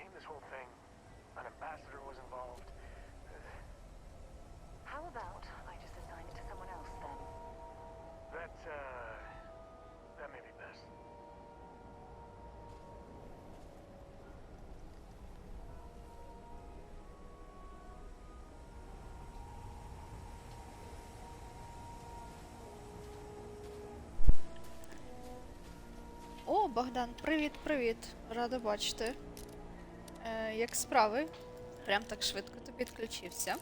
shame this whole thing. An ambassador was involved. How about I just assign it to someone else then? That may be best. О, Богдан, привіт. Рада бачити. Як справи? Прям так швидко ти підключився.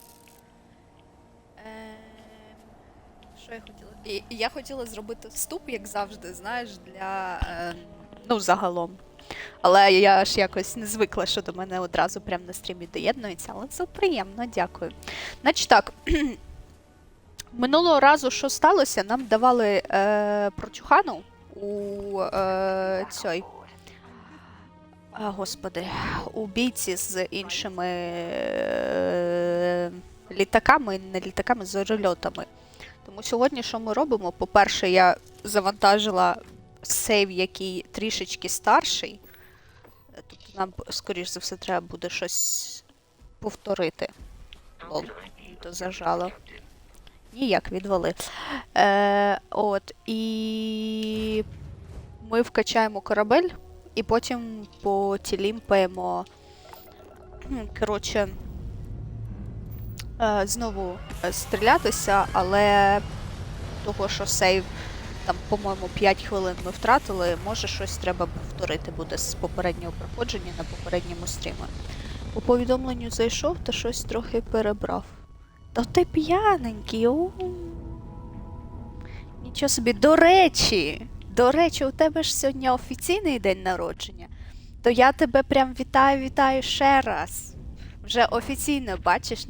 Що я хотіла? Я хотіла зробити вступ, як завжди, знаєш, для... ну, загалом. Але я ж якось не звикла, що до мене одразу прям на стрімі доєднується, але це приємно, дякую. Значить так, минулого разу, що сталося, нам давали прочухану у цій... Господи, у бійці з іншими літаками, не літаками, зорольотами. Тому сьогодні що ми робимо? По-перше, я завантажила сейв, який трішечки старший. Тобто нам, скоріш за все, треба буде щось повторити. Лол, то зажало. Ніяк, відвали. От, і ми вкачаємо корабель, і потім потілімпаємо, коротше, знову стрілятися, але того, що сейв, там, по-моєму, 5 хвилин ми втратили, може щось треба повторити буде з попереднього проходження на попередньому стрімі. По повідомленню зайшов та щось трохи перебрав. Та ти п'яненький, о. Нічого собі, до речі, у тебе ж сьогодні офіційний день народження, то я тебе прям вітаю ще раз. Вже офіційно, бачиш,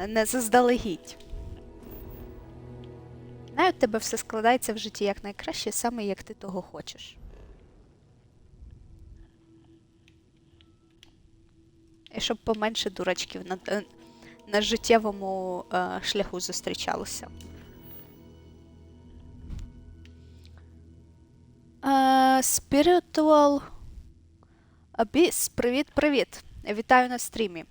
не заздалегідь. Знаю, у тебе все складається в житті як найкраще, саме як ти того хочеш. І щоб поменше дурачків на життєвому шляху зустрічалося. Spiritual Abyss, привіт. Вітаю на стрімі.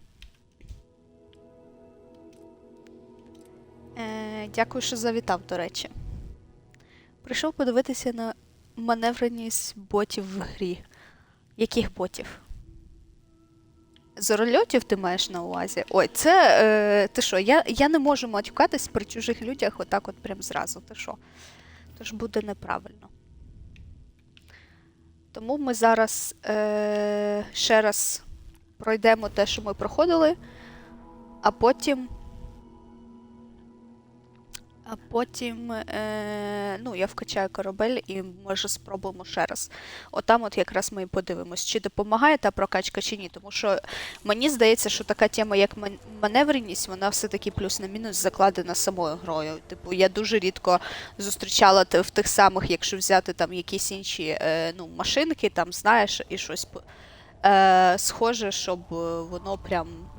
Дякую, що завітав, до речі. Прийшов подивитися на маневреність ботів в грі. Яких ботів? Зорольотів ти маєш на увазі? Ой, це... ти що, я не можу матюкатись при чужих людях отак от прям зразу. Ти що? Тож буде неправильно. Тому ми зараз ще раз пройдемо те, що ми проходили, а потім ну, я вкачаю корабель і, може, спробуємо ще раз. Отам от якраз ми і подивимось, чи допомагає та прокачка, чи ні. Тому що мені здається, що така тема, як маневреність, вона все-таки плюс на мінус закладена самою грою. Типу, я дуже рідко зустрічала в тих самих, якщо взяти там якісь інші ну, машинки, там, знаєш, і щось схоже, щоб воно прям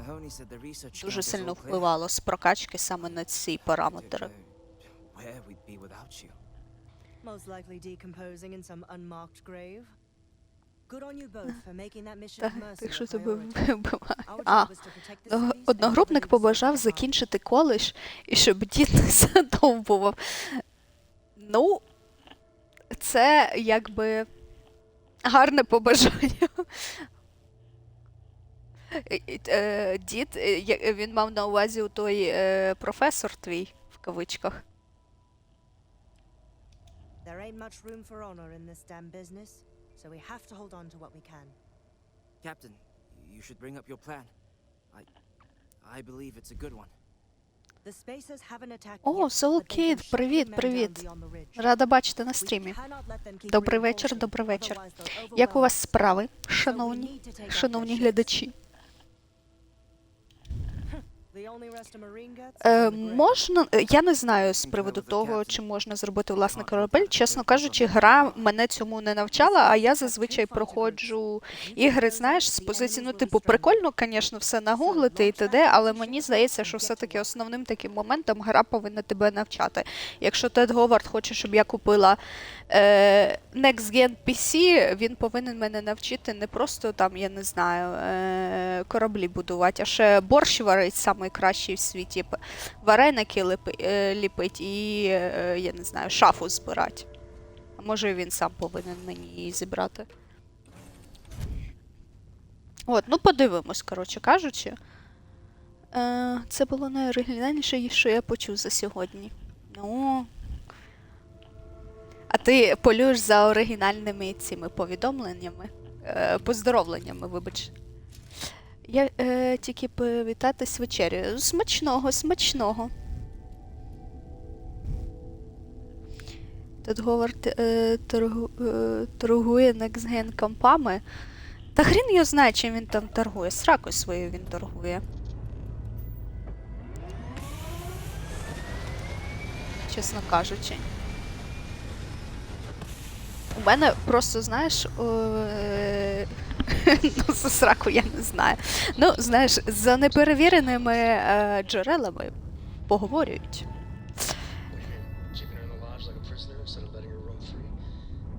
дуже сильно впливало з прокачки саме на ці параметри. Where we'd be without you. Most likely decomposing in some unmarked grave. Good on you both for making that mission of mercy Так що a тебе priority. вбиває. Our job was to protect the cities and Одногрупник everybody who побажав served закінчити коледж і щоб дід не задовбував. Ну, це якби гарне побажання. Дід, він мав на увазі у той професор твій, в кавичках. There ain't much room for honor in this damn business, so we have to hold on to what we can. Captain, you should bring up your plan. I believe it's a good one. The spacers haven't attacked О, yet, Soul but they've been Kid, shooting men привіт. down beyond the ridge. Рада бачити на We стрімі. cannot let them keep Добрий вечір, reinforcing, добрий вечір. otherwise they'll Як у вас overwhelm us. справи, So we шановні need to take out their шановні ships. глядачі? The only rest a marine gets is in the grave. Можна, я не знаю з приводу того, чи можна зробити власний корабель. Чесно кажучи, гра мене цьому не навчала, а я зазвичай проходжу ігри, знаєш, з позиції, ну, типу, прикольно, звісно, все нагуглити і т.д., але мені здається, що все-таки основним таким моментом гра повинна тебе навчати. Якщо Тед Говард хоче, щоб я купила Next Gen PC, він повинен мене навчити не просто там, я не знаю, кораблі будувати, а ще борщ варить найкращий в світі, вареники ліпить і, я не знаю, шафу збирати. А може він сам повинен мені її зібрати. От, ну подивимось, коротше кажучи. Це було найоригінальніше, що я почув за сьогодні. Ну... А ти полюєш за оригінальними цими повідомленнями, поздоровленнями, вибач. Я тільки привітатись вечерю. Смачного, смачного. Тут Говард торгує Next-Gen компами. Та хрін його знає, чим він там торгує. Сракою своєю він торгує. Чесно кажучи. У мене просто, знаєш, ну, за сраку я не знаю. Ну, знаєш, за неперевіреними джерелами поговорюють.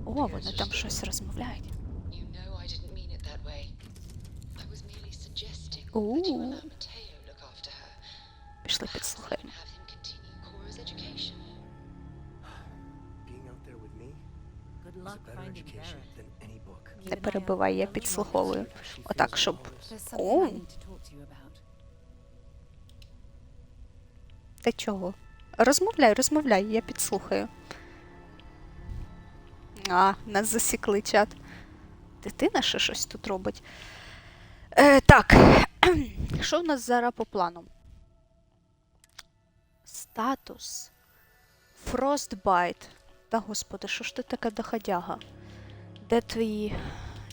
О, вони там щось розмовляють. Пішли підслухаємо. Good luck finding Garrett. Не перебивай, я підслуховую. Отак, щоб... There's О, something I need to talk to you about. ти чого? Розмовляй, розмовляй, я підслухаю. А, нас засікли чат. Дитина ще щось тут робить. Так, що в нас зараз по плану? Статус. Frostbite. Та господи, що ж ти така доходяга? Де твої...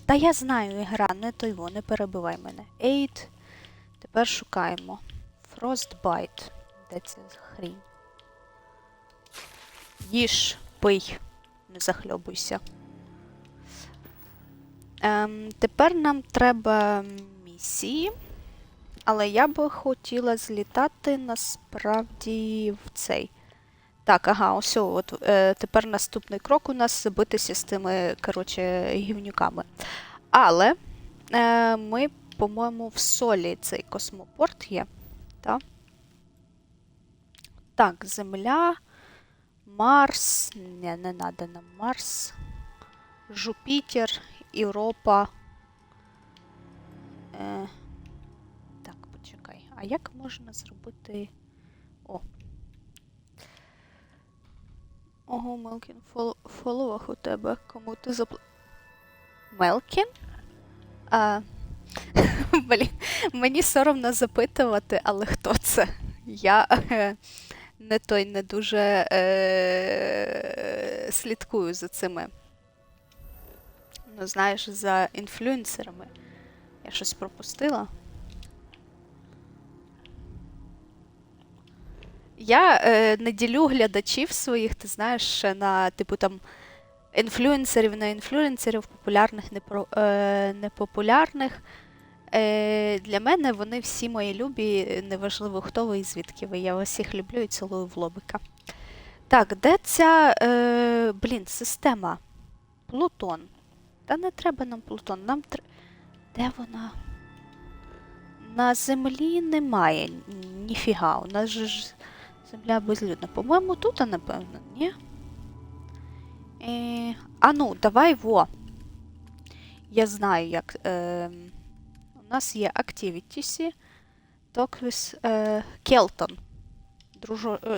Та я знаю, ігра, не той во, не перебивай мене. 8. Тепер шукаємо. Frostbite. Де це хрінь? Їж, пий, не захльобуйся. Тепер нам треба місії. Але я би хотіла злітати насправді в цей. Так, ага, ось от. Тепер наступний крок у нас битися з тими, коротше, гівнюками. Але ми, по-моєму, в Солі цей космопорт є. Так? Так, Земля, Марс. Не надо нам Марс. Жупітер, Європа. Так, почекай. А як можна зробити... О. Ого, Мелкін, фоловах у тебе. Кому ти Мелкін? Блін, мені соромно запитувати, але хто це? Я не дуже слідкую за цими. Ну, знаєш, за інфлюенсерами. Я щось пропустила. Я не ділю глядачів своїх, ти знаєш, ще на, типу, там, інфлюенсерів, популярних, непопулярних. Для мене вони всі мої любі, неважливо хто ви і звідки ви. Я вас всіх люблю і цілую в лобика. Так, де ця, система? Плутон. Та не треба нам Плутон, нам треба... Де вона? На Землі немає ніфіга, у нас же ж Земля безлюдна. По-моєму, тут, напевно, ні? А ну, давай, во. Я знаю, як... У нас є Activities. Talk with Келтон.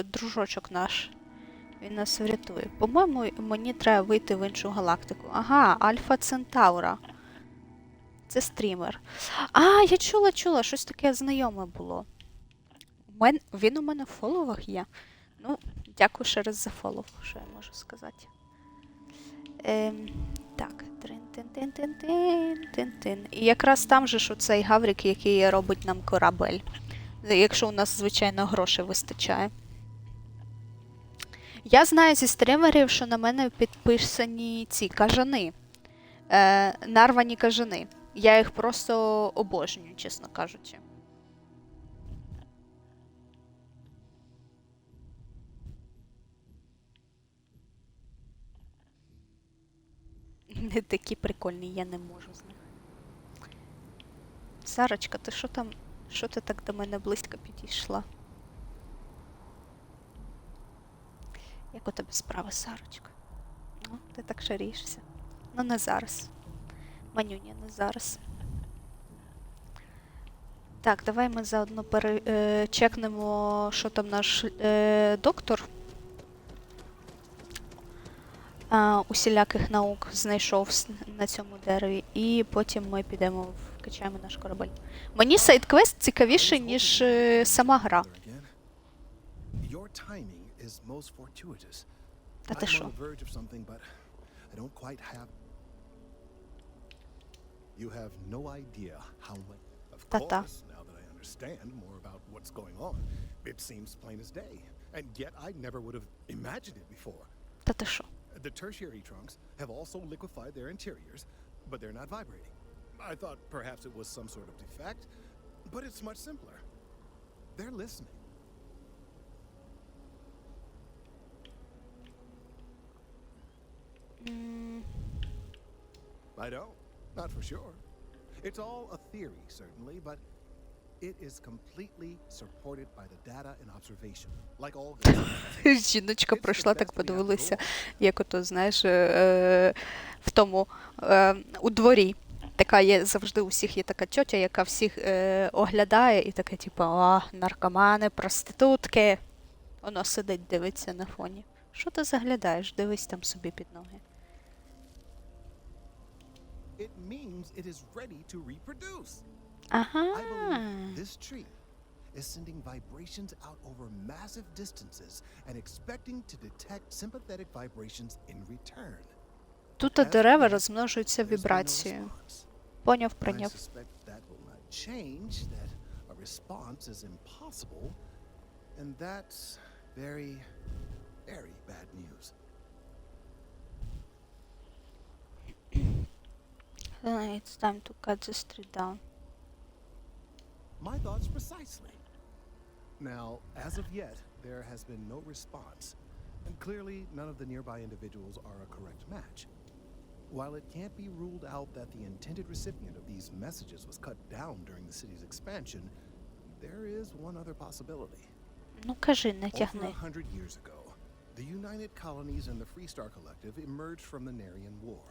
Дружочок наш. Він нас врятує. По-моєму, мені треба вийти в іншу галактику. Ага, Альфа Центаура. Це стрімер. А, я чула, щось таке знайоме було. Він у мене в фоловах є. Ну, дякую ще раз за фолов, що я можу сказати. Так, трин-тин-тин-тин-тин-тин. І якраз там же ж оцей гаврик, який робить нам корабель. Якщо у нас, звичайно, грошей вистачає. Я знаю зі стримерів, що на мене підписані ці кажани. Нарвані кажани. Я їх просто обожнюю, чесно кажучи. Не такі прикольні, я не можу з них. Сарочка, ти що там? Що ти так до мене близько підійшла? Як у тебе справи, Сарочка? Ну, ти так шарішся. Ну, не зараз. Манюня, не зараз. Так, давай ми заодно чекнемо, що там наш доктор усіляких наук знайшов на цьому дереві, і потім ми підемо вкачаємо наш корабель. Мені сайд-квест цікавіше, ніж сама гра. Та ти що? Та-та. Understand more about what's going on. It seems plain as day, and yet I never would have imagined it before. Та ти що? The tertiary trunks have also liquefied their interiors, but they're not vibrating. I thought perhaps it was some sort of defect, but it's much simpler. They're listening. I don't. Not for sure. It's all a theory, certainly, but it is completely supported by the data and observation, like all good. Жіночка пройшла, так подивилася, як ото, знаєш, в тому, у дворі. Така є, завжди у всіх є така тьотя, яка всіх оглядає і така, типу, о, наркомани, проститутки. Воно сидить, дивиться на фоні. Що ти заглядаєш? Дивись там собі під ноги. It means it is ready to reproduce. Ага. I believe this tree is sending vibrations out over massive distances and expecting to detect sympathetic vibrations in return. Тут дерева розмножуються вібрацією. Поняв, I прийняв. suspect that will not change, that a response is impossible, and that's very, very bad news. It's time to cut this tree down. My thoughts precisely. Now, as of yet, there has been no response, and clearly none of the nearby individuals are a correct match. While it can't be ruled out that the intended recipient of these messages was cut down during the city's expansion, there is one other possibility. Ну кажи, не Over тягни. 100 years ago, the United Colonies and the Freestar Collective emerged from the Narian War.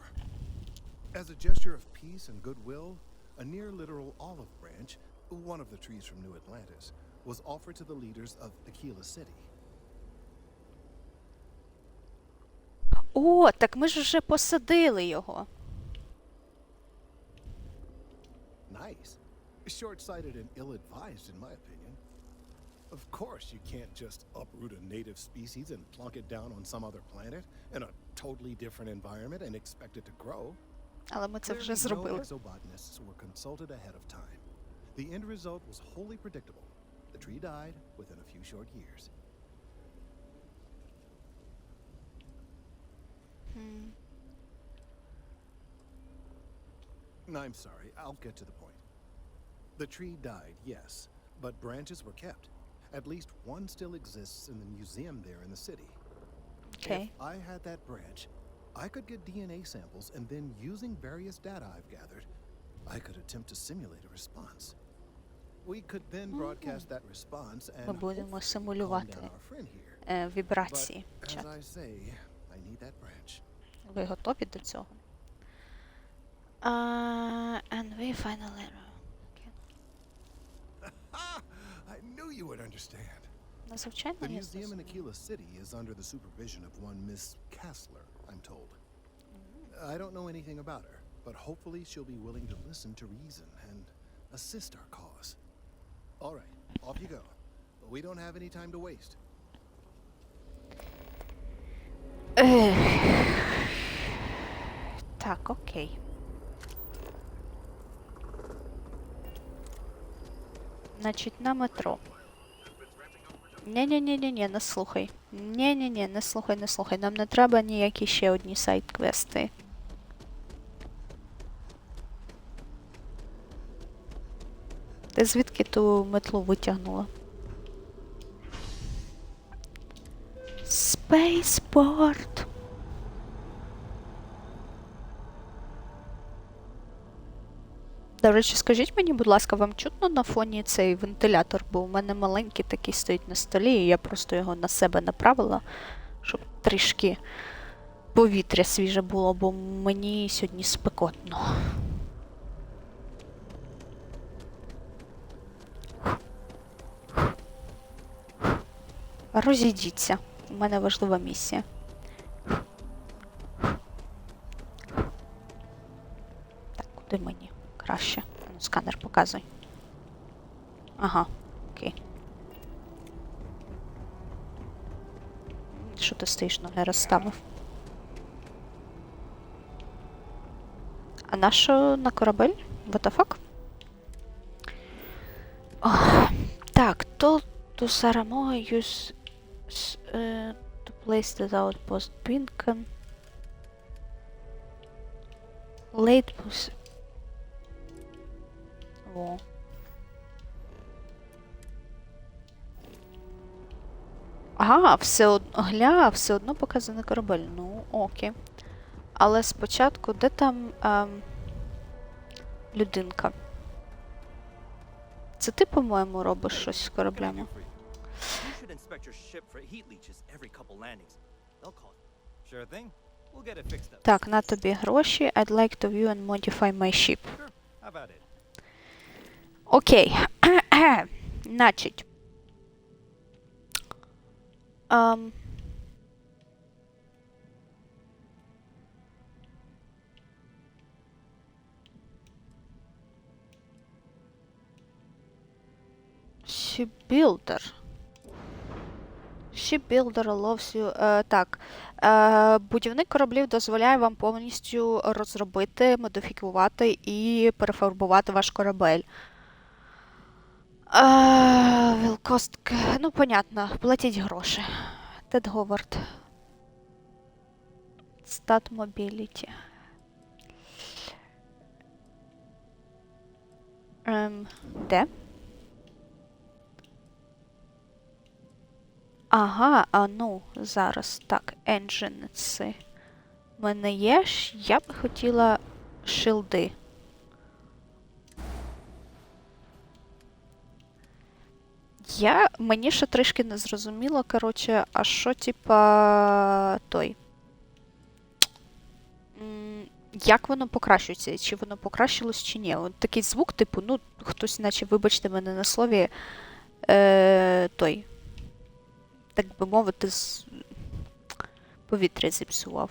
As a gesture of peace and goodwill, a near-literal olive branch, one of the trees from New Atlantis, was offered to the leaders of Aquila City. О, так ми ж вже посадили його. Nice. Short-sighted and ill-advised, in my opinion. Of course, you can't just uproot a native species and plunk it down on some other planet in a totally different environment and expect it to grow. Але ми це вже Clearly, no зробили. exobotanists were consulted ahead of time. The end result was wholly predictable. The tree died within a few short years. I'm sorry, I'll get to the point. The tree died, yes, but branches were kept. At least one still exists in the museum there in the city. Okay. If I had that branch, I could get DNA samples, and then using various data I've gathered, I could attempt to simulate a response. We could then broadcast that response and Ми будемо hopefully calm симулювати down our friend here. вібрації. But as Чат. I say, I need that branch. Ви готові до цього? And we finally... Okay. I knew you would understand. Ну, звичайно, The я museum in зрозуміла. Aquila City is under the supervision of one Miss Kassler, I'm told. I don't know anything about her, but hopefully she'll be willing to listen to reason and assist our cause. All right, off you go. We don't have any time to waste. Так, окей. Значить, на метро. Ні-ні-ні-ні, не слухай. Ні-ні-ні, не слухай, не слухай. Нам не треба ніякі ще одні сайт-квести. Ти звідки ту метлу витягнула? Спейспорт. До речі, скажіть мені, будь ласка, вам чутно на фоні цей вентилятор? Бо у мене маленький такий стоїть на столі, і я просто його на себе направила, щоб трішки повітря свіже було, бо мені сьогодні спекотно. Розійдіться. У мене важлива місія. Так, куди мені? Краще. Ну, сканер показуй. Ага, окей. Що ти стоїш, ноги розставив? А на що на корабель? What the fuck? Ох. Так, to Saramoa use to place the outpost beacon. Late bus. О. Ага, все одно, все одно показано корабель. Ну, окей. Але спочатку, де там людинка? Це ти, по-моєму, робиш щось з кораблями? You should inspect your ship for heat leeches every couple landings. They'll call it. Sure thing. We'll get it fixed up. Так, на тобі гроші. I'd like to view and modify my ship. Sure. How about it? Окей. Значить. Shipbuilder. Shipbuilder loves you. Так. Будівник кораблів дозволяє вам повністю розробити, модифікувати і перефарбувати ваш корабель. Вілкост... Ну, понятно. Платіть гроші. Тед Говард. Stat Mobility. Де? Ага, ну, зараз. Так, engines. У мене є ж. Я б хотіла шилди. Мені ще трішки не зрозуміло, коротше, а що, типа, той. Як воно покращується? Чи воно покращилось, чи ні? От такий звук, типу, ну, хтось, наче, вибачте мене на слові, той. Так би мовити, повітря зіпсував.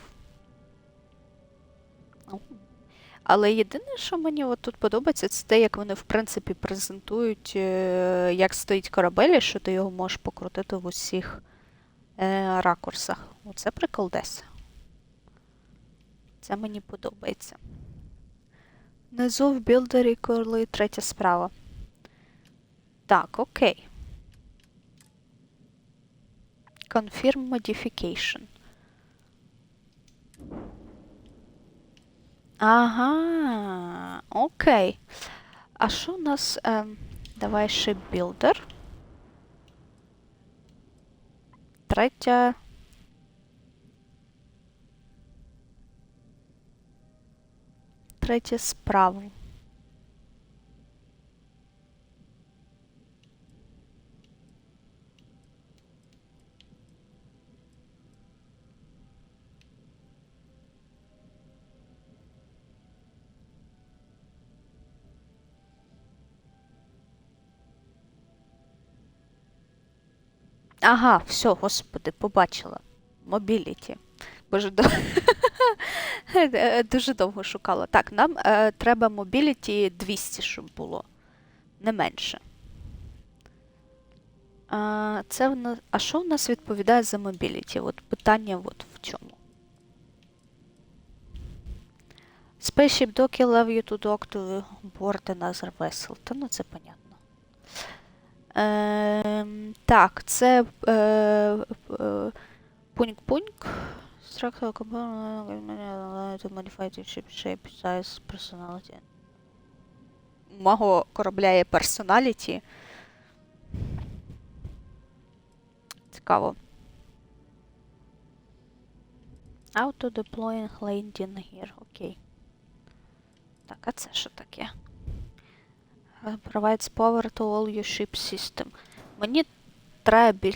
Але єдине, що мені от тут подобається, це те, як вони, в принципі, презентують, як стоїть корабель, що ти його можеш покрутити в усіх ракурсах. Оце приколдес. Це мені подобається. Внизу в білдері, коли третя справа. Так, окей. Confirm modification. Ага, окей. А що у нас? Давай ще білдер. Третя справа. Ага, все, господи, побачила. Мобіліті. Боже, дуже довго шукала. Так, нам треба мобіліті 200, щоб було. Не менше. А що в нас відповідає за мобіліті? От питання от в чому. Spaceship dock allow you to dock to board another vessel. Та ну це понятно. Так, це пуньк-пуньк. Structural component to modify the ship shape, size, personality. У мого корабля є персоналіті. Цікаво. Auto-deploying landing here. Окей. Так, а це що таке? Provides power to all your ship system. Мені треба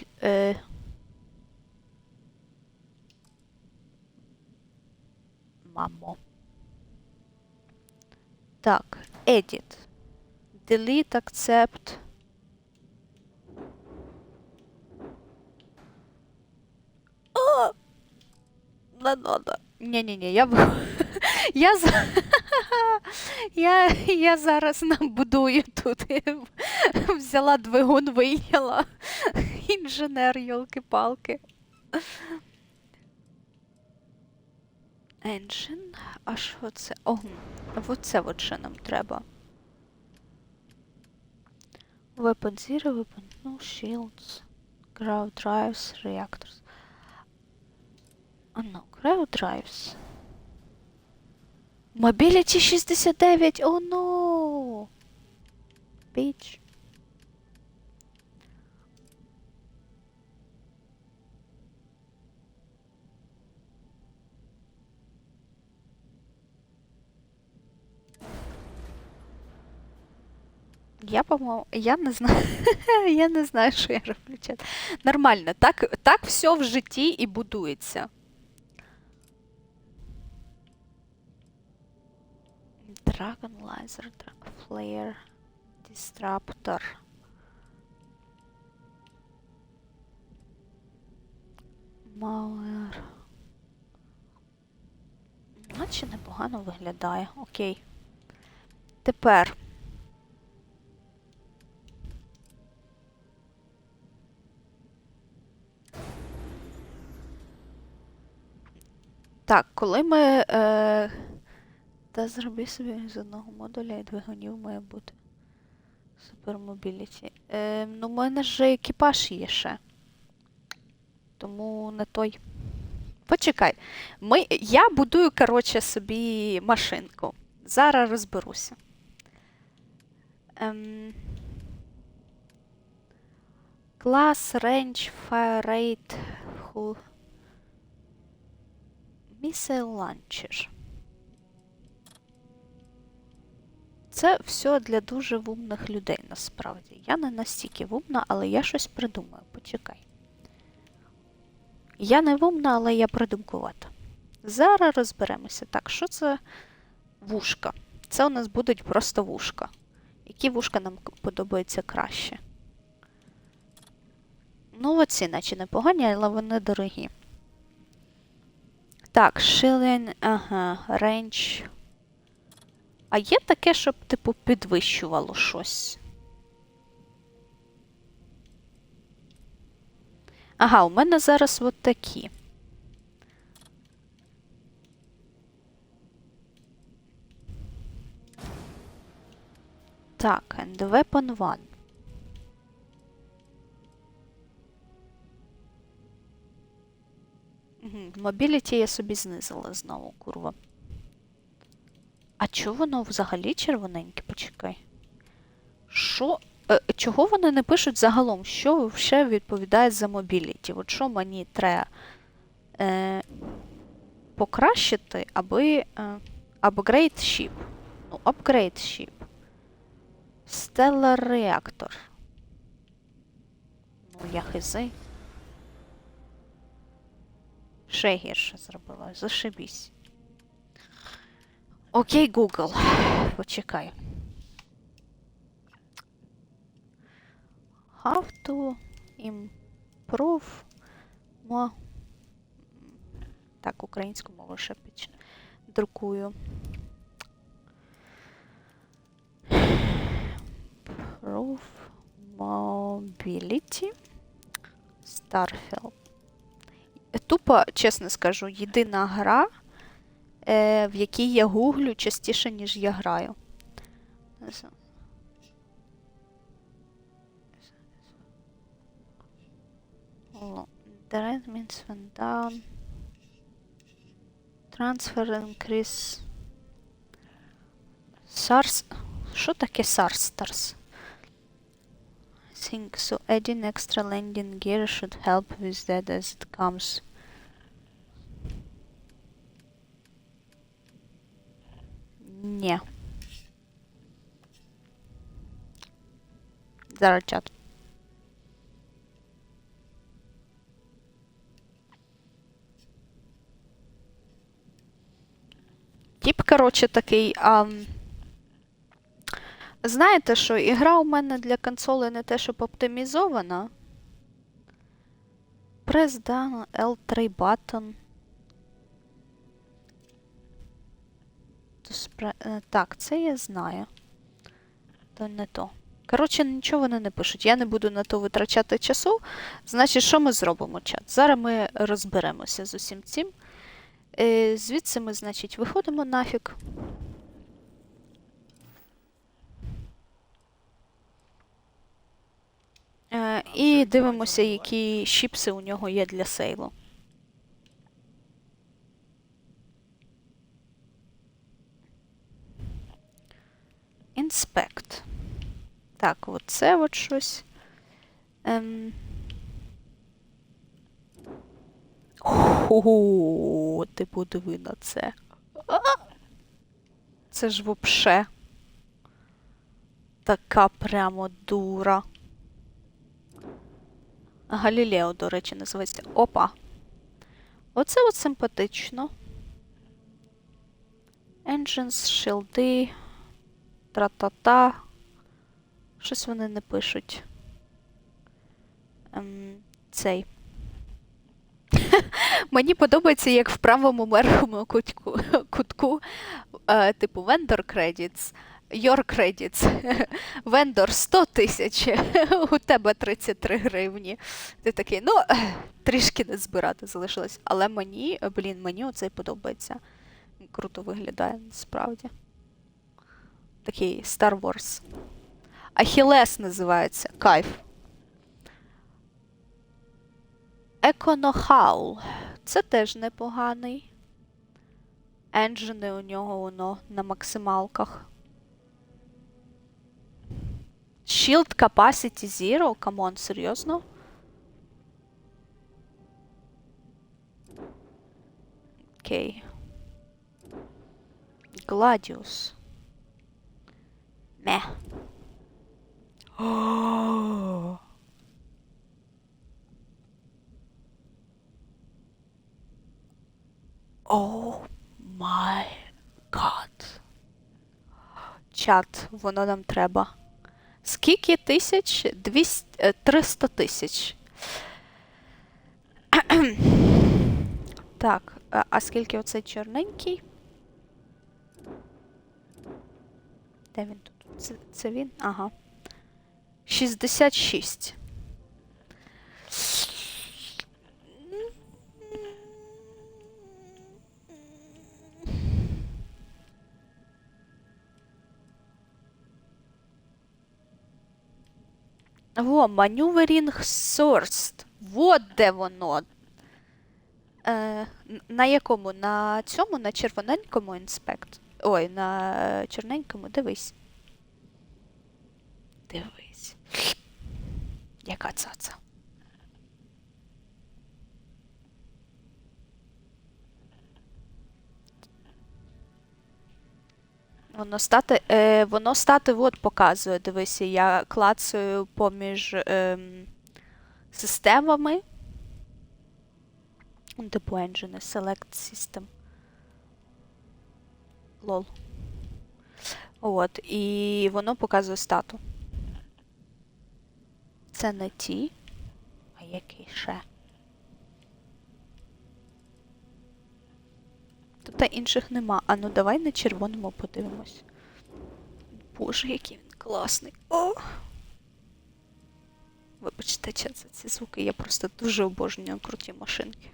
мамо. Так, edit. Delete, accept. О! Не надо. Ні-ні-ні, я зараз набудую тут. Взяла двигун, вийняла. Інженер, йолки-палки. Engine. А що це? Ого, оце от що нам треба. Weapon Zero, Weapon No, Shields, Ground Drives, Reactors. А ну, Ground Drives. Mobility 69, о ну! Bitch. Я, по-моєму, я не знаю. Я не знаю, що я роблю. Нормально. Так все в житті і будується. Dragon Laser, Flare, Disruptor. Mauer. Наче непогано виглядає. Окей. Тепер. Так, коли ми... Та зроби собі з одного модуля і двигунів має бути. Супермобіліті. Ну, в мене ж екіпаж є ще. Тому не той. Почекай. Я будую, коротше, собі машинку. Зараз розберуся. Клас, рейндж, fire rate, missile launcher. Це все для дуже вумних людей, насправді. Я не настільки вумна, але я щось придумаю. Почекай. Я не вумна, але я придумкувата. Зараз розберемося. Так, що це вушка? Це у нас будуть просто вушка. Які вушка нам подобаються краще? Ну, оці, наче непогані, але вони дорогі. Так, шилень, ага, рейндж. А є таке, щоб, типу, підвищувало щось? Ага, у мене зараз от такі. Так, and weapon 1. Mobility я собі знизила знову, курва. А чого воно взагалі червоненьке? Почекай. Що? Чого вони не пишуть загалом? Що ще відповідає за мобіліті? От що мені треба покращити, аби upgrade ship. Ну, upgrade ship. Stellar Reactor. Ну, я хизи. Ще гірше зробила. Зашибісь. Окей, Google. Почекай. How to improve Так, українську мову ще друкую. Improve mobility. Starfield. Тупо, чесно скажу, єдина гра, в якій я гуглю частіше, ніж я граю. Direct means when down. Transfer increase. SARS. Що таке SARS? I think so. Adding extra landing gear should help with that as it comes. Ні. Зараз чат. Тіп, коротше, такий. Знаєте, що ігра у мене для консоли не те, щоб оптимізована. Press down L3 button. Так, це я знаю. То не то. Коротше, нічого вони не пишуть. Я не буду на то витрачати часу. Значить, що ми зробимо, чат? Зараз ми розберемося з усім цим. Звідси ми, значить, виходимо нафіг. І дивимося, які щіпси у нього є для сейлу. Inspect. Так, оце от щось. Ого, ти подиви на це. Це ж вообще така прямо дура. Галілео, до речі, називається. Опа. Оце от симпатично. Engines, шилди. Тра-та-та. Щось вони не пишуть. Цей. Мені подобається, як в правому верхньому кутку, типу, vendor credits, your credits, vendor 100 тисяч, у тебе 33 гривні. Ти такий, ну, трішки не збирати залишилось. Але мені оцей подобається. Круто виглядає, насправді. Такий Star Wars. Ахілес називається. Кайф. Еконохаул. Це теж непоганий. Енджини у нього воно на максималках. Shield Capacity Zero? Камон, серйозно? Окей. Гладіус. Ме. О! О май гад. Чат, воно нам треба. Скільки тисяч? 300 тисяч. Так, а скільки оцей чорненький? Де він тут? Це він? Ага. 66. Во, Maneuvering Sourced. Вот де воно. На якому? На цьому? На червоненькому інспект? Ой, на чорненькому. Дивись. Дивись. Яка цаца. Воно стати от показує. Дивися, я клацаю поміж системами. Типу engine, select system. Лол. От, і воно показує стату. Це не ті. А який ще? Тут інших нема. А ну давай на червоному подивимось. Боже, який він класний. О! Вибачте, чат за ці звуки. Я просто дуже обожнюю круті машинки.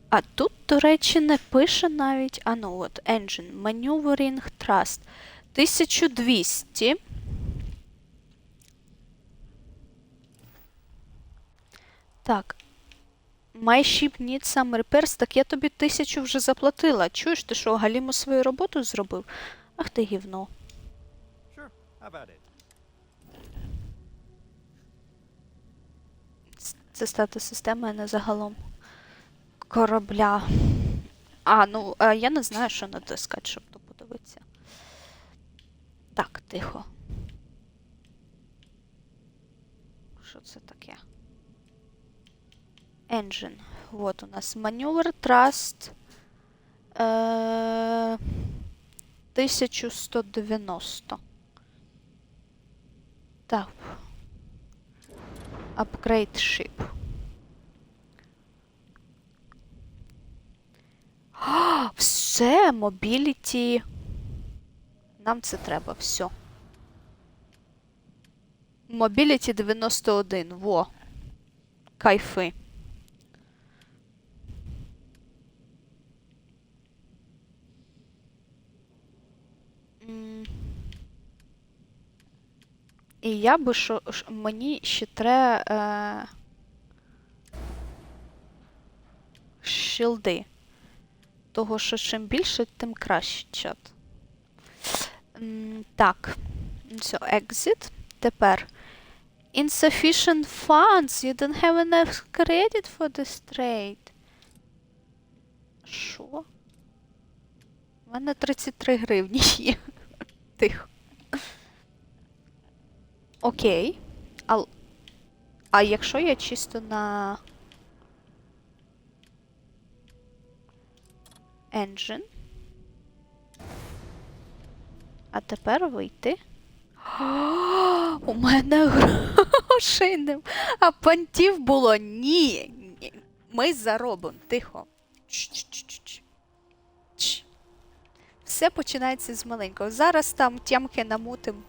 А тут, до речі, не пише навіть... А ну от, Engine, Maneuvering Thrust. 1200. Так. My ship needs some repairs. Так я тобі 1000 вже заплатила. Чуєш, ти що, галіму свою роботу зробив? Ах ти гівно. Sure, how about it? Це стати системою, а не загалом корабля. Ну, я не знаю, що натискати, щоб то подивитися. Так, тихо. Що це таке? Engine. Вот у нас маневр, Trust. 1190. Так. Upgrade ship. Все, mobility. Нам це треба, все. Mobility 91. Во. Кайфи. І я би мені ще треба шилди. Того, що чим більше, тим краще чат. Так. Все, exit. Тепер. Insufficient funds. You don't have enough credit for this trade. Що? У мене 33 гривні є. Тихо. Окей. А якщо я чисто на engine. А тепер вийти. У мене грошей нема. А понтів було. Ні. Ми заробимо. Тихо. Все починається з маленького. Зараз там тямки намутим.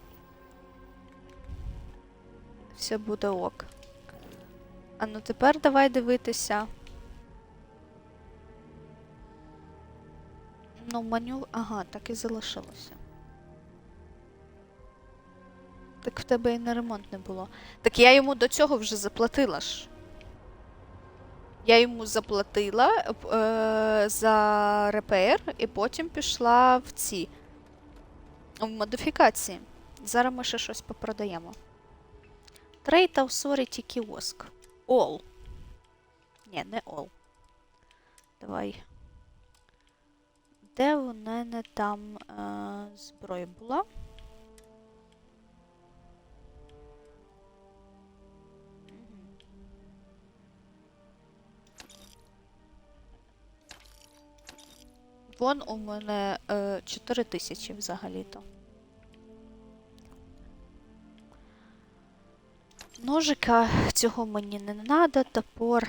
Все буде ок. А ну тепер давай дивитися. Ну, меню... Ага, так і залишилося. Так в тебе і на ремонт не було. Так я йому до цього вже заплатила ж. Я йому заплатила за репейр і потім пішла в ці. В модифікації. Зараз ми ще щось попродаємо. Trade Authority кіоск. All. Ні, не all. Давай. Де у мене там зброя була? Вон у мене 4000 взагалі-то. Ножика цього мені не треба, топор.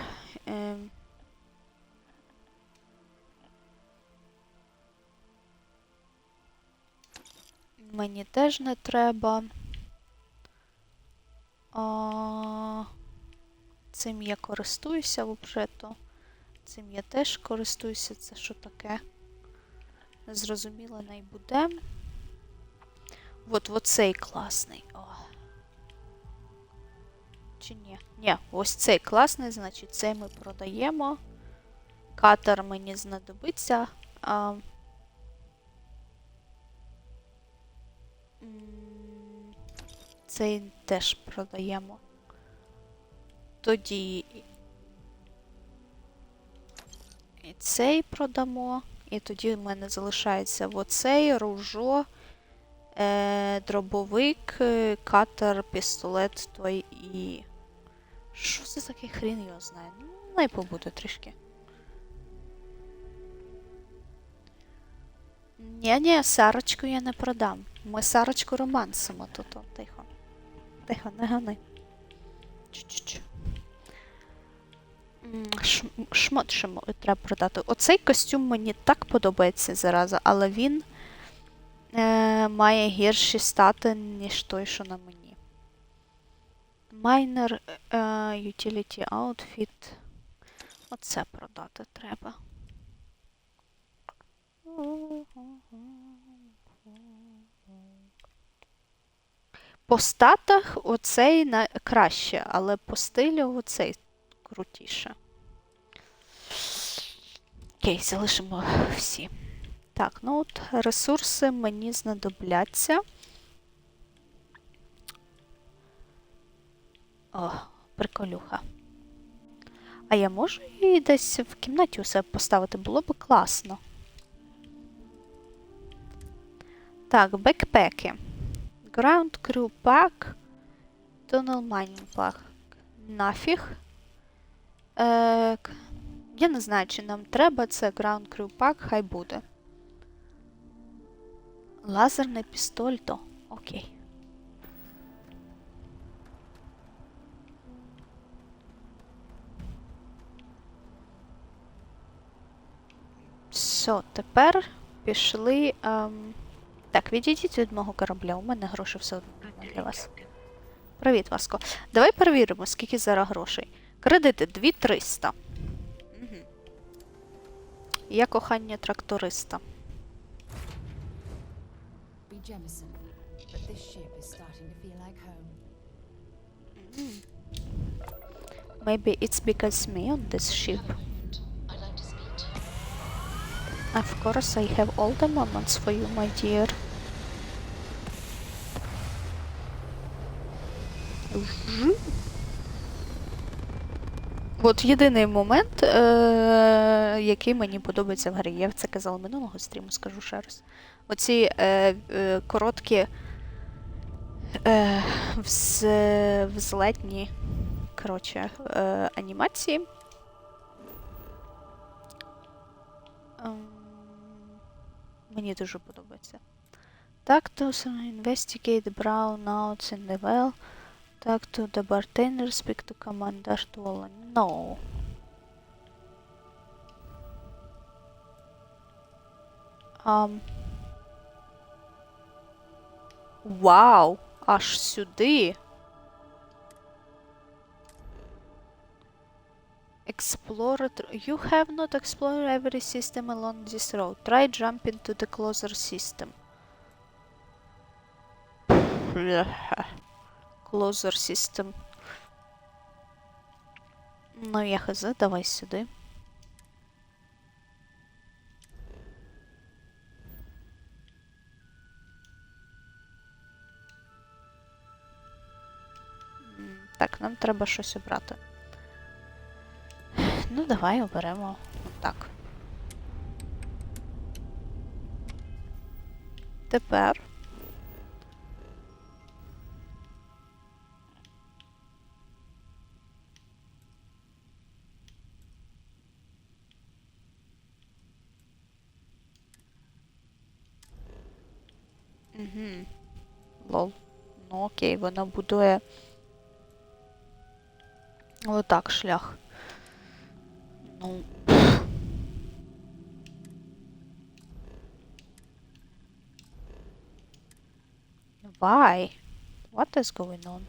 Мені теж не треба. Цим я користуюся взагалі-то. Цим я теж користуюся. Це що таке? Незрозуміло не буде. Вот цей класний. О. Чи ні? Ні, ось цей класний, значить цей ми продаємо. Катер мені знадобиться. Цей теж продаємо. Тоді і цей продамо. І тоді в мене залишається оцей, ружо, дробовик, катер, пістолет той і... Що це таке, хрін його знає? Ну, най побуде трішки. Ні, Сарочку я не продам. Ми Сарочку романсимо тут. Тихо. Тихо, не гани. Чу-чу-чу. Шмот ще треба продати. Оцей костюм мені так подобається зараза, але він має гірші стати, ніж той, що на мені. Майнер, utility outfit. Оце продати треба. По статах оцей краще, але по стилю оцей крутіше. Окей, залишимо всі. Так, ну от ресурси мені знадобляться. О, приколюха. А я можу її десь в кімнаті у себе поставити? Було б класно. Так, бекпеки. Ground Crew Pack. Tunnel Mining Pack. Нафіг. Я не знаю, чи нам треба це Ground Crew Pack, хай буде. Лазерний пістоль, то окей. Все, тепер пішли. Так, відійдіть від мого корабля, у мене гроші все одно для вас. Привіт, Васко. Давай перевіримо, скільки зараз грошей. Кредити 2300. Угу. Я кохання тракториста. Maybe it's because me on this ship. Of course, I have all the moments for you, my dear. От єдиний момент, який мені подобається в грі. Я це казала минулого стріму, скажу ще раз. Оці короткі взлетні, коротше, анімації. Мені дуже подобається. Так, to investigate the brownouts in the well. Talk to the bartender, speak to Commander Tolan. No. Вау! Аж сюди. Explore. You have not explored every system along this road. Try jumping to the closer system. Closer system. Ну, я хз, давай сюди. Так, нам треба щось обрати. Ну, давай оберемо так. Тепер лол. Ну окей, вона будує отак шлях. Ну. Why? What is going on?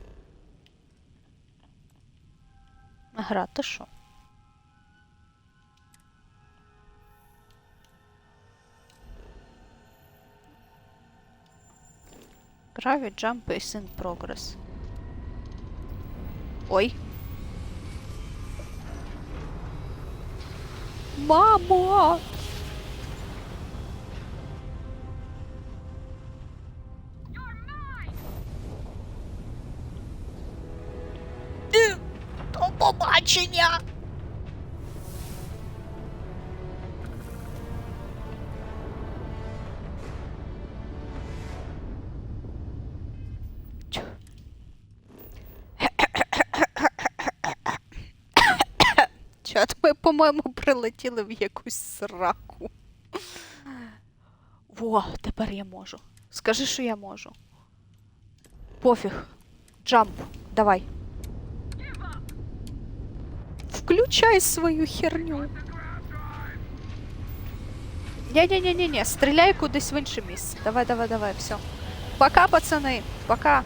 Гра, ти що? Private jump is in progress. Ой. Мамо! До побачення! Чат, ми, по-моєму, прилетіли в якусь сраку. Во, тепер я можу. Скажи, що я можу. Пофіг. Джамп. Давай. Включай свою херню. Ні-ні-ні-ні-ні, стріляй кудись в інше місце. Давай, давай, давай, все. Пока, пацани, пока.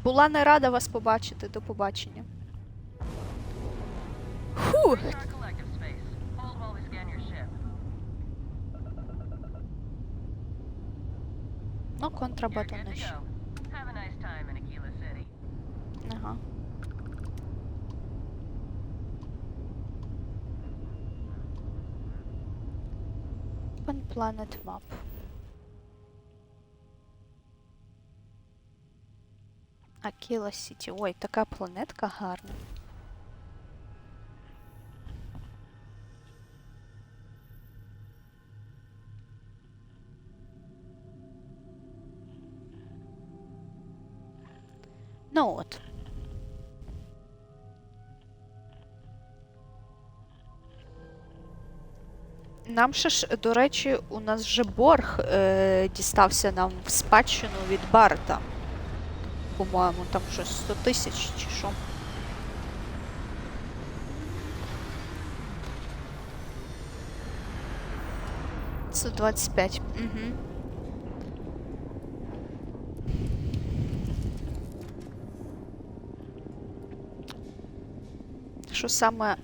Була не рада вас побачити. До побачення. Фу. Ну, контрабатониш. Ага. Open planet map. Акіла Сіті. Ой, така планетка гарна. Ну от. Нам ще ж, до речі, у нас вже борг дістався нам в спадщину від Барта. По-моєму, там щось 100 тисяч чи що. Це 25. Угу. Що саме...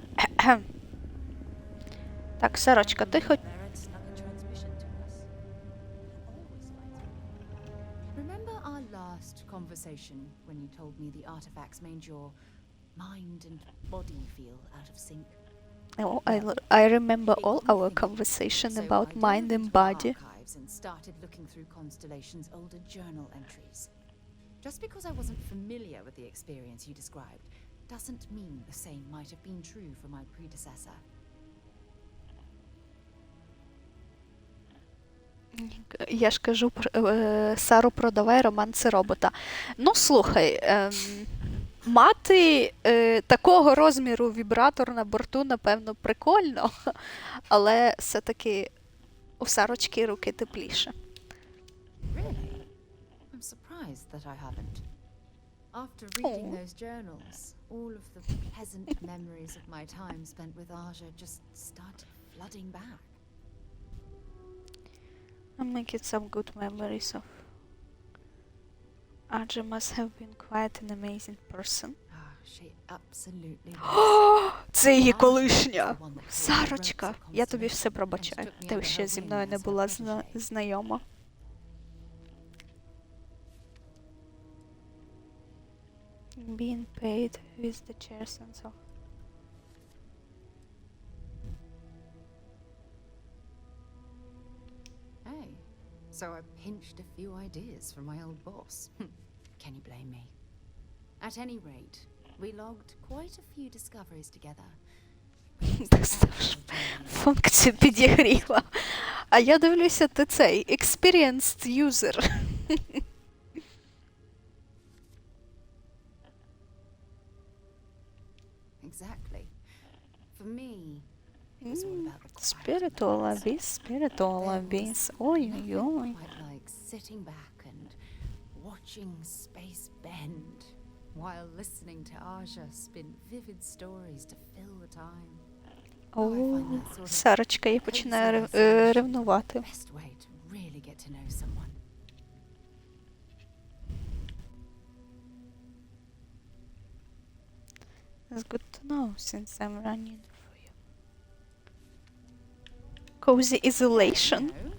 Так, Сарочка, ти хоч... Barrett snuck a transmission to us. Always fighting. Remember our last conversation when you told me the artifacts made your mind and body feel out of sync? Oh, I remember all our conversation about mind and body. Archives and started looking through Constellation's older journal entries. Just because I wasn't familiar with the experience you described doesn't mean the same might have been true for my predecessor. Я ж кажу, Сару, продавай романси робота. Ну, слухай, мати такого розміру вібратор на борту, напевно, прикольно, але все-таки у Сарочки руки тепліше. Really? I'm surprised that I haven't. After reading those journals, all of the pleasant memories of my time spent with Aja just started flooding back. I'm making some good memories of... Aja must have been quite an amazing person. Ah, she absolutely was. Це її колишня! Сарочка! Я тобі все пробачаю. Ти ще зі мною не була знайома. Being paid with the chairs and so. Hey, so I pinched a few ideas from my old boss. Can you blame me? At any rate, we logged quite a few discoveries together. Функцію підігріла. А я дивлюся, ти цей experienced user. Exactly. For me, it was all about the quiet Spiritual moments. abyss, spiritual abyss. Ой-ой-ой. Quite like sitting back and watching space bend while listening to Aja spin vivid stories to fill the time. О, Сарочка, я починаю ревнувати. Best way to really get to know someone. That's good to know since I'm running for you. Cozy isolation. No,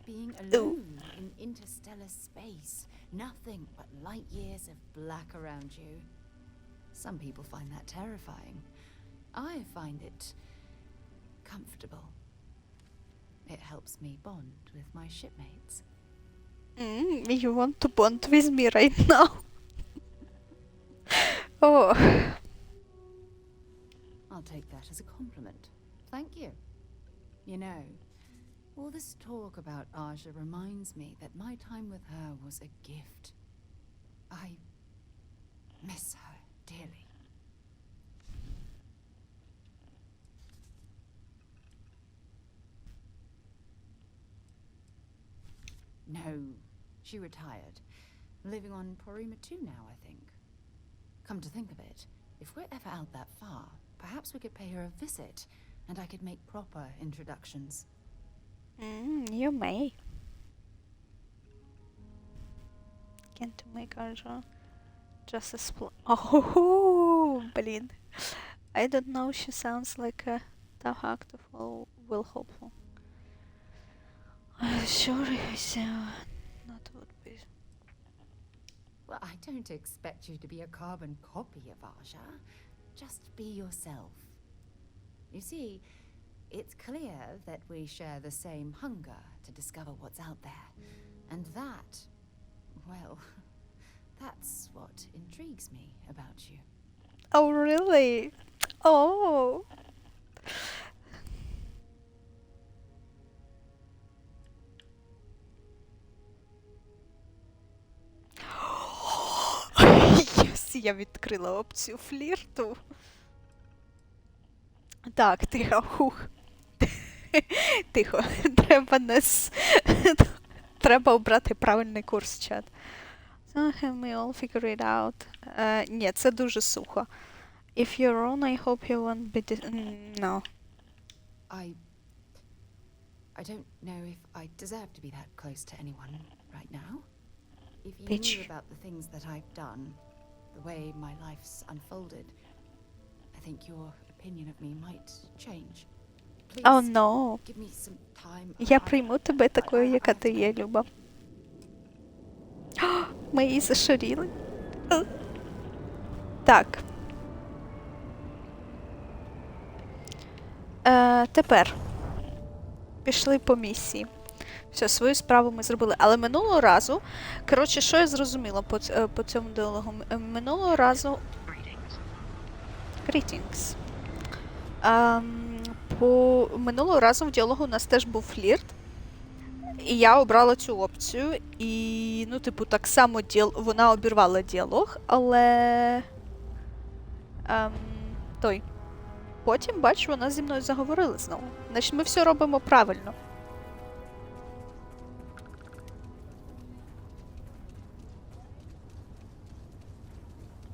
being alone in interstellar space, nothing but light years of black around you. Some people find that terrifying. I find it comfortable. It helps me bond with my shipmates. You want to bond with me right now? Oh. I'll take that as a compliment. Thank you. You know, all this talk about Aja reminds me that my time with her was a gift. I miss her dearly. No, she retired. Living on Porima 2 now, I think. Come to think of it, if we're ever out that far, perhaps we could pay her a visit, and I could make proper introductions. You may. Can't make Arja just a Oh, блин. I don't know, she sounds like a tough actor will hopeful. Sure, not would be. Well, I don't expect you to be a carbon copy of Aja. Just be yourself. You see, it's clear that we share the same hunger to discover what's out there. And that, well, that's what intrigues me about you. Oh, really? Oh. Єс, я відкрила опцію флірту. Так, тихо, хух. Тихо, треба треба обрати правильний курс, чат. So we all figure it out. Ні, це дуже сухо. If you're wrong, I hope you won't be no. I don't know if I deserve to be that close to anyone right now. If you Bitch. knew about the things that I've done, the way my life's unfolded, I think your opinion of me might change. Please, Oh, no. give me some time. Я прийму тебе такою, яка ти є, Люба. Ми її зашаріли. Так. Тепер. Пішли по місії. Все, свою справу ми зробили. Але минулого разу... Коротше, що я зрозуміла по цьому діалогу? Минулого разу... Greetings. Минулого разу в діалогу у нас теж був флірт. І я обрала цю опцію. І, ну, типу, так само вона обірвала діалог, але... Потім, бачу, вона зі мною заговорила знову. Значить, ми все робимо правильно.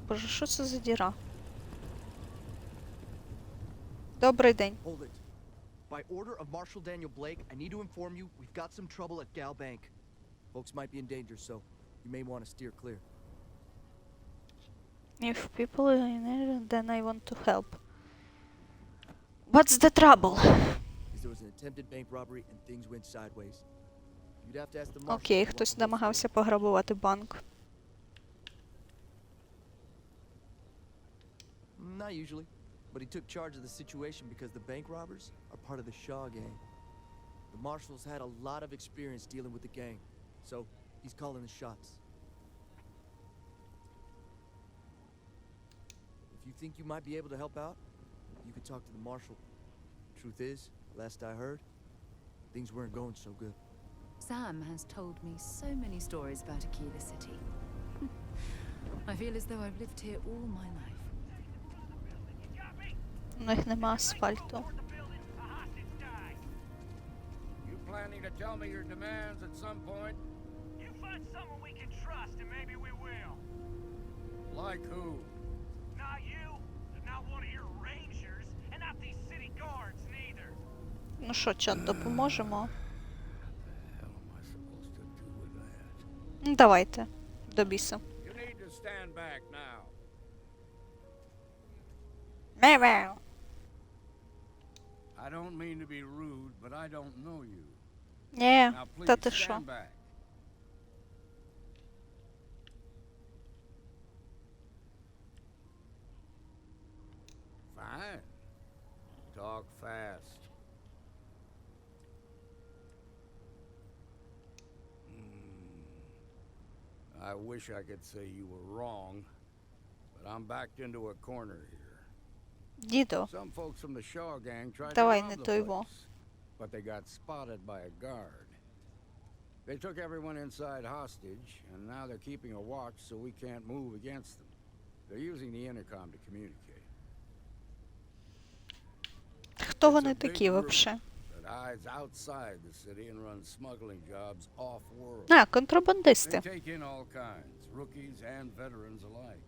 Боже, що це за діра? Добрий день. Hold it. By order of Marshal Daniel Blake, I need to inform you we've got some trouble at Gal Bank. Folks might be in danger, so you may want to steer clear. If people are in it, then I want to help. What's the trouble? Because there was an attempted bank robbery and things went sideways. You'd have to ask the marshal. Окей, хтось намагався пограбувати банк. Not usually, but he took charge of the situation because the bank robbers are part of the Shaw gang. The marshal's had a lot of experience dealing with the gang, so he's calling the shots. If you think you might be able to help out, you could talk to the marshal. Truth is, last I heard, things weren't going so good. Sam has told me so many stories about Aquila City. I feel as though I've lived here all my life. У них нема асфальту. You planning to tell me your demands at some point? You find someone we can trust and maybe we will. Like who? Not you, not one of your rangers, and not these city guards neither. Ну що, чат, допоможемо? What the hell am I supposed to do with that? Ну, давайте. До біса. You need to stand back now. Мяу-мяу. I don't mean to be rude, but I don't know you. Ні, Now та please ти що? stand back. Fine. Talk fast. I wish I could say you were wrong, but I'm backed into a corner here. Дідо, Some folks from the Shaw gang tried to давай rob не the то його. place, but they got spotted by a guard. They took everyone inside hostage, and now they're keeping a watch so we can't move against them. They're using the intercom to communicate. Хто It's вони a big такі group вообще? that hides outside the city and runs smuggling jobs off-world. А, They контрабандисти. take in all kinds, rookies and veterans alike.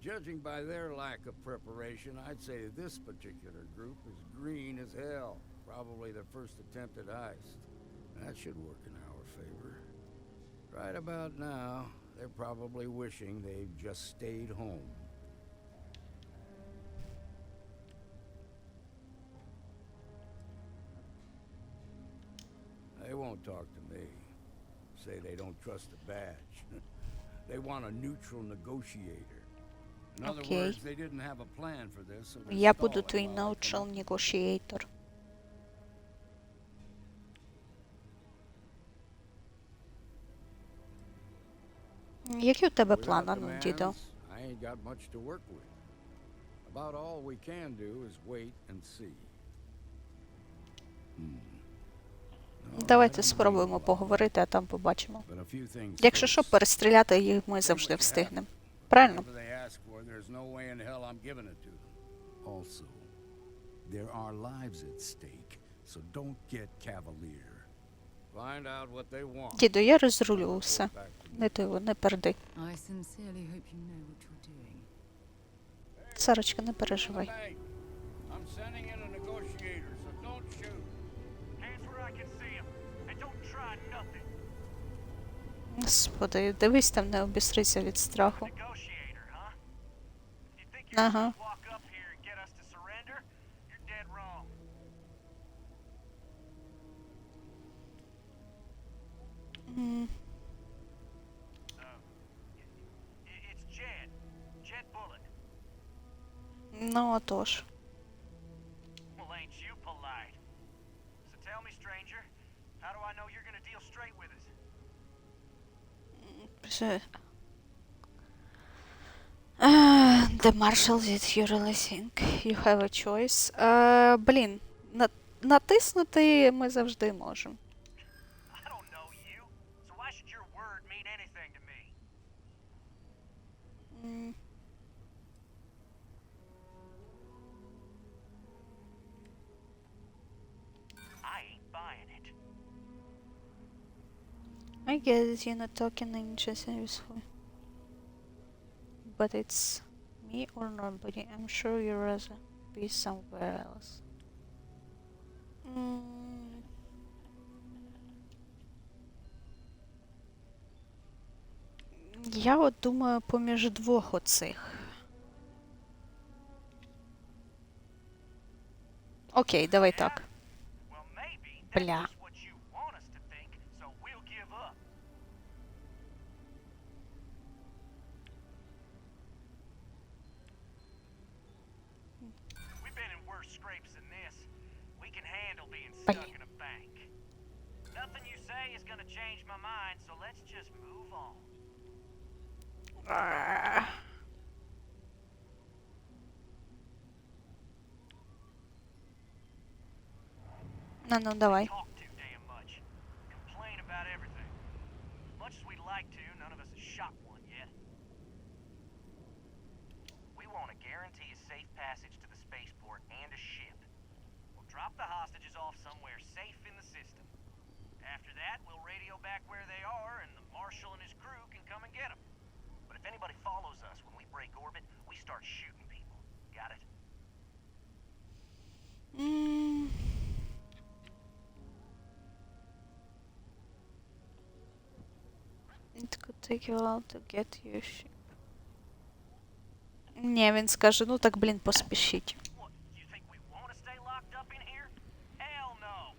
Judging by their lack of preparation, I'd say this particular group is green as hell. Probably their first attempt at heist. That should work in our favor. Right about now, they're probably wishing they'd just stayed home. They won't talk to me. Say they don't trust the badge. They want a neutral negotiator. In other Okay. words, they didn't have a plan for this, so they're Я буду stalling твій while I come neutral up with it. negotiator. Який у тебе Without план, ану, дідо? demands, I ain't got much to work with. About all we can do is wait and see. No, I Давайте don't dream спробуємо about поговорити, а там побачимо. that. But a few things Якщо що, first. перестріляти їх ми Say завжди what you встигнемо. have. Правильно? Whatever they ask for, there's no way in hell I'm giving it to them. Also, there are lives at stake, so don't get cavalier. Find out what they want. Діду, я розрулю все. Report back to me. Не ти, не перди. I sincerely hope you know what you're doing. Сарочка, не переживай. Hey, I'm sending in a negotiator, so don't shoot. Hands where I can see 'em, and don't try nothing. Господи, дивись там, не обістрися від страху. Negotiator, huh? If you think you're Ага. gonna walk up here and get us to surrender, you're dead wrong. М, It's Jed. Jed Bullet. Ну, отож. Well, ain't you polite? So tell me, stranger, how do I know you're gonna deal straight with us? Вже... The marshal did you really think you have a choice? Блін, натиснути ми завжди можемо. I don't know you, so why should your word mean anything to me? М, I ain't buying it. I guess you're not talking English useful. But it's me or nobody. I'm sure you'd rather be somewhere else. М, Я от думаю поміж двох оцих. Окей, давай так. Well, maybe that's Бля. just what you want us to think, so we'll give up. We've been in worse scrapes than this. We can handle being stuck in a bank. Nothing you say is gonna change my mind, so let's just move on. Ну, давай. Talk too damn much. Complain about everything. Much as we'd like to, none of us has shot one yet. We want to guarantee a safe passage to the spaceport and a ship. We'll drop the hostages off somewhere safe in the system. After that, we'll radio back where they are, and the Marshal and his crew can come and get them. But if anybody follows us when we break orbit, we start shooting people. Got it? М, It could take you a while to get your ship. Ні, він скаже, ну так, блін, поспішіть. What, you think we want to stay locked up in here? Hell no!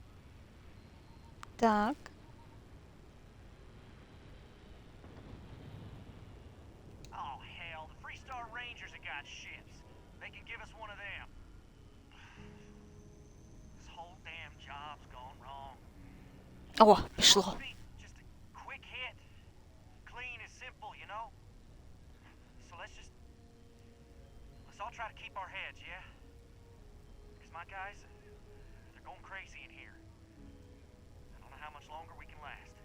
Так. Oh, hell, the Freestar Rangers have got ships. They can give us one of them. This whole damn job's gone wrong. О, пішло. Must be just a quick hit. Clean and simple, you know? So let's all try to keep our heads, yeah? Because my guys, they're going crazy in here. I don't know how much longer we can last.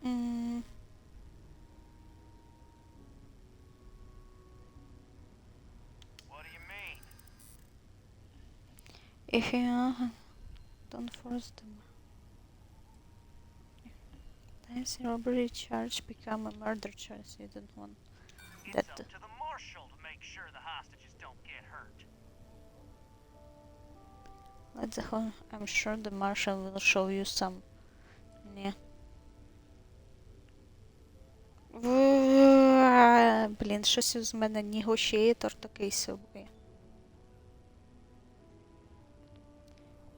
М, What do you mean? If you don't force them. That's robbery charge become a murder charge. You don't want It's that. up to the Marshal to make sure the hostages don't get hurt. Let's go. I'm sure the marshal will show you some. Ні. Блін, щось з мене негошієтор такий собі.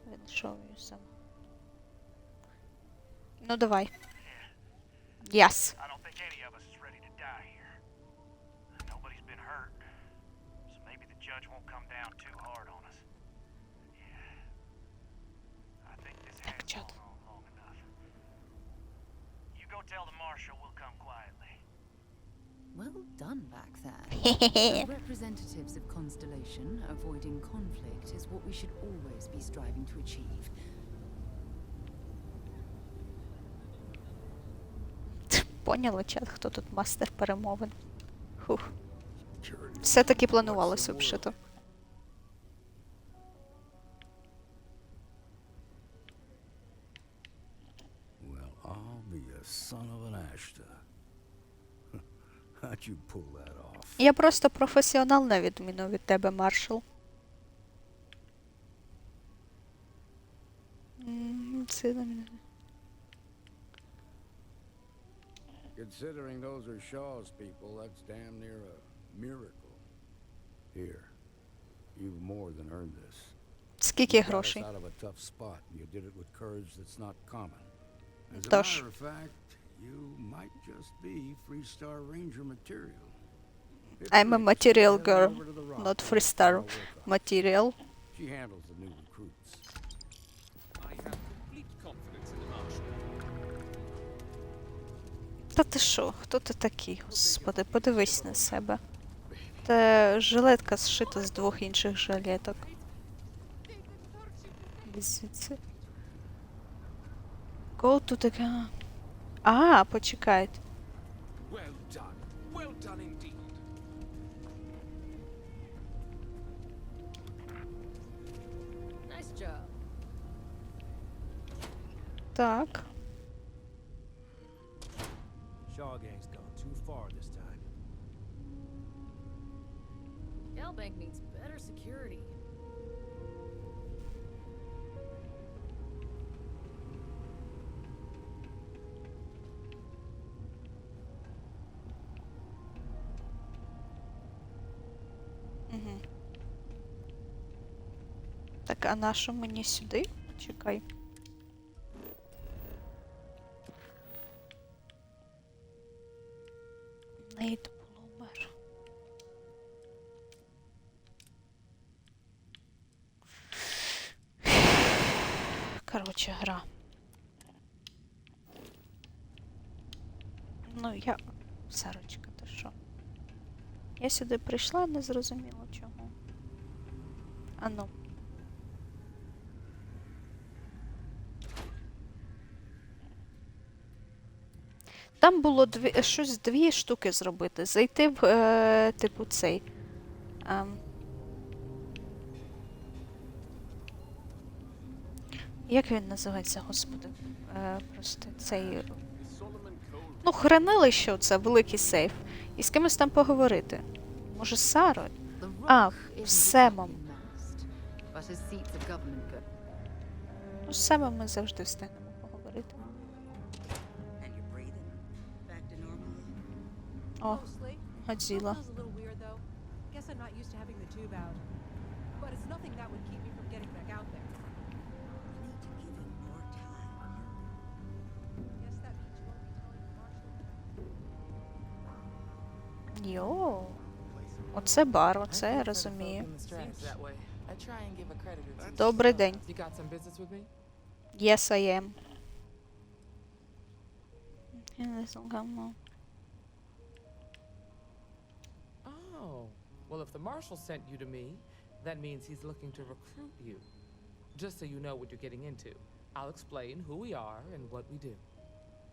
Will show you some. Ну давай. Yes. I don't think any of us is ready to die here. Nobody's been hurt, so maybe the judge won't come down too hard on us. Yeah. I think this has Чат. gone on long enough. tell the marshal we'll come quietly. Well done back there. As representatives of Constellation, avoiding conflict is what we should always be striving to achieve. Поняли, чат, хто тут мастер перемовин? Хух. Все-таки планувалося взагалі-то. Well, I'll be a son of an Ashta. How'd you pull that off? Я просто професіонал на відміну від тебе, маршал. Це на мене. Considering those are Shaw's people, that's damn near a miracle. Here, you've more than earned this. Скільки You got us грошей? out of a tough spot, and you did it with courage that's not common. As a Тож. matter of fact, you might just be Freestar Ranger material. If I'm a Rick, material head girl, over to the rock not farm. Freestar I'll work on it. material. She handles the new recruits. I have complete confidence in the Marshal. Та ти що? Хто ти такий? Господи, подивись на себе. Та жилетка зшита з двох інших жилеток. Звідси. Go to the... А, почекайте. Well done. Well done indeed. Nice job. Так. Shaw gang's gone too far this time. Galbank needs better security. Угу. Так, а на що мені сюди? Чекай. Нейт Блумер. Короче, гра. Ну, я... Сарочка, ти що? Я сюди прийшла, не зрозуміло чого. А ну. Там було дві штуки зробити. Зайти в, типу, цей. Як він називається, господи? Просто цей. Ну, хранилище оце, великий сейф. І з кимось там поговорити. Може, з Сарою? А, з Семом. Ну, з Семом ми завжди встигнемо поговорити. And you're breathing back to normal? О, Mostly. Годзіла. Smells a little weird though. Guess I'm not used to having the tube out. But it's nothing that would keep me from getting back out there. You need to give him more time. Guess that means you won't be telling the marshal. Йо. Оце бар, оце я розумію. Добрий день. Yes, I am. Oh, well, if the marshal sent you to me, that means he's looking to recruit you. Just so you know what you're getting into, I'll explain who we are and what we do.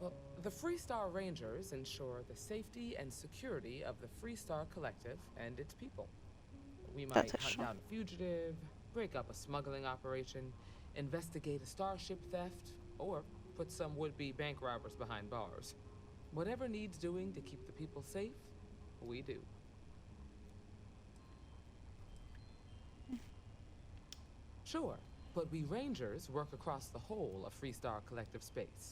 Well, the Freestar Rangers ensure the safety and security of the Freestar Collective and its people. We might hunt down a fugitive, break up a smuggling operation, investigate a starship theft, or put some would-be bank robbers behind bars. Whatever needs doing to keep the people safe, we do. Sure, but we Rangers work across the whole of Freestar Collective space.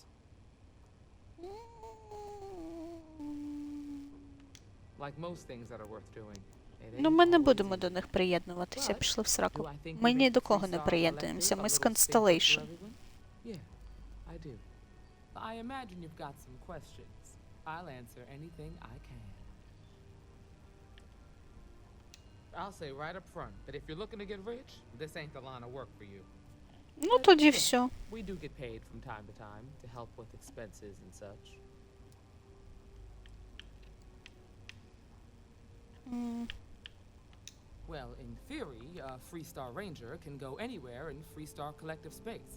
Like most things that are worth doing. Ну, ми не будемо до них приєднуватися, пішли в сраку. Ми ні до кого не приєднуємося, ми з Constellation. Yeah, I do. I imagine you've got some questions. I'll answer anything I can. I'll say right up front that if you're looking to get rich, this ain't the line of work for you. Ну, тоді все. We do get paid from time to time to help with expenses and such. Well, in theory, a Freestar Ranger can go anywhere in Freestar collective space,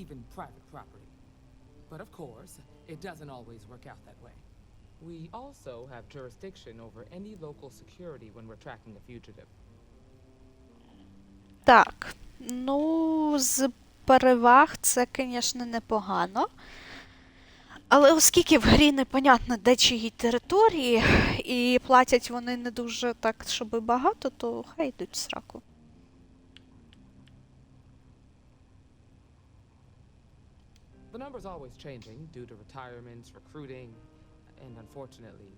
even private property. But of course, it doesn't always work out that way. We also have jurisdiction over any local security when we're tracking a fugitive. Так, ну, з переваг це, звісно, непогано. Але оскільки в грі непонятно, де чиї території, і платять вони не дуже так, щоб багато, то хай йдуть в сраку. The number's always changing due to retirements, recruiting, and unfortunately.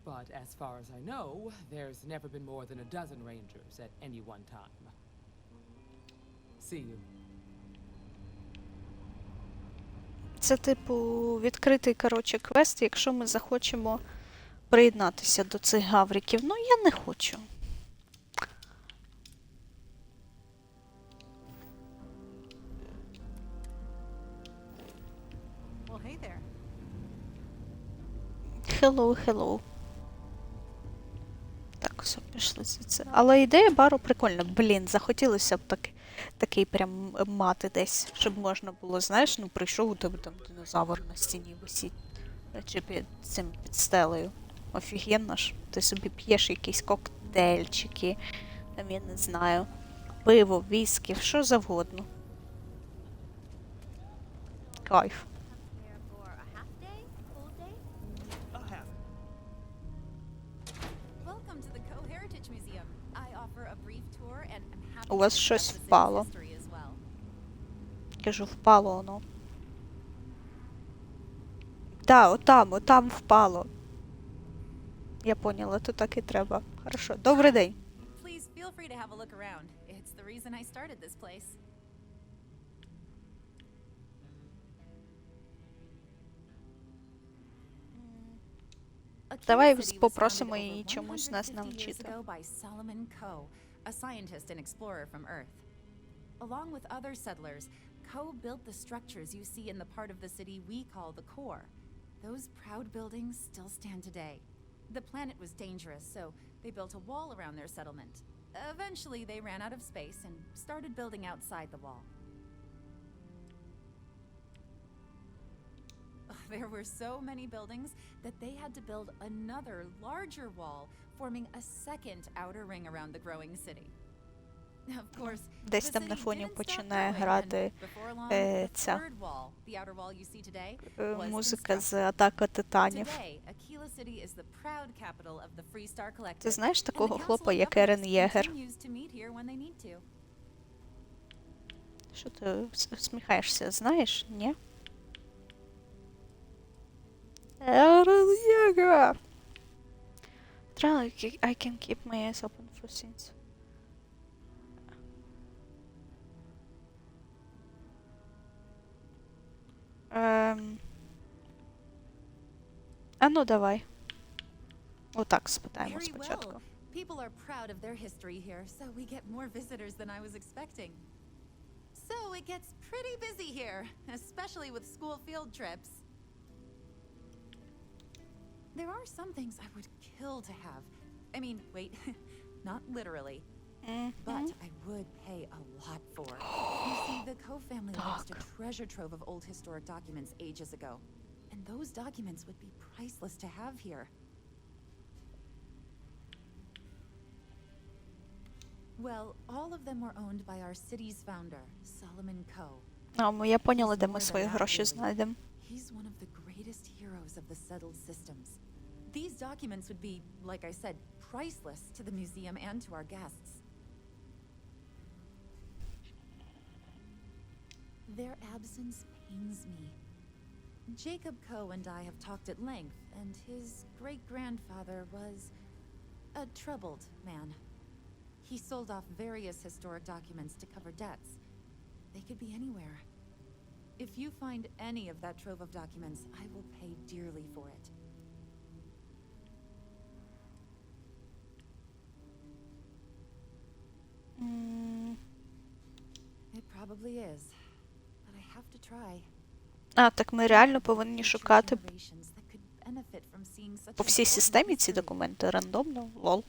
But as far as I know, there's never been more than a dozen Rangers at any one time. See you. Це, типу, відкритий, коротше, квест, якщо ми захочемо приєднатися до цих гавриків. Ну, я не хочу. Well, hey there. Hello, hello. Так, все, пішли звідси. Але ідея бару прикольна. Блін, захотілося б такий прям мати десь, щоб можна було, знаєш, ну прийшов, у тебе там динозавр на стіні висить. Чи під цим під стелею. Офігенно ж. Ти собі п'єш якісь коктейльчики, там я не знаю, пиво, віскі, що завгодно. Кайф. У вас щось впало. Кажу, впало воно. Да, отам впало. Я поняла, то так і треба. Хорошо. Добрий день. Давай попросимо її чомусь нас навчити. A scientist and explorer from Earth. Along with other settlers, Coe built the structures you see in the part of the city we call the core. Those proud buildings still stand today. The planet was dangerous, so they built a wall around their settlement. Eventually, they ran out of space and started building outside the wall. There were so many buildings that they had to build another larger wall, forming a second outer ring around the growing city. Of course, десь там на фоні починає грати ця музика з Атака Титанів. Ти знаєш такого хлопа, як Ерен Єгер? Що ти сміхаєшся? Знаєш? Ні? Ерен Єгер! I can keep my eyes open for things. А ну давай. Отак спитаємо спочатку. People are proud of their history here, so we get more visitors than I was expecting. So it gets pretty busy here, especially with school field trips. There are some things I would kill to have. I mean, wait, not literally. But I would pay a lot for. You see, the Coe family lost a treasure trove of old historic documents ages ago. And those documents would be priceless to have here. Well, all of them were owned by our city's founder, Solomon Coe. Я поняла, де ми свої гроші знайдемо. He's one of the greatest heroes of the settled systems. These documents would be, like I said, priceless to the museum and to our guests. Their absence pains me. Jacob Coe and I have talked at length, and his great-grandfather was a troubled man. He sold off various historic documents to cover debts. They could be anywhere. If you find any of that trove of documents, I will pay dearly for it. It probably is, but I have to try. Так ми реально повинні шукати по всій системі ці документи рандомно, лол.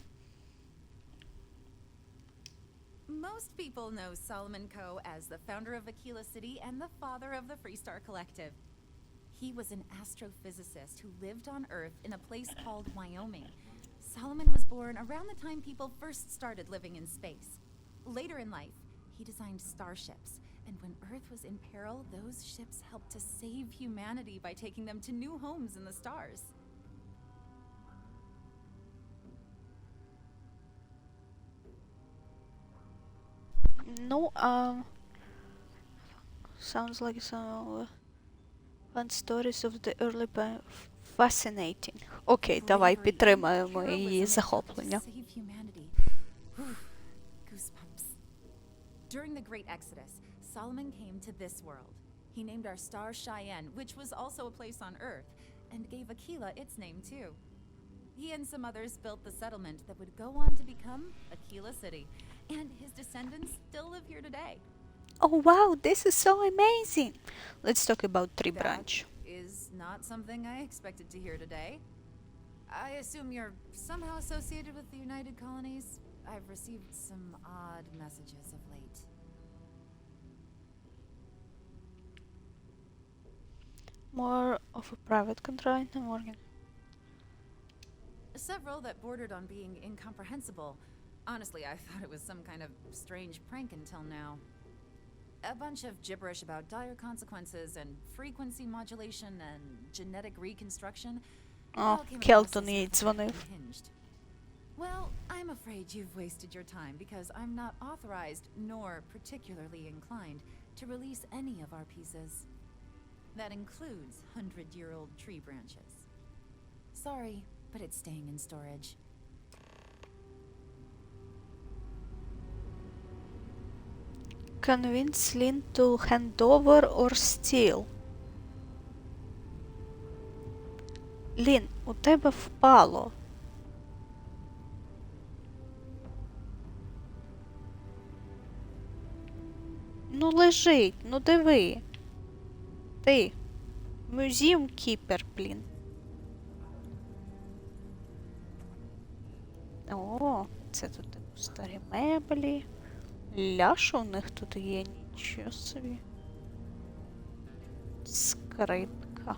Most people know Solomon Coe as the founder of Aquila City and the father of the Freestar Collective. He was an astrophysicist who lived on Earth in a place called Wyoming. Solomon was born around the time people first started living in space. Later in life, he designed starships, and when Earth was in peril, those ships helped to save humanity by taking them to new homes in the stars. Ну, sounds like some fun stories of the early fascinating. Окей, давай підтримаємо її захоплення. During the Great Exodus, Solomon came to this world. He named our star Cheyenne, which was also a place on Earth, and gave Aquila its name too. He and some others built the settlement that would go on to become Aquila City, and his descendants still live here today. Oh wow, this is so amazing! Let's talk about Tree Branch. That is not something I expected to hear today. I assume you're somehow associated with the United Colonies? I've received some odd messages of late. More of a private contract, Morgan. Several that bordered on being incomprehensible. Honestly, I thought it was some kind of strange prank until now. A bunch of gibberish about dire consequences and frequency modulation and genetic reconstruction. Келтон їй дзвонив. Well, I'm afraid you've wasted your time because I'm not authorized nor particularly inclined to release any of our pieces. That includes 100-year-old tree branches. Sorry, but it's staying in storage. Convince Lynn to hand over or steal. Лін, у тебе впало. Ну лежить, ну диви. Ти. Museum Keeper, блін. О, це тут старі меблі. Ляша у них тут є, нічого собі. Скринка.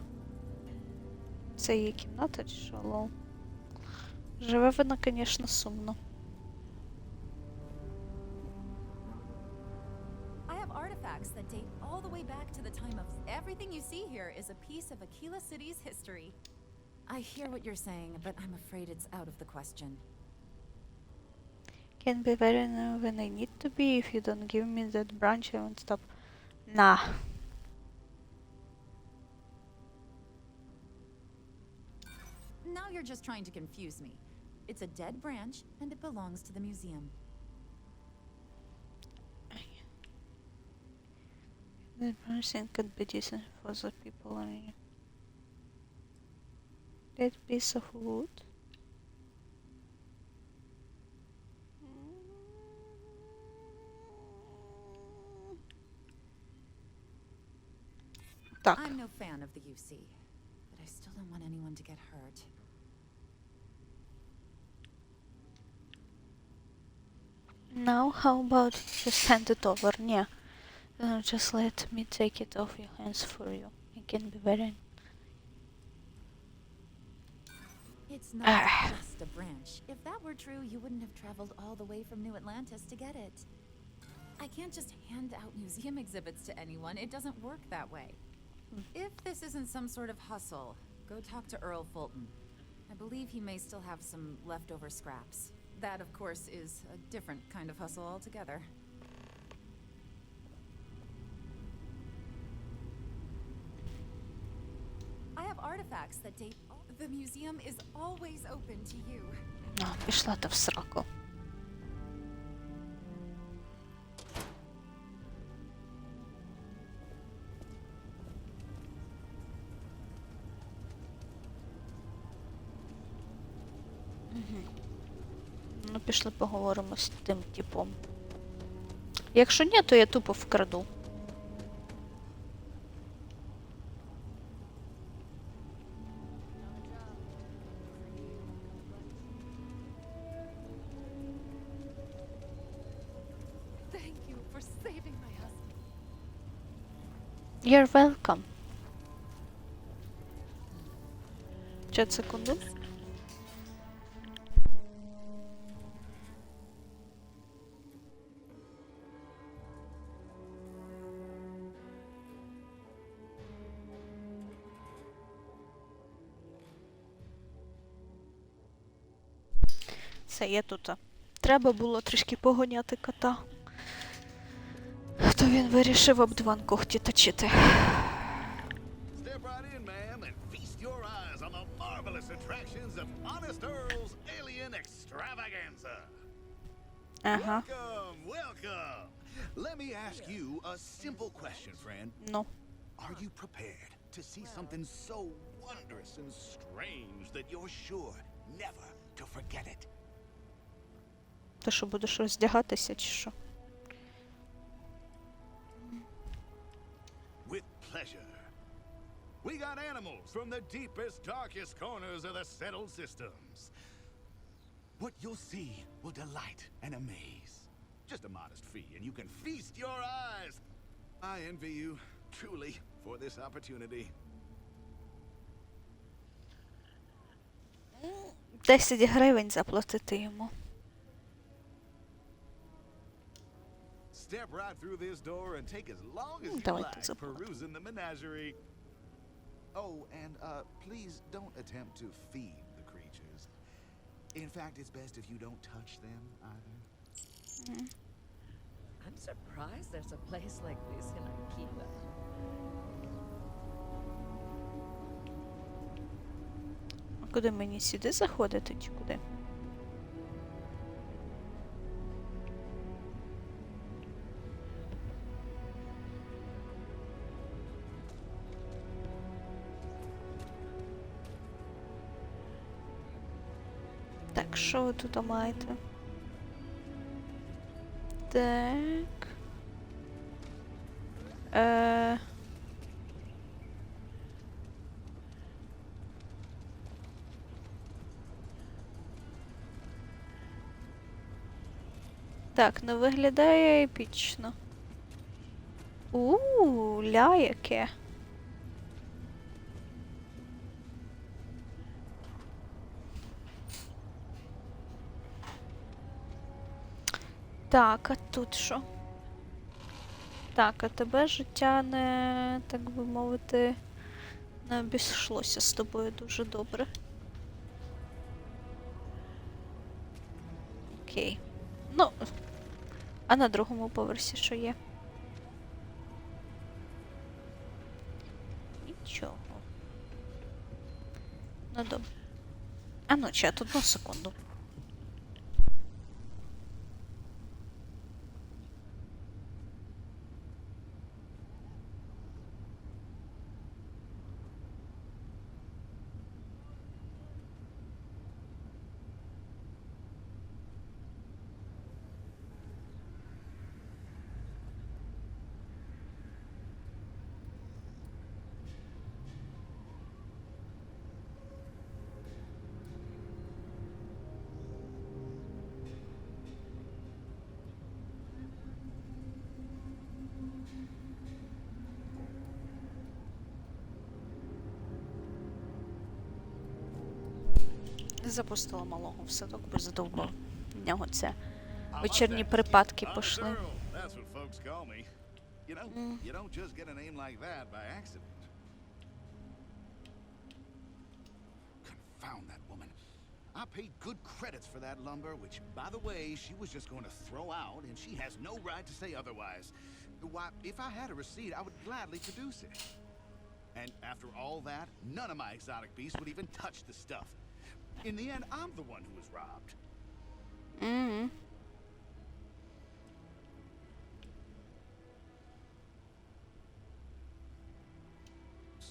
Це її кімната чи що? Лол. Живе вона, звісно, сумно. Artifacts that date all the way back to the time of everything you see here is a piece of Aquila City's history. I hear what you're saying, but I'm afraid it's out of the question. Can be very new when I need to be. If you don't give me that branch, I won't stop. Nah. Now you're just trying to confuse me. It's a dead branch, and it belongs to the museum. The branching could be decent for the people. I mean, that piece of wood. Так. I'm no fan of the UC, but I still don't want anyone to get hurt. Now, how about just hand it over? Yeah. Just let me take it off your hands for you. It can be very... It's not just a branch. If that were true, you wouldn't have traveled all the way from New Atlantis to get it. I can't just hand out museum exhibits to anyone. It doesn't work that way. If this isn't some sort of hustle, go talk to Earl Fulton. I believe he may still have some leftover scraps. That, of course, is a different kind of hustle altogether. I have artifacts that date. The museum is always open to you. Пішла ти в сраку. Ну, пішли поговоримо з тим типом. Якщо ні, то я тупо вкраду. You're welcome. Чат, секунду. Все, я тут. Треба було трішки погоняти кота. То він вирішив об диван когті точити. Step right in, ma'am, and feast your eyes on the marvelous attractions of Honest Earl's Alien Extravaganza. Ага. Welcome, welcome. Let me ask you a simple question, friend. Ну. Are you prepared to see something so wondrous and strange that you're sure never to forget it? Ти що, будеш роздягатися, чи що? With pleasure. We got animals from the deepest, darkest corners of the settled systems. What you'll see will delight and amaze. Just a modest fee, and you can feast your eyes. I envy you, truly, for this opportunity. 10 гривень заплатити йому. Step right through this door and take as long as you Давайте like заплатимо. perusing the menagerie. Oh, and please don't attempt to feed the creatures. In fact, it's best if you don't touch them either. I'm surprised there's a place like this in Akila. А куди мені сюди заходити, чи куди? Так, що ви тут маєте? Так. Так, ну виглядає епічно. Ля яке. Так, а тут що? Так, а тебе життя не, так би мовити, не обійшлося з тобою дуже добре. Окей. Ну, а на другому поверсі що є? Нічого. Ну добре. А ну, чат, одну секунду. Запустила малого в садок, бо задовбав. В нього це вечірні припадки пішли. That's what folks call me. You know, you don't just get a name like that by accident. Confound that woman. I paid good credits for that lumber, which, by the way, she was just going to throw out, and she has no right to say otherwise. Why, if I had a receipt, I would gladly produce it. And after all that, none of my exotic beasts would even touch the stuff. In the end, I'm the one who was robbed.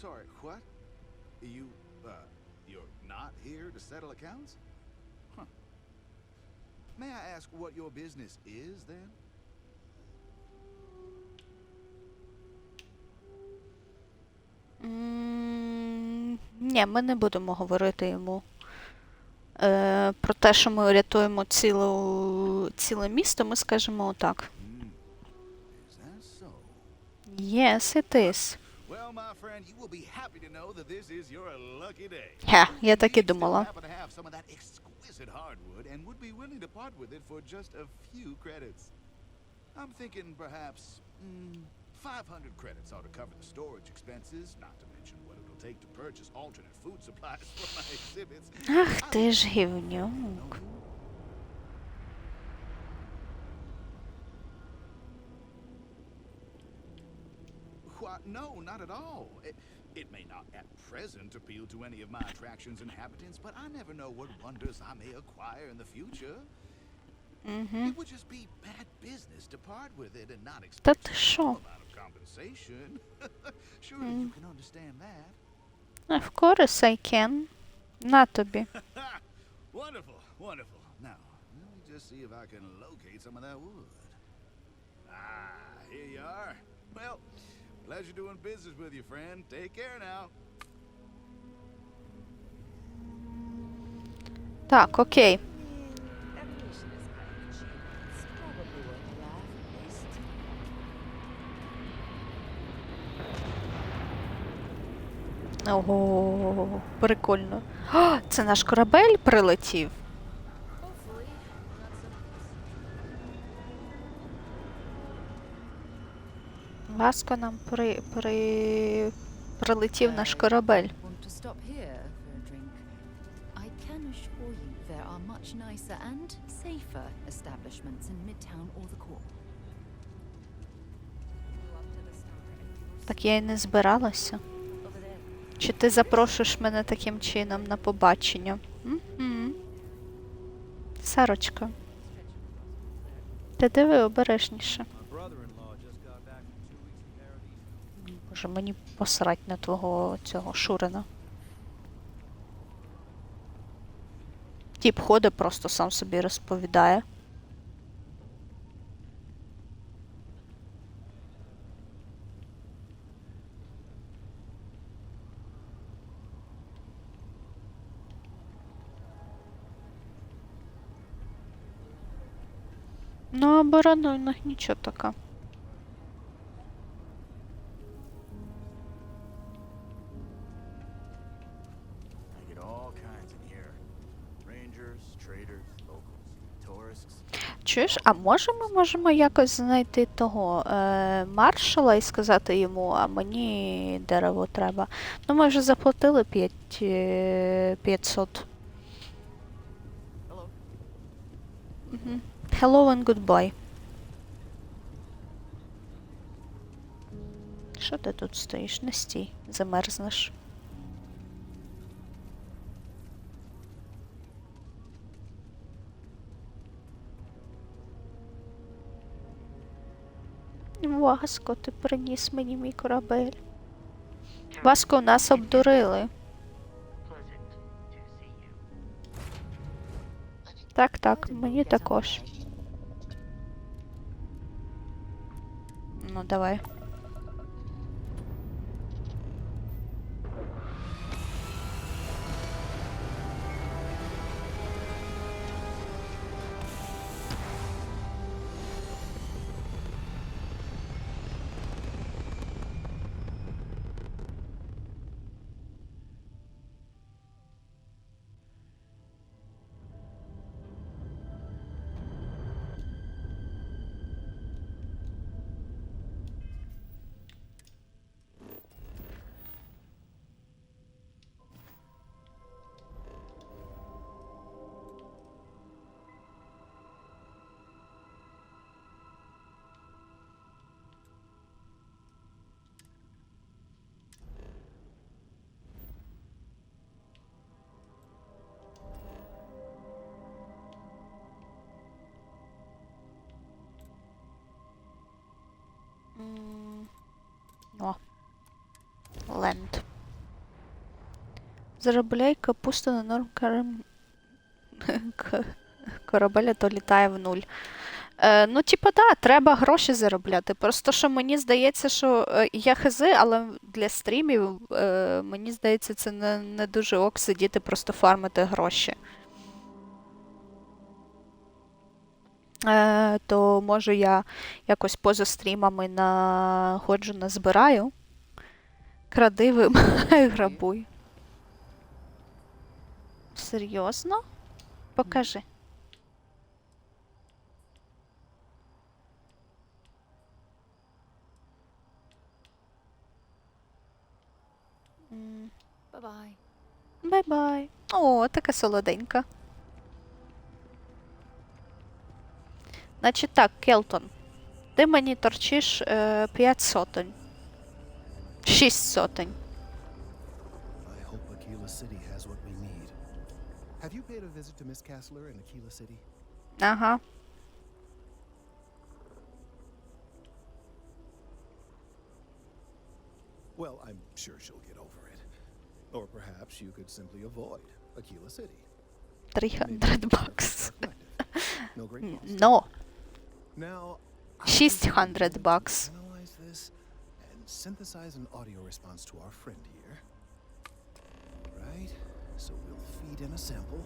Sorry, what? You're not here to settle accounts? Huh. May I ask what your business is, then? Ні, ми не будемо говорити йому про те, що ми рятуємо ціле місто, ми скажемо отак. Is that so? Yes, it is. Well, my friend, you will be happy to know that this is your lucky day. Хе, я так і You still думала. happen to have some of that exquisite hardwood and would be willing to part with it for just a few credits. I'm thinking perhaps 500 credits ought to cover the storage expenses, not to mention what it'll take to purchase alternate food supplies for my exhibits. Ах ти ж гівнюк. Why, no, not at all. It may not at present appeal to any of my attractions' inhabitants, but I never know what wonders I may acquire in the future. It would just be bad business to part with it and not Та expect ти some що? amount of compensation. Surely you can understand that. Of course I can. На тобі. Wonderful, wonderful. Now, let me just see if I can locate some of that wood. Ah, here you are. Well, pleasure doing business with you, friend. Take care now. Так, окей. Evolution is kind of cheap. It's probably worth a laugh, at least. Ого, прикольно. О, це наш корабель прилетів. Hopefully, not so. Васко нам прилетів наш корабель. Want to stop here for a drink? I can assure you there are much nicer and safer establishments in Midtown or the Core. Так я й не збиралася. Чи ти запрошуєш мене таким чином на побачення? Сарочка. Ти диви обережніше. Боже, мені посрать на твого цього Шурина. Тіп ходить, просто сам собі розповідає. Ну, оборона в них нічого така. I get all kinds in here. Rangers, traders, locals, tourists. Чуєш, а може ми можемо якось знайти того маршала і сказати йому, а мені дерево треба. Ну, ми вже заплатили 500. Hello. Hello and goodbye. Що ти тут стоїш? Не стій, замерзнеш. Васко, ти приніс мені мій корабель. Васко, нас обдурили. Так, так, мені також. Ну, давай. О. Ленд. Заробляй капусту на норм корабеля, то літає в нуль. Ну, типа, да, треба гроші заробляти. Просто, що мені здається, що я хизи, але для стрімів, мені здається, це не дуже ок сидіти, просто фармити гроші. То, може, я якось поза стрімами находжу, назбираю. Кради, вимагай, грабуй. Серйозно? Покажи. Bye-bye. Бай-бай. О, така солоденька. Значить так, Келтон. Ти мені торчиш 5 сотень. 6 сотень. I hope Aquila City has what we need. Have you paid a visit to Miss Castler in Aquila City? Ага. Well, I'm sure she'll get over it. Or perhaps you could simply avoid Aquila City. 300 bucks. No great cost. No. Now, I 600 bucks. analyze this and synthesize an audio response to our friend here. Right? So we'll feed in a sample.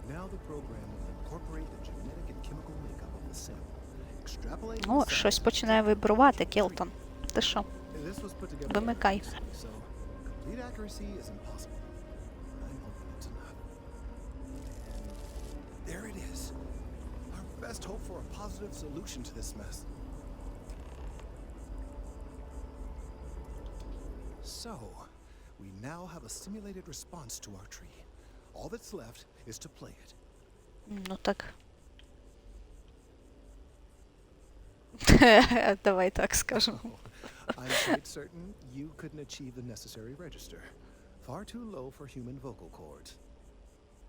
Now the program will incorporate the genetic and chemical makeup of the sample. Extrapolate. О, щось починає вибрувати, Келтон. Ти що? This was put together Вимикай. so complete accuracy is impossible. I'm hoping it's enough. And there it is. Our best hope for a positive solution to this mess. So, we now have a simulated response to our tree. All that's left is to play it. Ну так. Давай так скажемо. I'm quite certain you couldn't achieve the necessary register. Far too low for human vocal cords.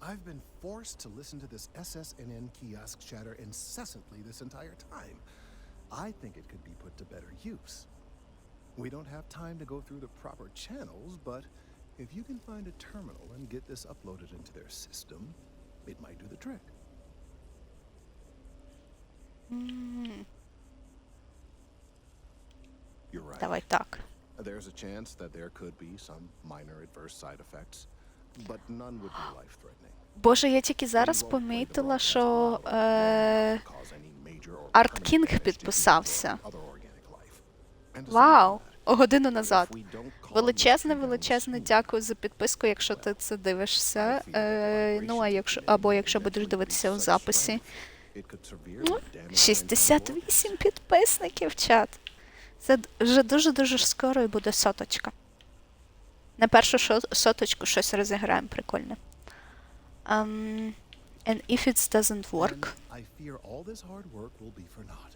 I've been forced to listen to this SSNN kiosk chatter incessantly this entire time. I think it could be put to better use. We don't have time to go through the proper channels, but if you can find a terminal and get this uploaded into their system, it might do the trick. You're right. Давай так. There's a chance that there could be some minor adverse side effects, but none would be life-threatening. Боже, я тільки зараз помітила, що Арт Кінг підписався. Вау! Годину назад. Величезне дякую за підписку, якщо ти це дивишся. Ну, а якщо будеш дивитися у записі. 68 підписників, чат. Це вже дуже-дуже скоро і буде соточка. На першу соточку щось розіграємо прикольне. And if it doesn't work... I fear all this hard work will be for naught.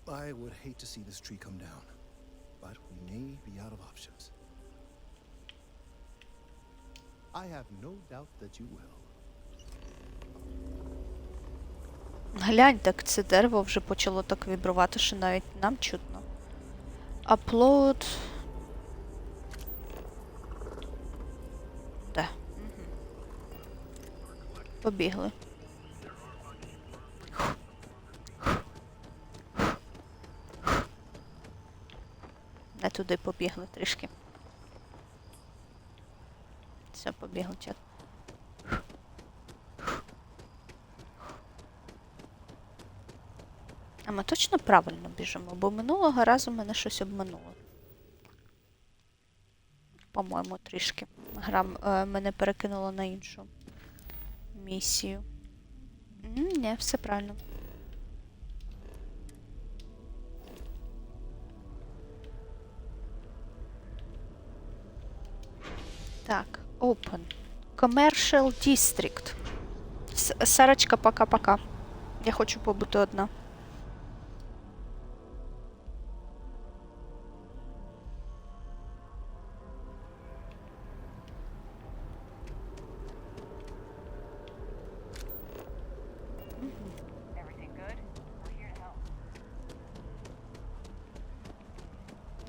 I would hate to see this tree come down, but we may be out of options. I have no doubt that you will. Глянь, так це дерево вже почало так вібрувати, що навіть нам чутно. Upload... Де? Побігли. Не туди побігли трішки. Все, побігли, чат. А ми точно правильно біжимо, бо минулого разу мене щось обмануло. По-моєму, трішки. Гра мене перекинула на іншу місію. Ні, все правильно. Так, open. Commercial District. Сарочка, пока-пока. Я хочу побути одна.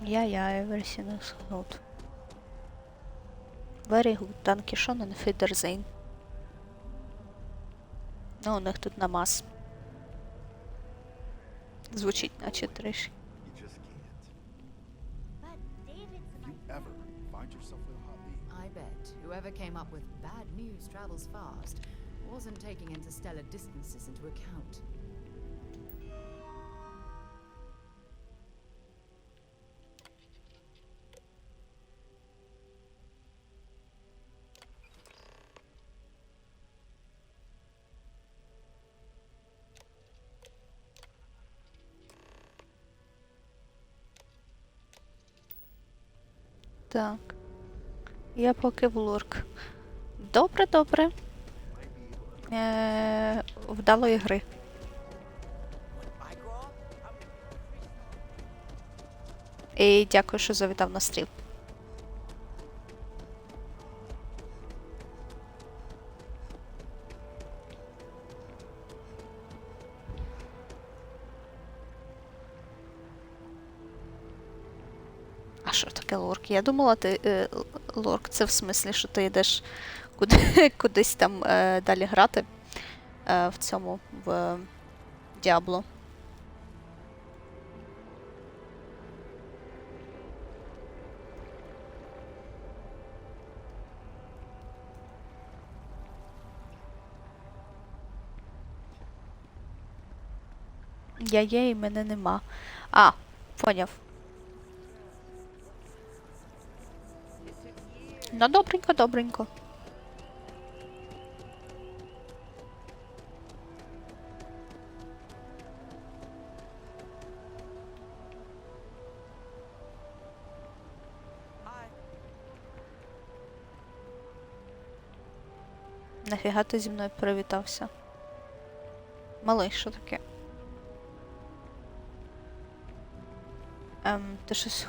Yeah, everything is good. Very good. Danke schön und auf Wiedersehen. Ну, у них тут намаз. Звучить, наче трішки. I bet whoever came up with bad news travels fast wasn't taking interstellar distances into account. Так. Я поки в лурк. Добре, добре. Вдалої гри. І дякую, що завітав на стрім. А що таке лорк? Я думала, лорк це в смислі, що ти йдеш кудись там далі грати в цьому, в Діабло. Я є і мене нема. А, поняв. Ну, добренько, добренько. Нафіга ти зі мною привітався? Малий, що таке? Ти щось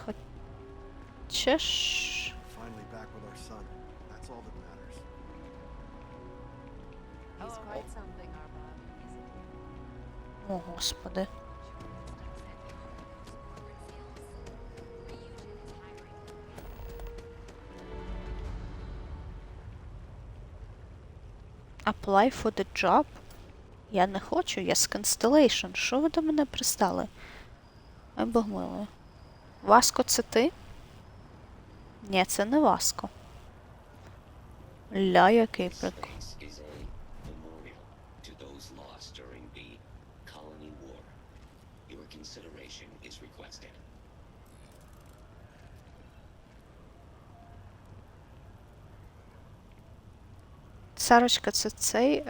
хочеш? Finally back with our son. That's all that matters. He's quite something, Armand. О, господи. Apply for the job? Я не хочу, я з Constellation. Що ви до мене пристали? Ой, Бог милий. Васко, це ти? Ні, це не Васко. Ля, який прикол. Сарочка, це цей...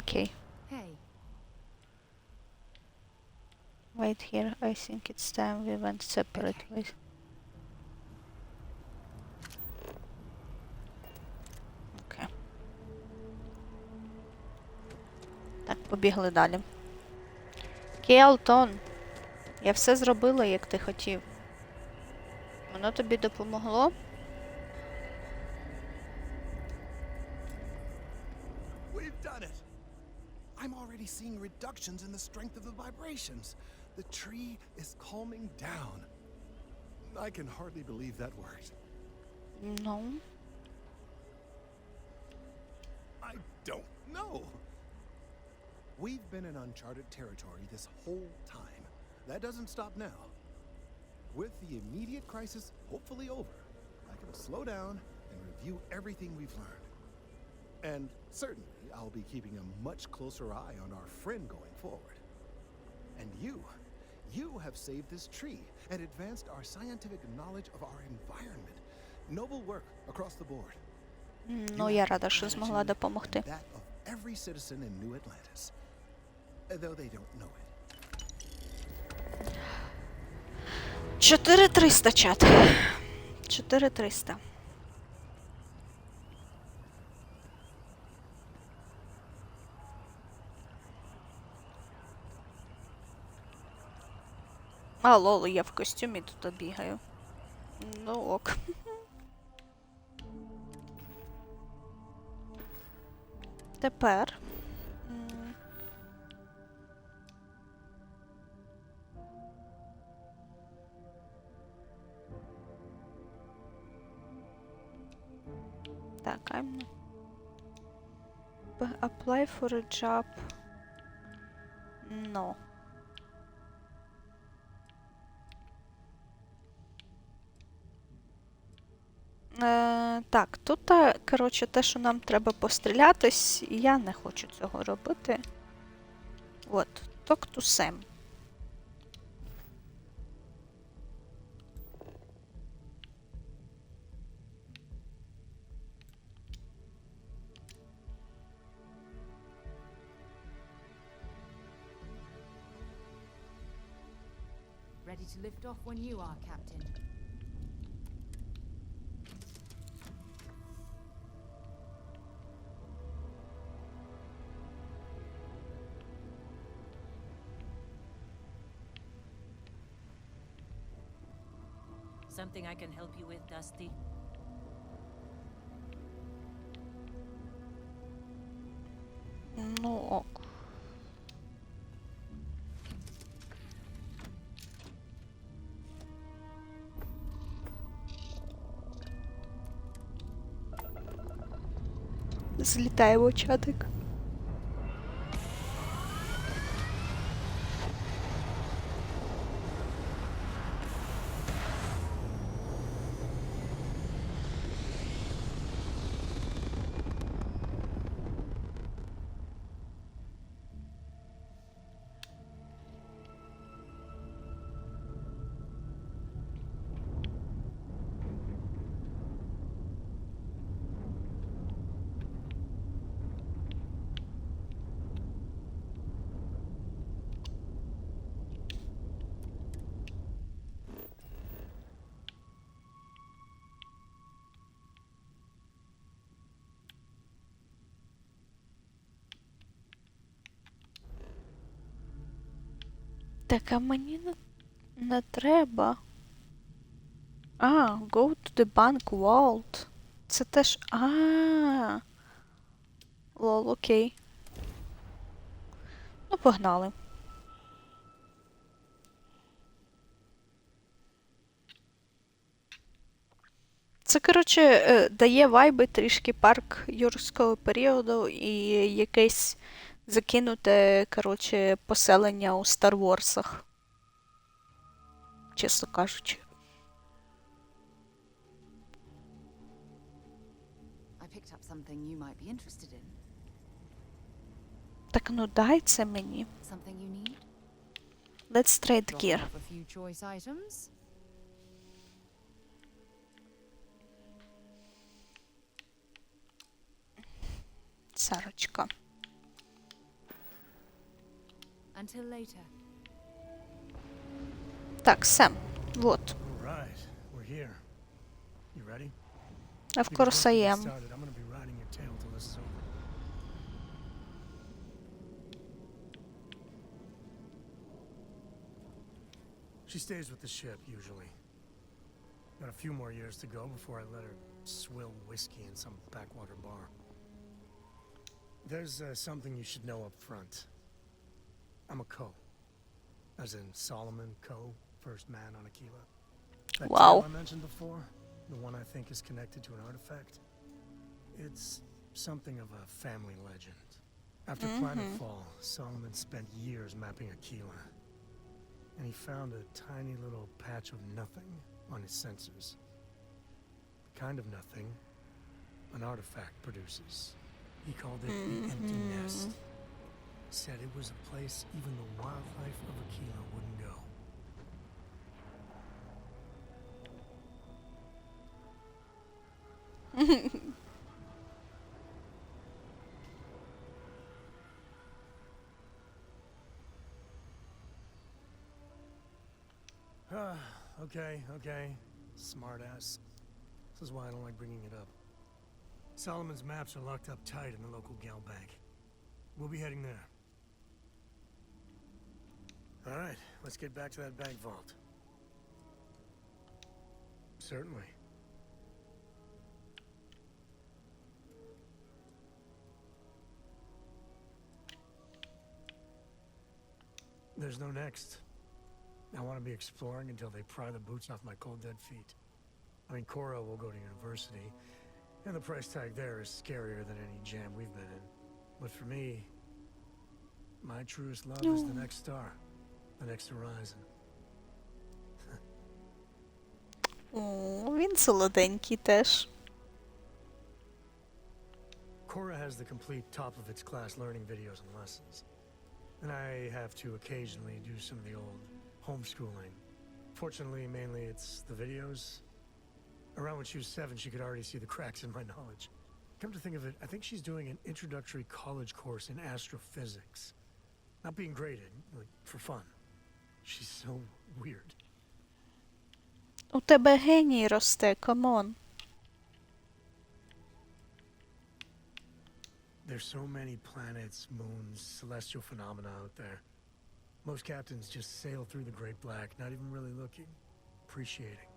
Окей. Hey, Wait here, I think it's time we went separate ways. Окей. Так, побігли далі. Келтон, я все зробила, як ти хотів. Воно тобі допомогло? We've done it! I'm already seeing reductions in the strength of the vibrations. The tree is calming down. I can hardly believe that worked. No. I don't know. We've been in uncharted territory this whole time. That doesn't stop now. With the immediate crisis hopefully over, I can slow down and review everything we've learned. And certainly, I'll be keeping a much closer eye on our friend going forward. And you have saved this tree and advanced our scientific knowledge of our environment. Noble work across the board. Ну, я рада, що змогла допомогти. That of every citizen in New Atlantis, though they don't know it. 4300, чат. 4300. А, лол, я в костюмі тут бігаю. Ну ок. Тепер. Так, I'm... Apply for a job. No. Так, тут, коротше, те, що нам треба пострілятись, я не хочу цього робити. От, talk to Sam. Ready to lift off when you are, Captain. Something I can help you with, Dusty? Ну ок. Злітаємо, чатик. Так, а мені не треба. Go to the bank vault. Це теж... Лол, окей. Ну, погнали. Це, коротше, дає вайби трішки парк юрського періоду і якесь закинуте, коротше, поселення у Star Wars'ах. Чесно кажучи. I picked up something you might be interested in. Так, ну дай це мені. Something you need? Let's trade Drop gear. off a few choice items. Сарочка. Until later. Так, Сем. Вот. All right, we're here. You ready? Of course I am. Started. I'm gonna be riding your tail till this is over. She stays with the ship usually. Got a few more years to go before I let her swill whiskey in some backwater bar. There's something you should know up front. I'm a Co. As in Solomon Co, first man on Aquila. That Wow. tale I mentioned before, the one I think is connected to an artifact, it's something of a family legend. After Planetfall, Solomon spent years mapping Aquila, and he found a tiny little patch of nothing on his sensors. The kind of nothing an artifact produces. He called it the Empty Nest. Said it was a place even the wildlife of Aquila wouldn't go. Okay. Smart ass. This is why I don't like bringing it up. Solomon's maps are locked up tight in the local gal bank. We'll be heading there. All right, let's get back to that bank vault. Certainly. There's no next. I want to be exploring until they pry the boots off my cold dead feet. I mean, Cora will go to university, and the price tag there is scarier than any jam we've been in. But for me, my truest love is the next star, the next horizon. О, він солоденький теж. Cora has the complete top-of-its-class learning videos and lessons. And I have to occasionally do some of the old homeschooling. Fortunately, mainly it's the videos. Around when she was 7, she could already see the cracks in my knowledge. Come to think of it, I think she's doing an introductory college course in astrophysics. Not being graded, like, for fun. She's so weird. У тебе геній росте, камон. There's so many planets, moons, celestial phenomena out there. Most captains just sail through the Great Black, not even really looking, appreciating.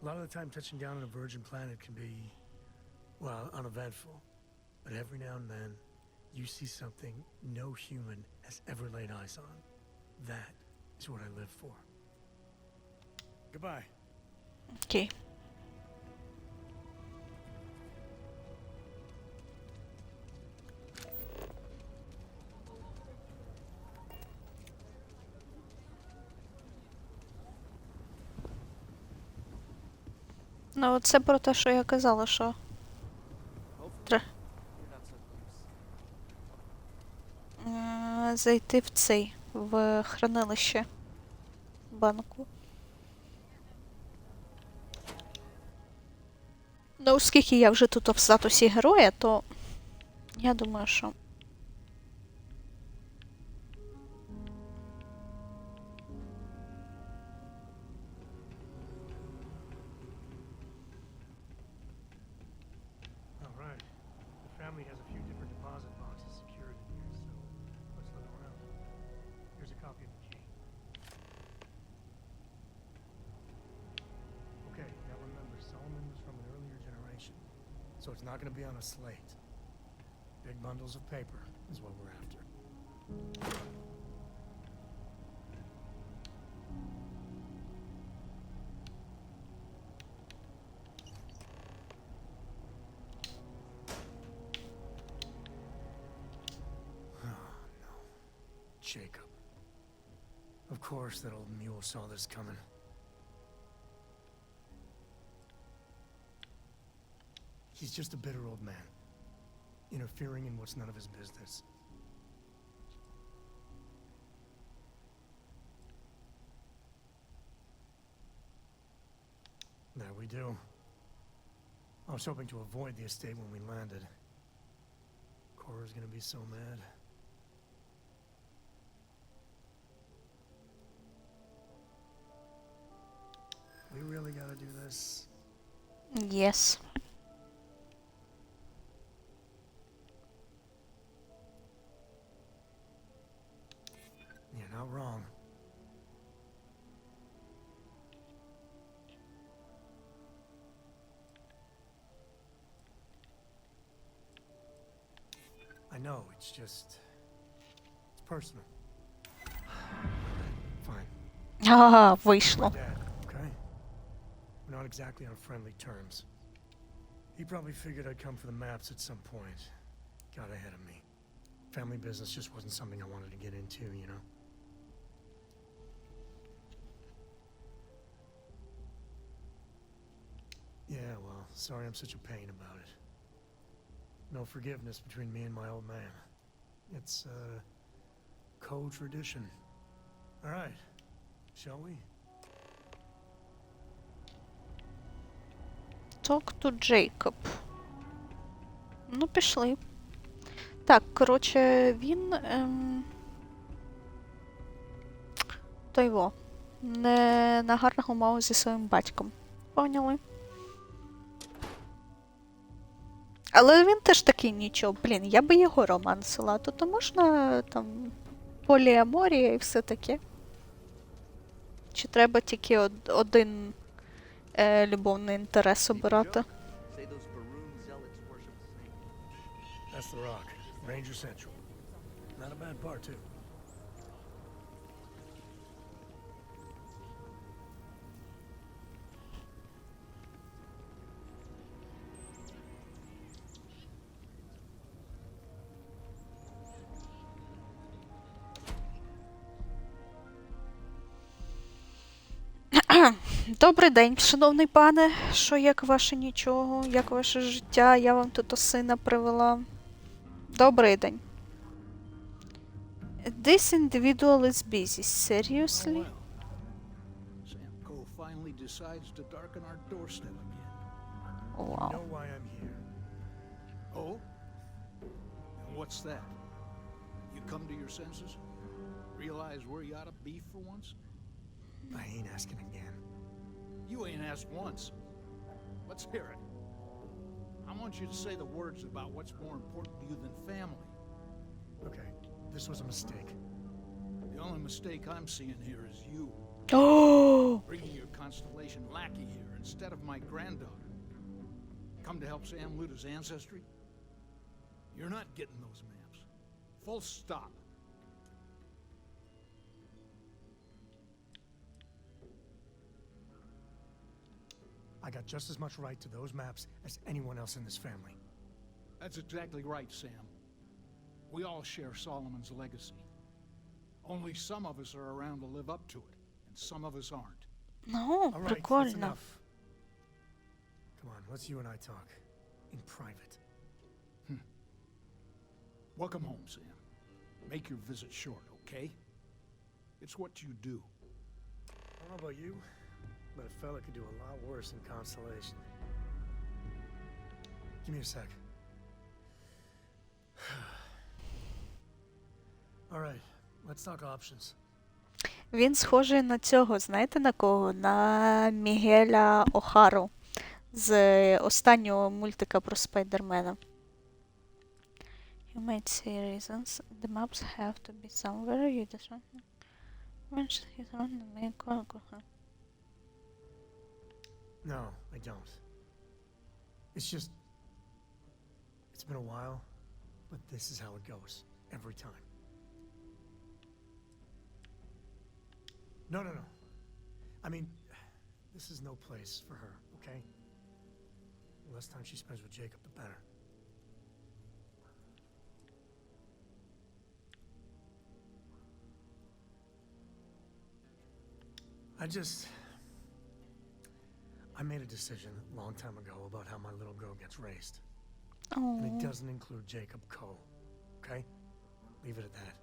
A lot of the time touching down on a virgin planet can be, well, uneventful. But every now and then, you see something no human has ever laid eyes on. That is what I live for. Goodbye. Окей. Ну, це про те, що я казала, що... Зайти в цей, в хранилище банку. Ну, оскільки я вже тут в статусі героя, то я думаю, що... Alright. The family has a few different deposit boxes secured in here, so let's look around. Here's a copy of the key. Okay, now remember, Solomon was from an earlier generation, so it's not going to be on a slate. Big bundles of paper is what we're after. Jacob. Of course that old mule saw this coming. He's just a bitter old man, interfering in what's none of his business. There we do. I was hoping to avoid the estate when we landed. Cora's gonna be so mad. We really gotta do this? Yes. You're not wrong. I know, it's just... it's personal. Fine. Ага, вийшло. Dad, okay? We're not exactly on friendly terms. He probably figured I'd come for the maps at some point. Got ahead of me. Family business just wasn't something I wanted to get into, you know? Yeah, well, sorry I'm such a pain about it. No forgiveness between me and my old man. It's, co-tradition. Alright, shall we? Talk to Jacob. Ну, пішли. Так, коротше, він... то його. Не на гарних умовах зі своїм батьком. Поняли? Але він теж такий нічого. Блін, я би його романсила. То можна там поліаморія і все таке. Чи треба тільки один любовний інтерес обирати? That's the Rock. Ranger Central. Not a bad part, too. Добрий день, шановний пане. Що, як ваше нічого? Як ваше життя? Я вам тут сина привела. Добрий день. This individual is busy. Seriously? Samco finally decides to darken our doorstep again. Wow. You know why I'm here. Oh? And what's that? You come to your senses? Realize where you ought to be for once? I ain't asking again. You ain't asked once. Let's hear it. I want you to say the words about what's more important to you than family. Okay, this was a mistake. The only mistake I'm seeing here is you. Oh! Bringing your Constellation lackey here instead of my granddaughter. Come to help Sam loot his ancestry? You're not getting those maps. Full stop. I got just as much right to those maps as anyone else in this family. That's exactly right, Sam. We all share Solomon's legacy. Only some of us are around to live up to it, and some of us aren't. Ну, All right, that's прикольно. enough. Come on, let's you and I talk. In private. Welcome home, Sam. Make your visit short, okay? It's what you do. I don't know about you, but a fella could do a lot worse in Constellation. Give me a sec. All right, let's talk options. Він схожий на цього, знаєте на кого? На Мігеля Охару з останнього мультика про Спайдермена. You might see reasons. The maps have to be somewhere. You just want to mention his own main conqueror. No, I don't. It's just... It's been a while, but this is how it goes. Every time. No. I mean, this is no place for her, okay? The less time she spends with Jacob, the better. I made a decision a long time ago about how my little girl gets raised. And it doesn't include Jacob Coe, okay? Leave it at that.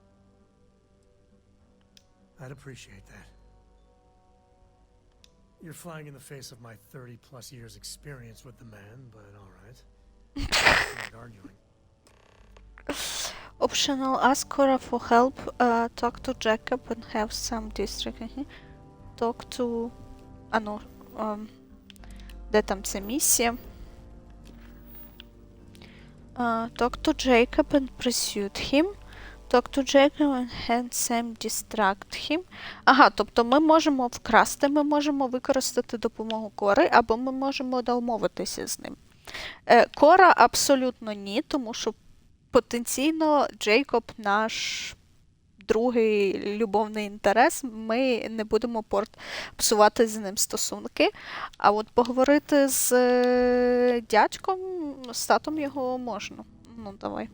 I'd appreciate that. You're flying in the face of my 30-plus years experience with the man, but all right. I'm not arguing. Optional, ask Cora for help, talk to Jacob and have some district. Talk to... де там ця місія? Talk to Jacob and pursue him. Talk to Jacob and have Sam distract him. Ага, тобто ми можемо вкрасти, ми можемо використати допомогу Кори, або ми можемо домовитися з ним. Кора абсолютно ні, тому що потенційно Джейкоб наш другий любовний інтерес, ми не будемо псувати з ним стосунки. А от поговорити з дядьком, з татом його можна. Ну, давай.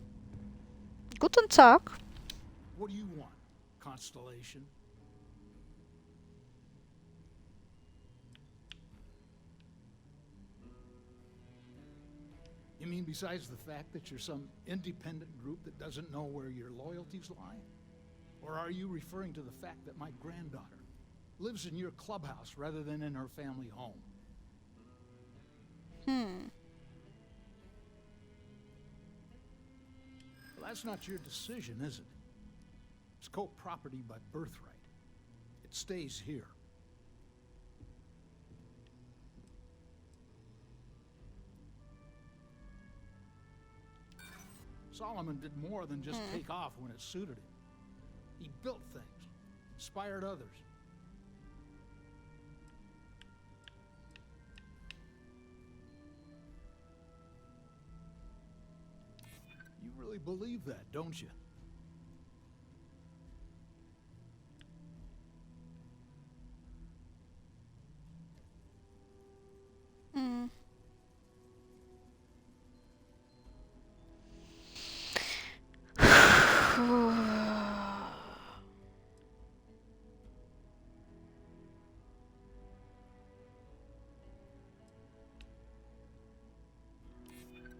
Guten Tag. What do you want, Constellation? You mean besides the fact that you're some independent group that doesn't know where your loyalties lie? Or are you referring to the fact that my granddaughter lives in your clubhouse rather than in her family home? Well, that's not your decision, is it? It's co-property by birthright. It stays here. Solomon did more than just take off when it suited him. He built things, inspired others. You really believe that, don't you?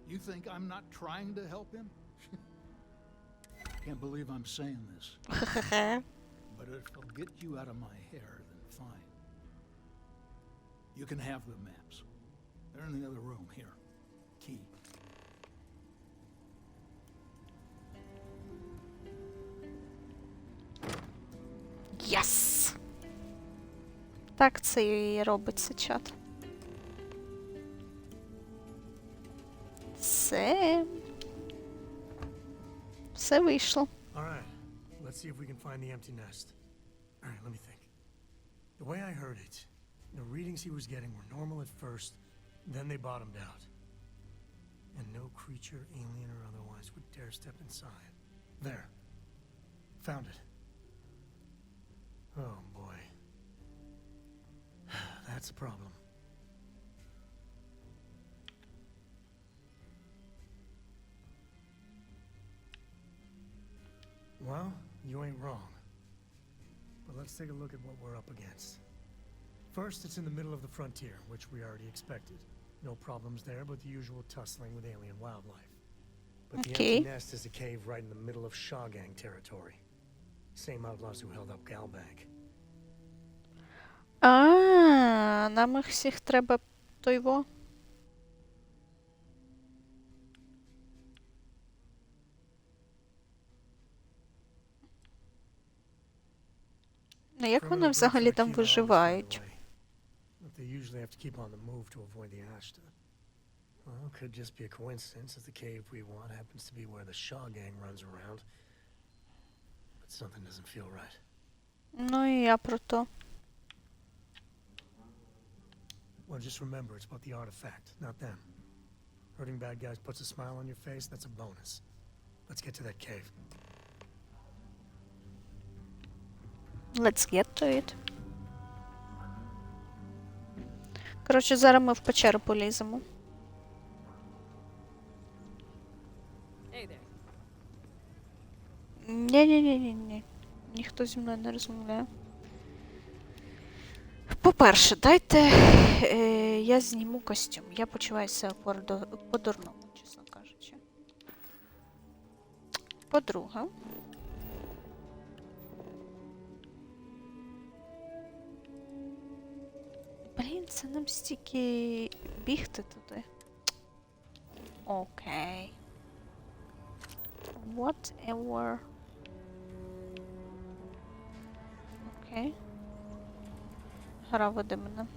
You think I'm not trying to help him? Can't believe I'm saying this. But if it'll get you out of my hair, then fine. You can have the maps. They're in the other room. Here. Key. Yes! Так це і робиться, чат. Все вийшло. Alright, let's see if we can find the empty nest. Alright, let me think. The way I heard it, the readings he was getting were normal at first, then they bottomed out. And no creature, alien or otherwise, would dare step inside. There. Found it. Oh boy. That's a problem. Well, you ain't wrong. But let's take a look at what we're up against. First, it's in the middle of the frontier, which we already expected. No problems there, but the usual tussling with alien wildlife. But the empty nest is a cave right in the middle of Shawgang territory. Same outlaws who held up Galbank. Нам їх всіх треба тойво. Як вони взагалі там виживають? They usually have to keep on the move to avoid the Ashta. Well, could just be a coincidence as the cave we want happens to be where the Shaw gang runs around. But something doesn't feel right. Ну і я про то. Well, just remember, it's about the artifact, not them. Hurting bad guys puts a smile on your face, that's a bonus. Let's get to that cave. Let's get to it. Коротше, зараз ми в печеру поліземо. Ні-ні-ні-ні-ні. Ніхто зі мною не розмовляє. По-перше, дайте я зніму костюм. Я почуваюся по-дурному, чесно кажучи. По-друге. Блін, це нам стільки бігти туди. Окей. Whatever. Окей. Гра веде мене.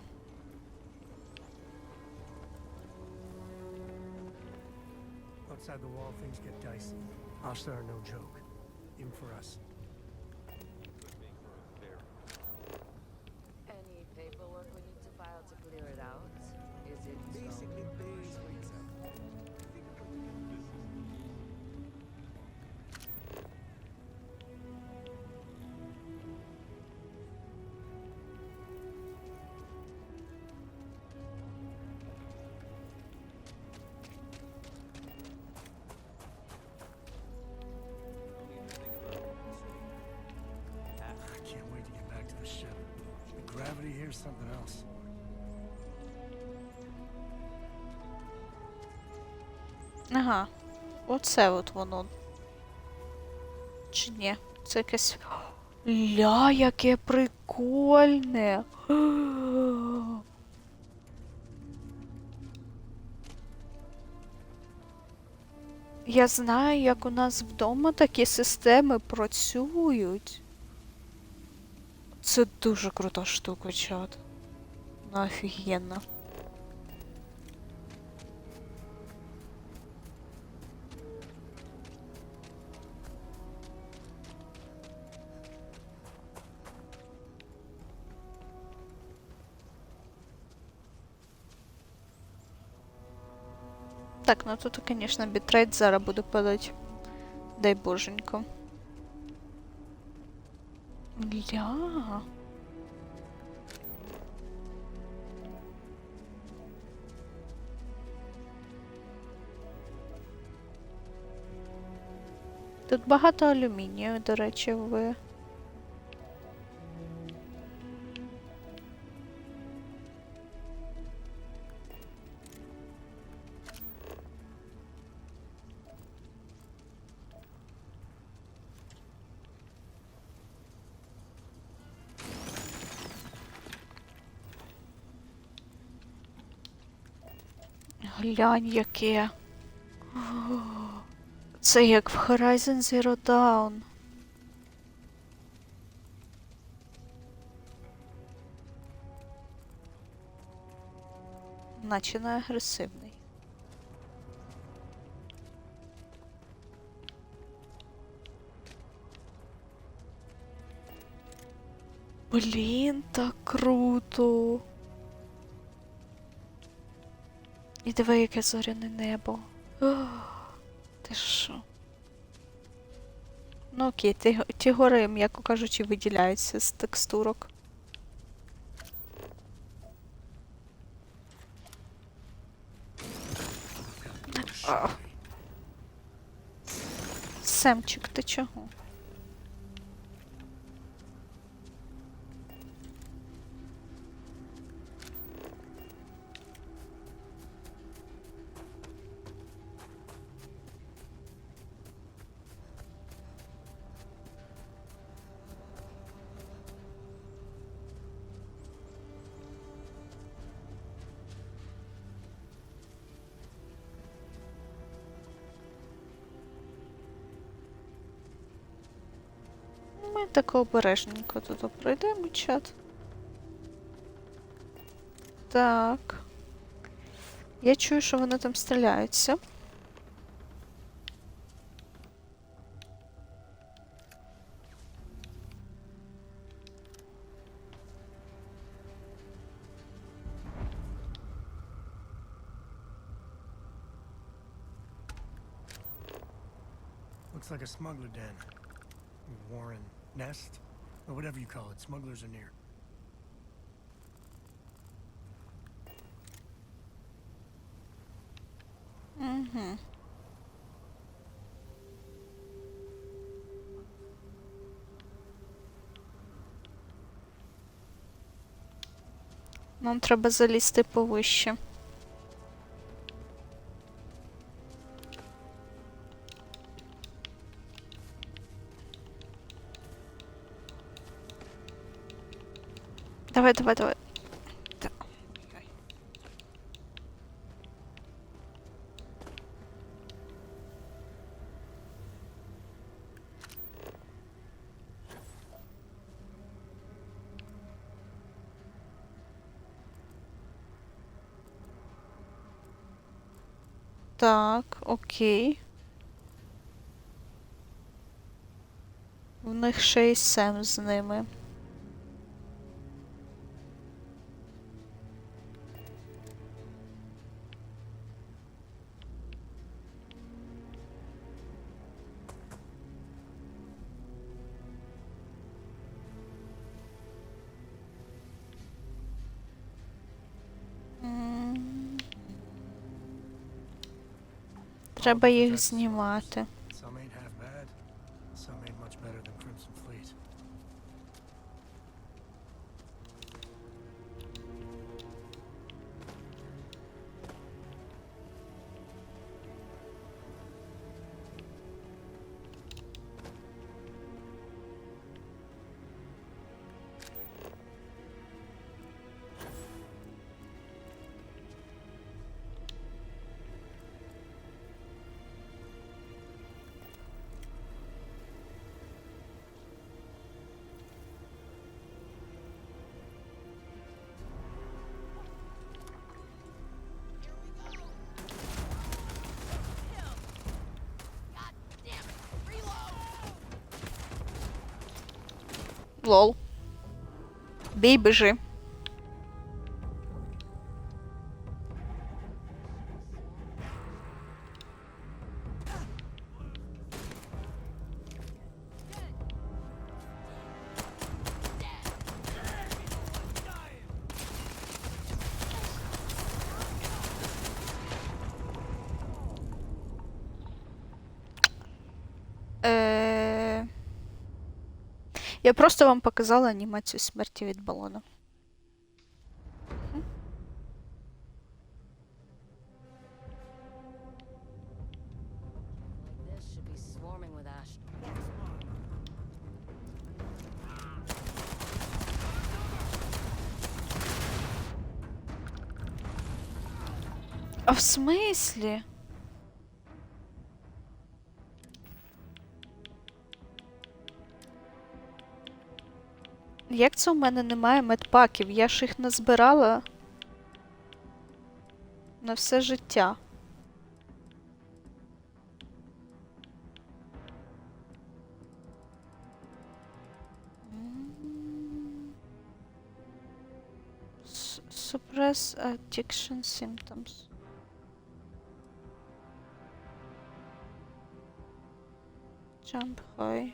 Outside the wall, things get dicey. Ashta are no joke, even for us. Any paperwork we need to file to clear it out? Is it Basically, please wait a I can't wait to get back to the ship. The gravity here's something else. Ага. Оце от воно. Чи ні? Це якесь... Ля, яке прикольне! Я знаю, як у нас вдома такі системи працюють. Це дуже крута штука, чат. Ну, офігенно. Так, ну тут, конечно, бітрейт зараз буде падати. Дай боженько. Ля. Тут багато алюмінію, до речі, в... Глянь, яке. Це як в Horizon Zero Dawn. наче не агресивний. Блін, так круто. І диви, яке зоряне небо. Ох, ти що? Ну окей, ті гори, м'яко кажучи, виділяються з текстурок. Семчик, ти чого? Ми так обережненько тут пройдемо чат. Так. Я чую, що вони там стріляються. Looks like a smuggler den. Warren, nest, or whatever you call it. Smugglers are near. Угу. Нам треба залізти повище. Давай, давай, давай. Так. Так, окей. В них ще й Сем з ними. Треба їх знімати. Some ain't half bad. Some ain't much better than Crimson Fleet. Лол. Бій, біжи. Я просто вам показала анімацію смерті від балона. А в смислі? Як це у мене немає медпаків? Я ж їх назбирала. на все життя. Suppress addiction symptoms. Jump high.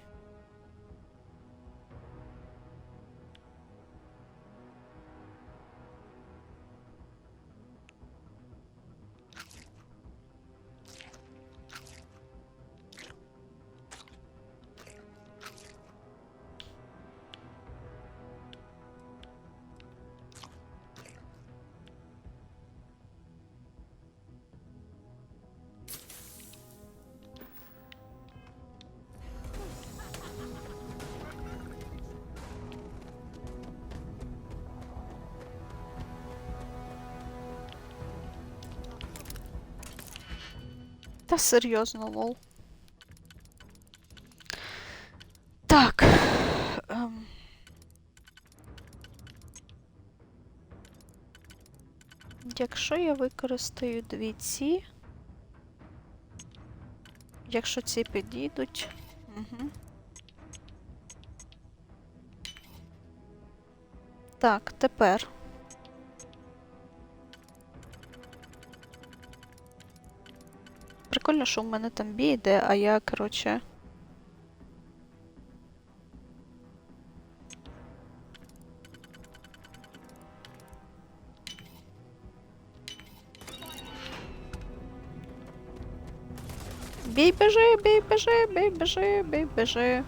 Та серйозно, лол. Так. Якщо я використаю дві ці. Якщо ці підійдуть. Угу. Так, тепер. Прикольно, що в мене там бій йде, а я, коротше... Бій, біжи, бій, біжи, бій, біжи, бій, біжи.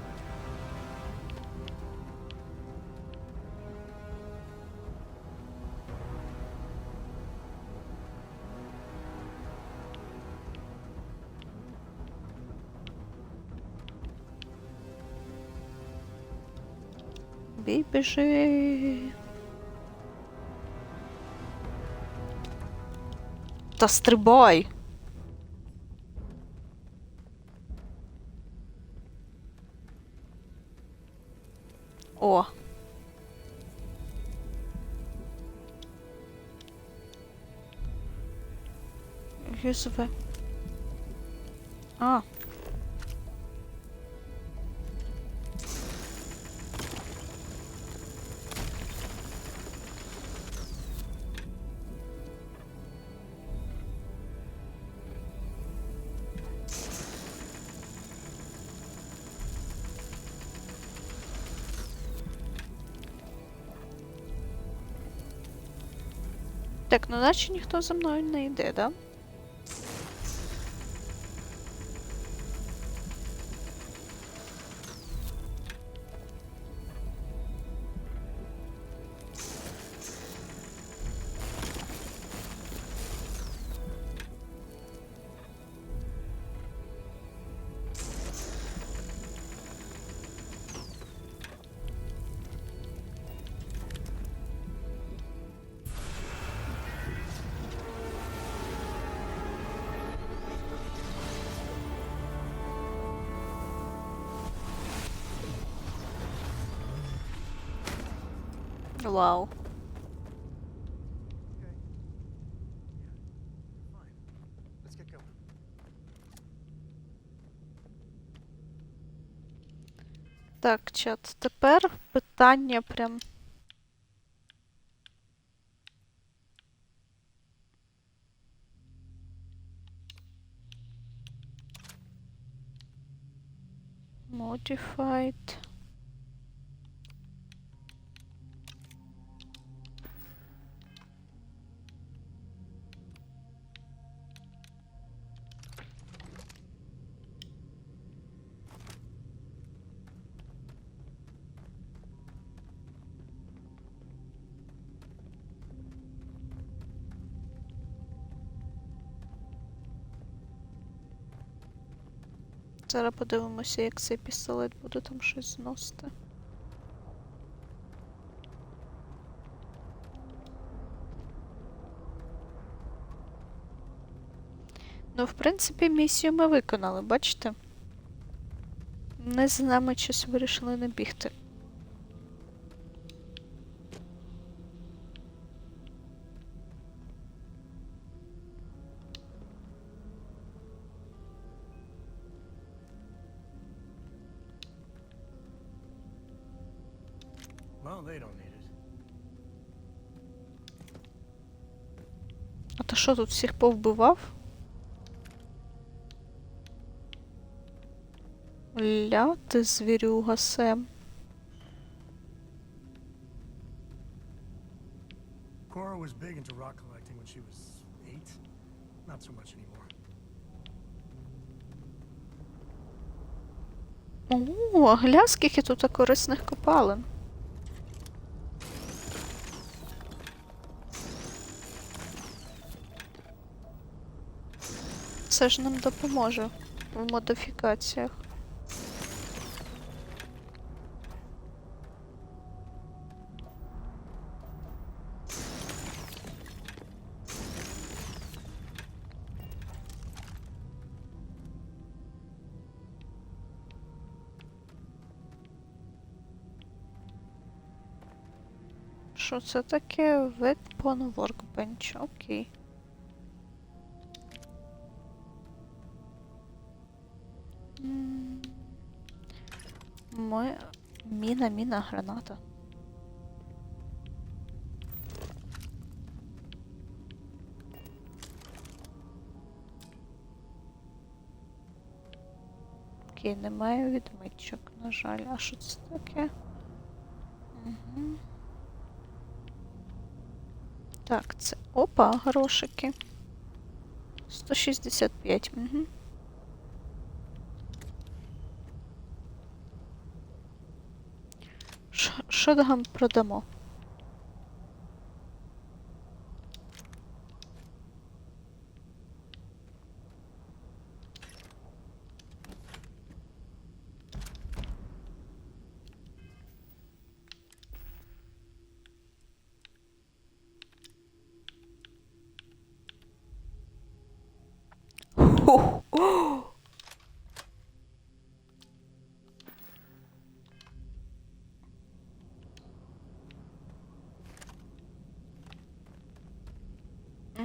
Бій, біжи. Та стрибай! О. Юзове. А. Так, ну наче ніхто за мною не йде, да? Вау. Так, чат, тепер питання прям. Modified. Зараз подивимося, як цей пістолет буде там щось зносити. Ну, в принципі, місію ми виконали, бачите? Не з нами щось вирішили не бігти. Well, they don't need it. А то що тут всіх повбивав? Ля, ти звірюга, Сем. Cora was big into rock collecting when she was 8. Not so much anymore. О, гля, скільки тут корисних копалин. Це ж нам допоможе в модифікаціях. Що це таке? Weapon Workbench, окей. Міна, граната. Окей, немає відмичок, на жаль. А що це таке? Угу. Так, це... Опа, грошики. 165, угу. Що там продамо?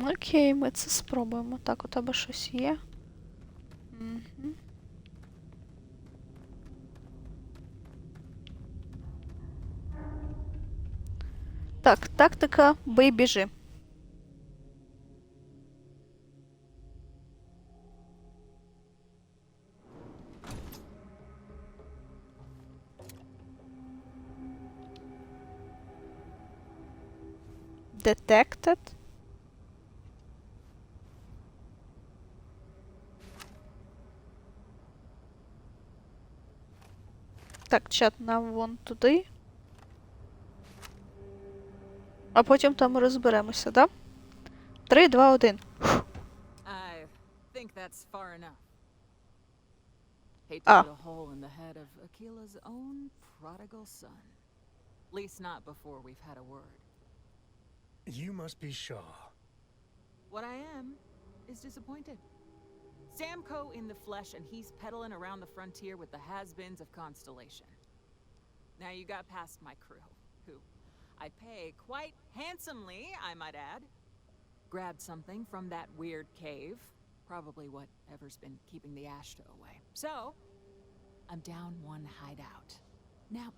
Окей, ми це спробуємо. Так, у тебе щось є? Угу. Так, тактика бий біжи. Detected. Так, чат нам вон туди. А потім там розберемося, да? 3, 2, 1. I think that's far enough. Hate to put a hole in the head of Akila's own prodigal son. At least not before we've had a word. You must be Shaw. What I am is disappointed. Samco in the flesh, and he's peddling around the frontier with the has-beens of Constellation. Now you got past my crew, who I pay quite handsomely, I might add. Grabbed something from that weird cave. Probably whatever's been keeping the Ashta away. So, I'm down one hideout. Now,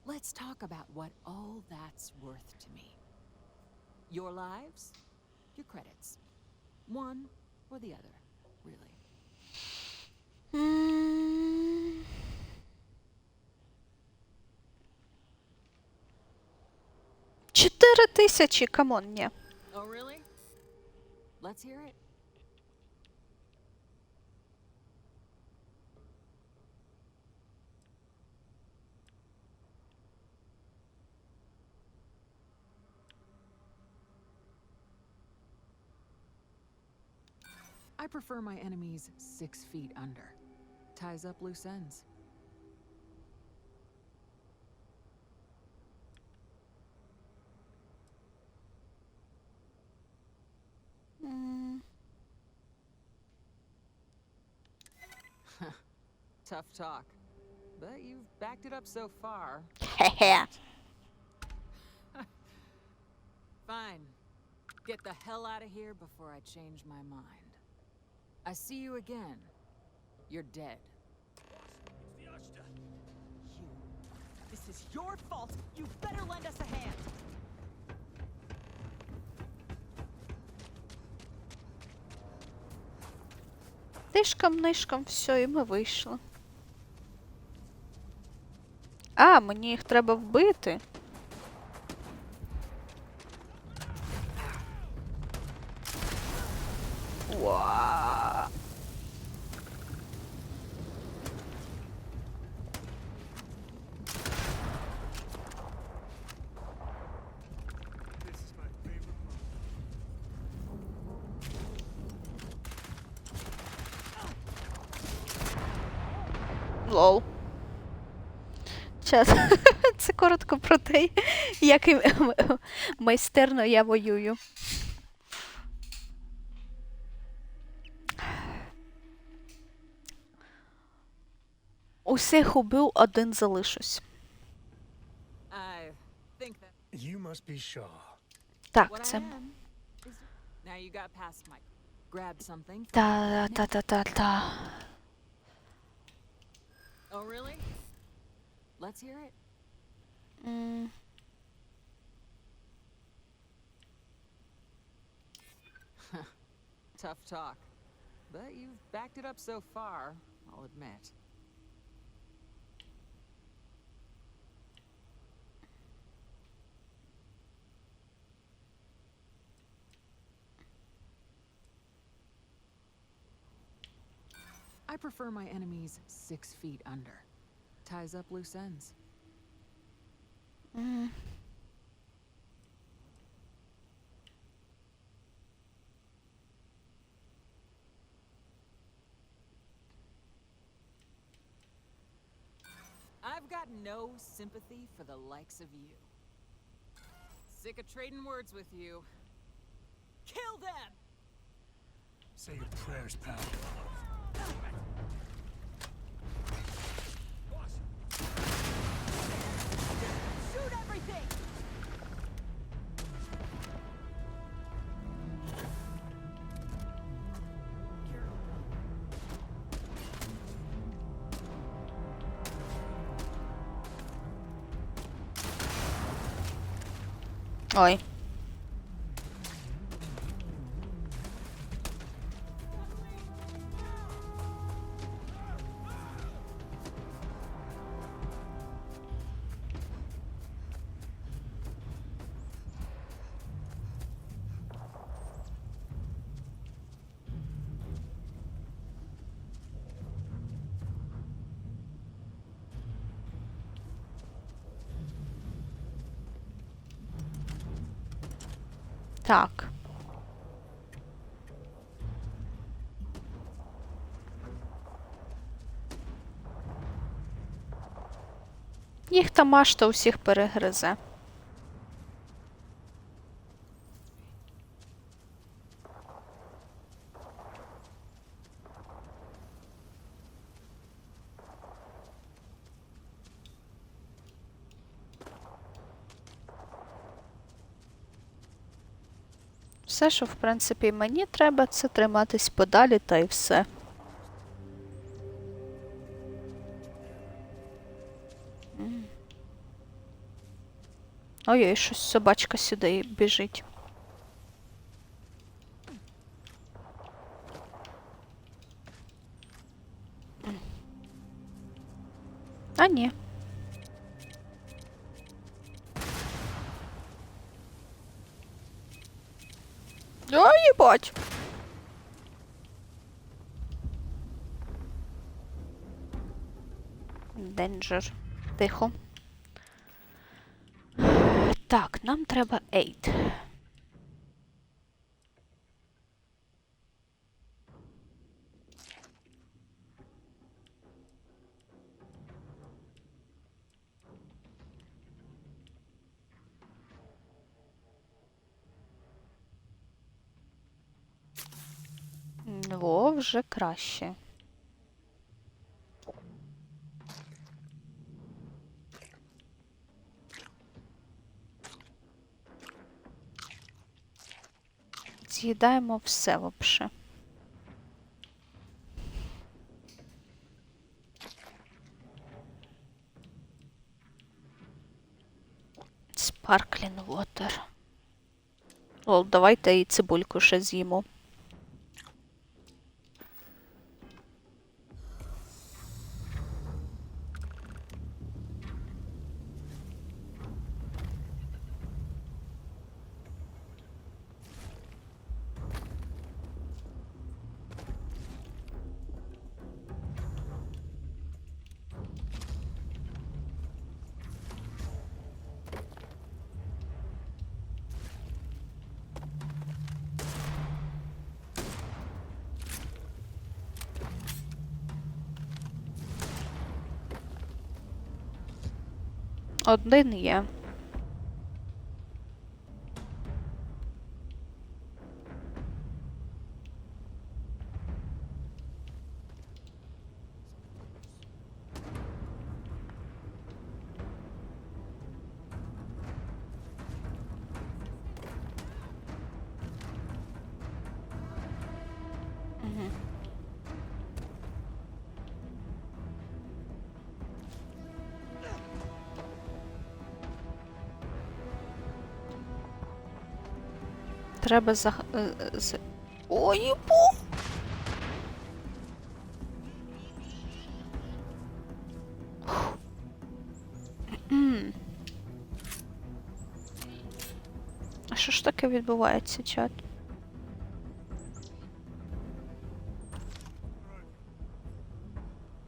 let's talk about what all that's worth to me. Your lives, your credits. One or the other, really. 4000, камон, ні. Oh, really? Let's hear it. I prefer my enemies 6 feet under. Ties up loose ends. Tough talk. But you've backed it up so far. Fine. Get the hell out of here before I change my mind. I see you again. You're dead. You. This This is your fault. You better lend us a hand. Тишком-нишком, все, і ми вийшли. А, мені їх треба вбити. Уа. Лол. Час. Це коротко про те, як майстерно я воюю. Усіх убив, один залишусь. I think that You must be Shaw. Так, what I це... am is now you got past my grab something. Та-та-та-та-та. Oh really? Let's hear it. Tough talk. But you've backed it up so far, I'll admit. I prefer my enemies 6 feet under. Ties up loose ends. I've got no sympathy for the likes of you. Sick of trading words with you. Kill them! Say your prayers, pal. Shoot everything! Ой. Так. Їх та машта усіх перегризе. Все, що, в принципі, мені треба, це триматись подалі, та й все. Ой-ой, щось собачка сюди біжить. А ні. Да, їбать. Денджер. Тихо. Так, нам треба 8. О, вже краще. З'їдаємо все вообще. Sparkling water. Лол, давайте і цибульку ще з'їмо. Один є. Мгм. Треба Ой, бу! М. А що ж таке відбувається, чат?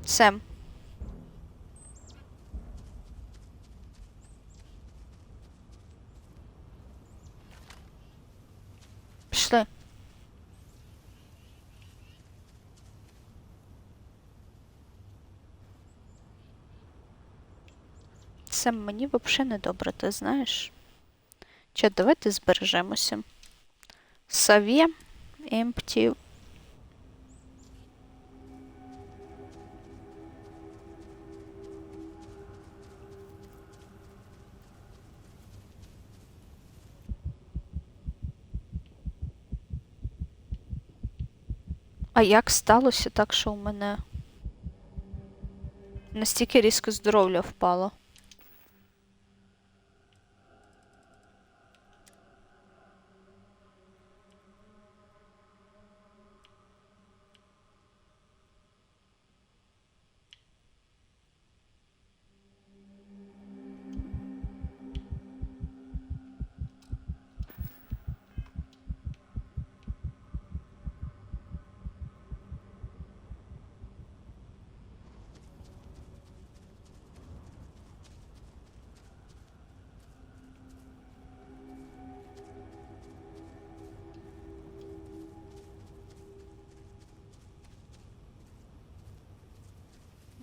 Сем. Пішли. Сем, мені взагалі не добре, ти знаєш? Чат, давайте збережемося. Савє, empty. А як сталося так, що у мене настільки різко здоров'я впало?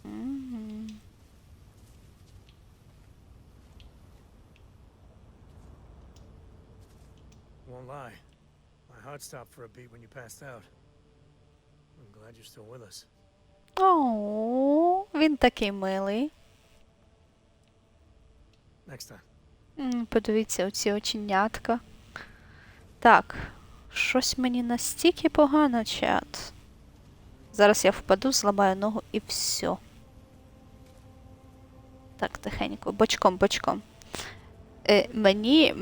Мгм. Won't lie. My heart stopped for a beat when you passed out. I'm glad you're still with us. О, він такий милий. Next time. Подивіться, оці оченятка. Так, щось мені настільки погано, чат. Зараз я впаду, зламаю ногу і все. Так, тихенько, бочком, бочком. Мені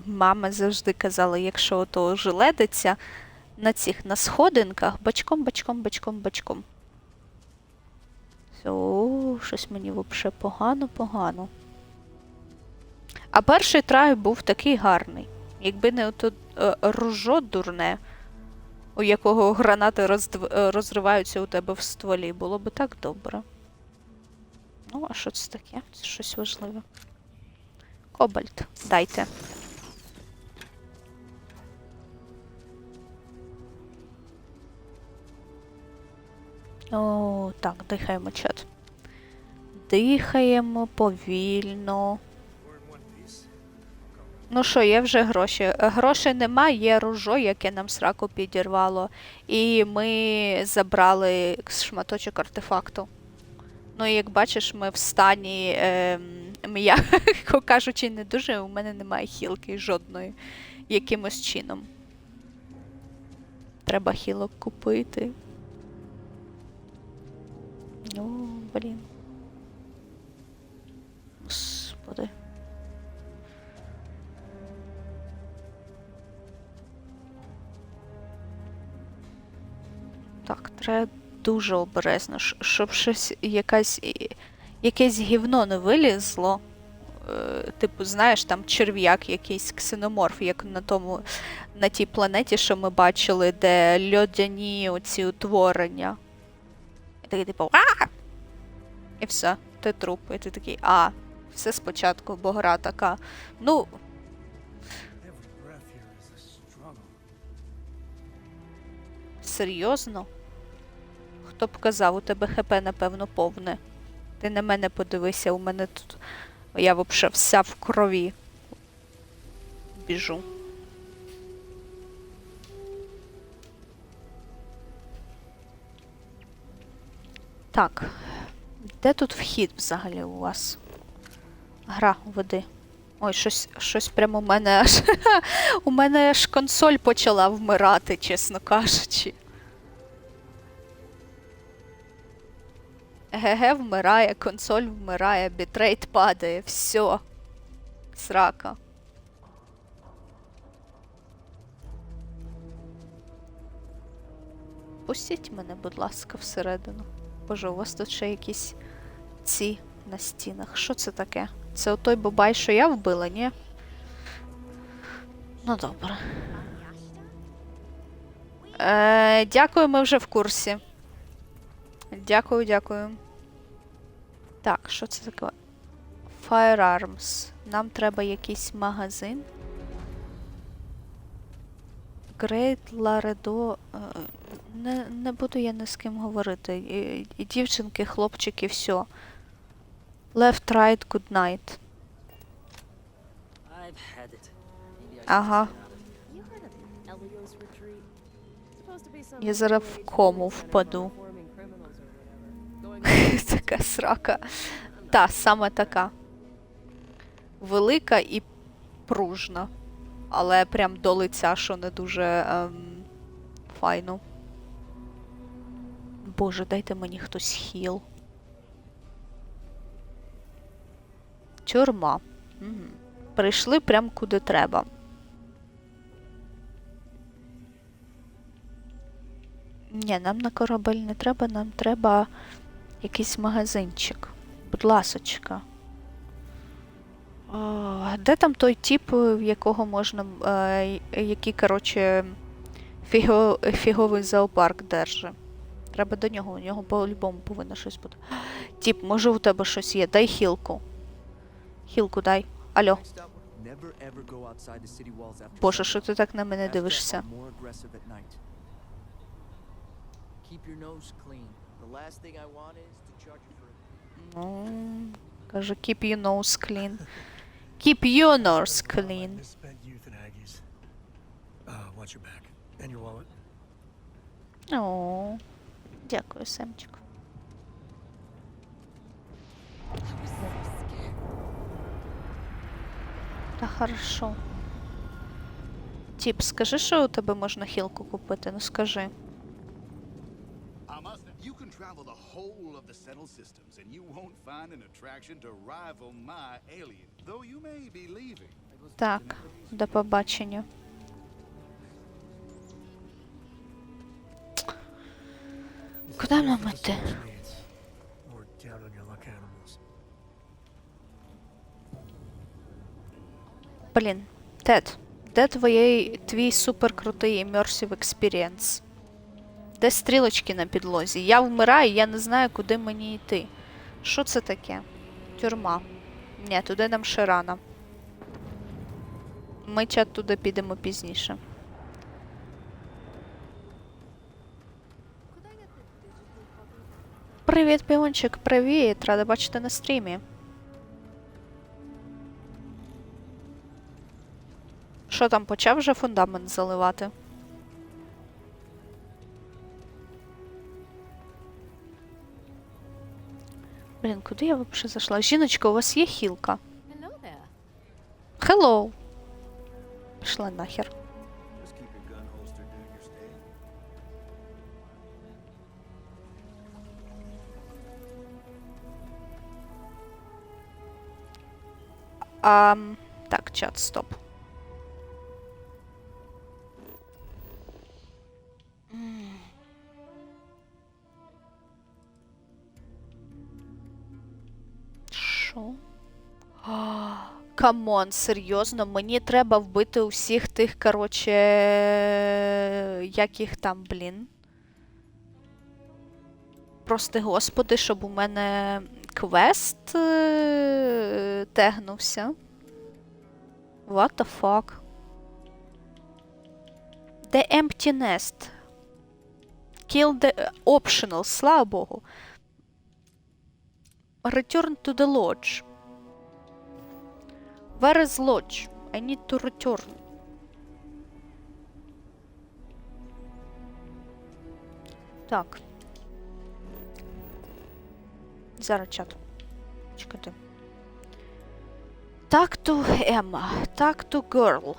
мама завжди казала, якщо ото желедиться на сходинках, бочком, бочком, бочком, бочком. О, щось мені взагалі погано. А перший трай був такий гарний. Якби не ото ружо дурне, у якого гранати розриваються у тебе в стволі, було би так добре. Ну, а що це таке? Це щось важливе. Кобальт, дайте. О, так, дихаємо, чат. Дихаємо повільно. Ну що, є вже гроші. Грошей нема, є ружо, яке нам сраку підірвало. І ми забрали шматочок артефакту. Ну, і як бачиш, ми в стані, м'яко кажучи, не дуже, у мене немає хілки жодної. Якимось чином. Треба хілок купити. О, блін. Господи. Так, треба дуже обережно, щоб щось якесь гівно не вилізло. Типу, знаєш, там черв'як якийсь ксеноморф, як на тій планеті, що ми бачили, де льодяні оці утворення. І такий, типу, а! І все, ти труп. І ти такий, все спочатку, бо гра така. Ну. Серйозно? Хто б казав, у тебе ХП, напевно, повне. Ти на мене подивися, у мене тут. Я взагалі вся в крові. Біжу. Так. Де тут вхід взагалі у вас? Гра, веди. Ой, щось прямо у мене аж. У мене аж консоль почала вмирати, чесно кажучи. ГГ вмирає, консоль вмирає, бітрейт падає, все. Срака. Пустіть мене, будь ласка, всередину. Боже, у вас тут ще якісь ці на стінах. Що це таке? Це отой бабай, що я вбила, ні? Ну, добре. Дякую, ми вже в курсі. Дякую, дякую. Так, що це таке? Firearms. Нам треба якийсь магазин. Great Laredo. Не буду я ні з ким говорити. І дівчинки, хлопчики, все. Left, right, good night. Ага. Я зараз в кому впаду. Така срака. Та, саме така. Велика і пружна. Але прям до лиця, що не дуже файно. Боже, дайте мені хтось хіл. Тюрма. Угу. Прийшли прям куди треба. Ні, нам на корабель не треба, нам треба якийсь магазинчик. Будь ласочка. Де там той тип, в якого можна, який, коротше, фіговий зоопарк держить? Треба до нього, у нього по-любому повинно щось бути. Тип, може у тебе щось є? Дай хілку. Хілку дай. Алло. Боже, що ти так на мене дивишся? Ну, каже, keep your nose clean. Keep your nose clean. О, дякую, Семчик. Та хорошо. Тіп, скажи, що у тебе можна хілку купити? Ну скажи. You can travel the whole of the settled systems, and you won't find an attraction to rival my alien, though you may be leaving. Так, до побачення. Куди нам іти? Блін, Тед, де твій суперкрутий immersive experience? Де стрілочки на підлозі? Я вмираю, я не знаю, куди мені йти. Що це таке? Тюрма. Ні, туди нам ще рано. Ми, чат, туди підемо пізніше. Привіт, піончик, привіт! Рада бачити на стрімі. Що там, почав вже фундамент заливати? Блін, куди я взагалі зайшла? Жіночка, у вас є хілка? Hello. Пішла нахер. Так, чат, стоп. камон, серйозно, мені треба вбити усіх тих, короче, як їх там, блін. Прости господи, щоб у мене квест тегнувся. What the fuck? The empty nest. Kill the optional, слава Богу. Return to the lodge. Where is lodge? I need to return. Так. Зараз чат. Чекайте. Talk to Emma. Talk to girl.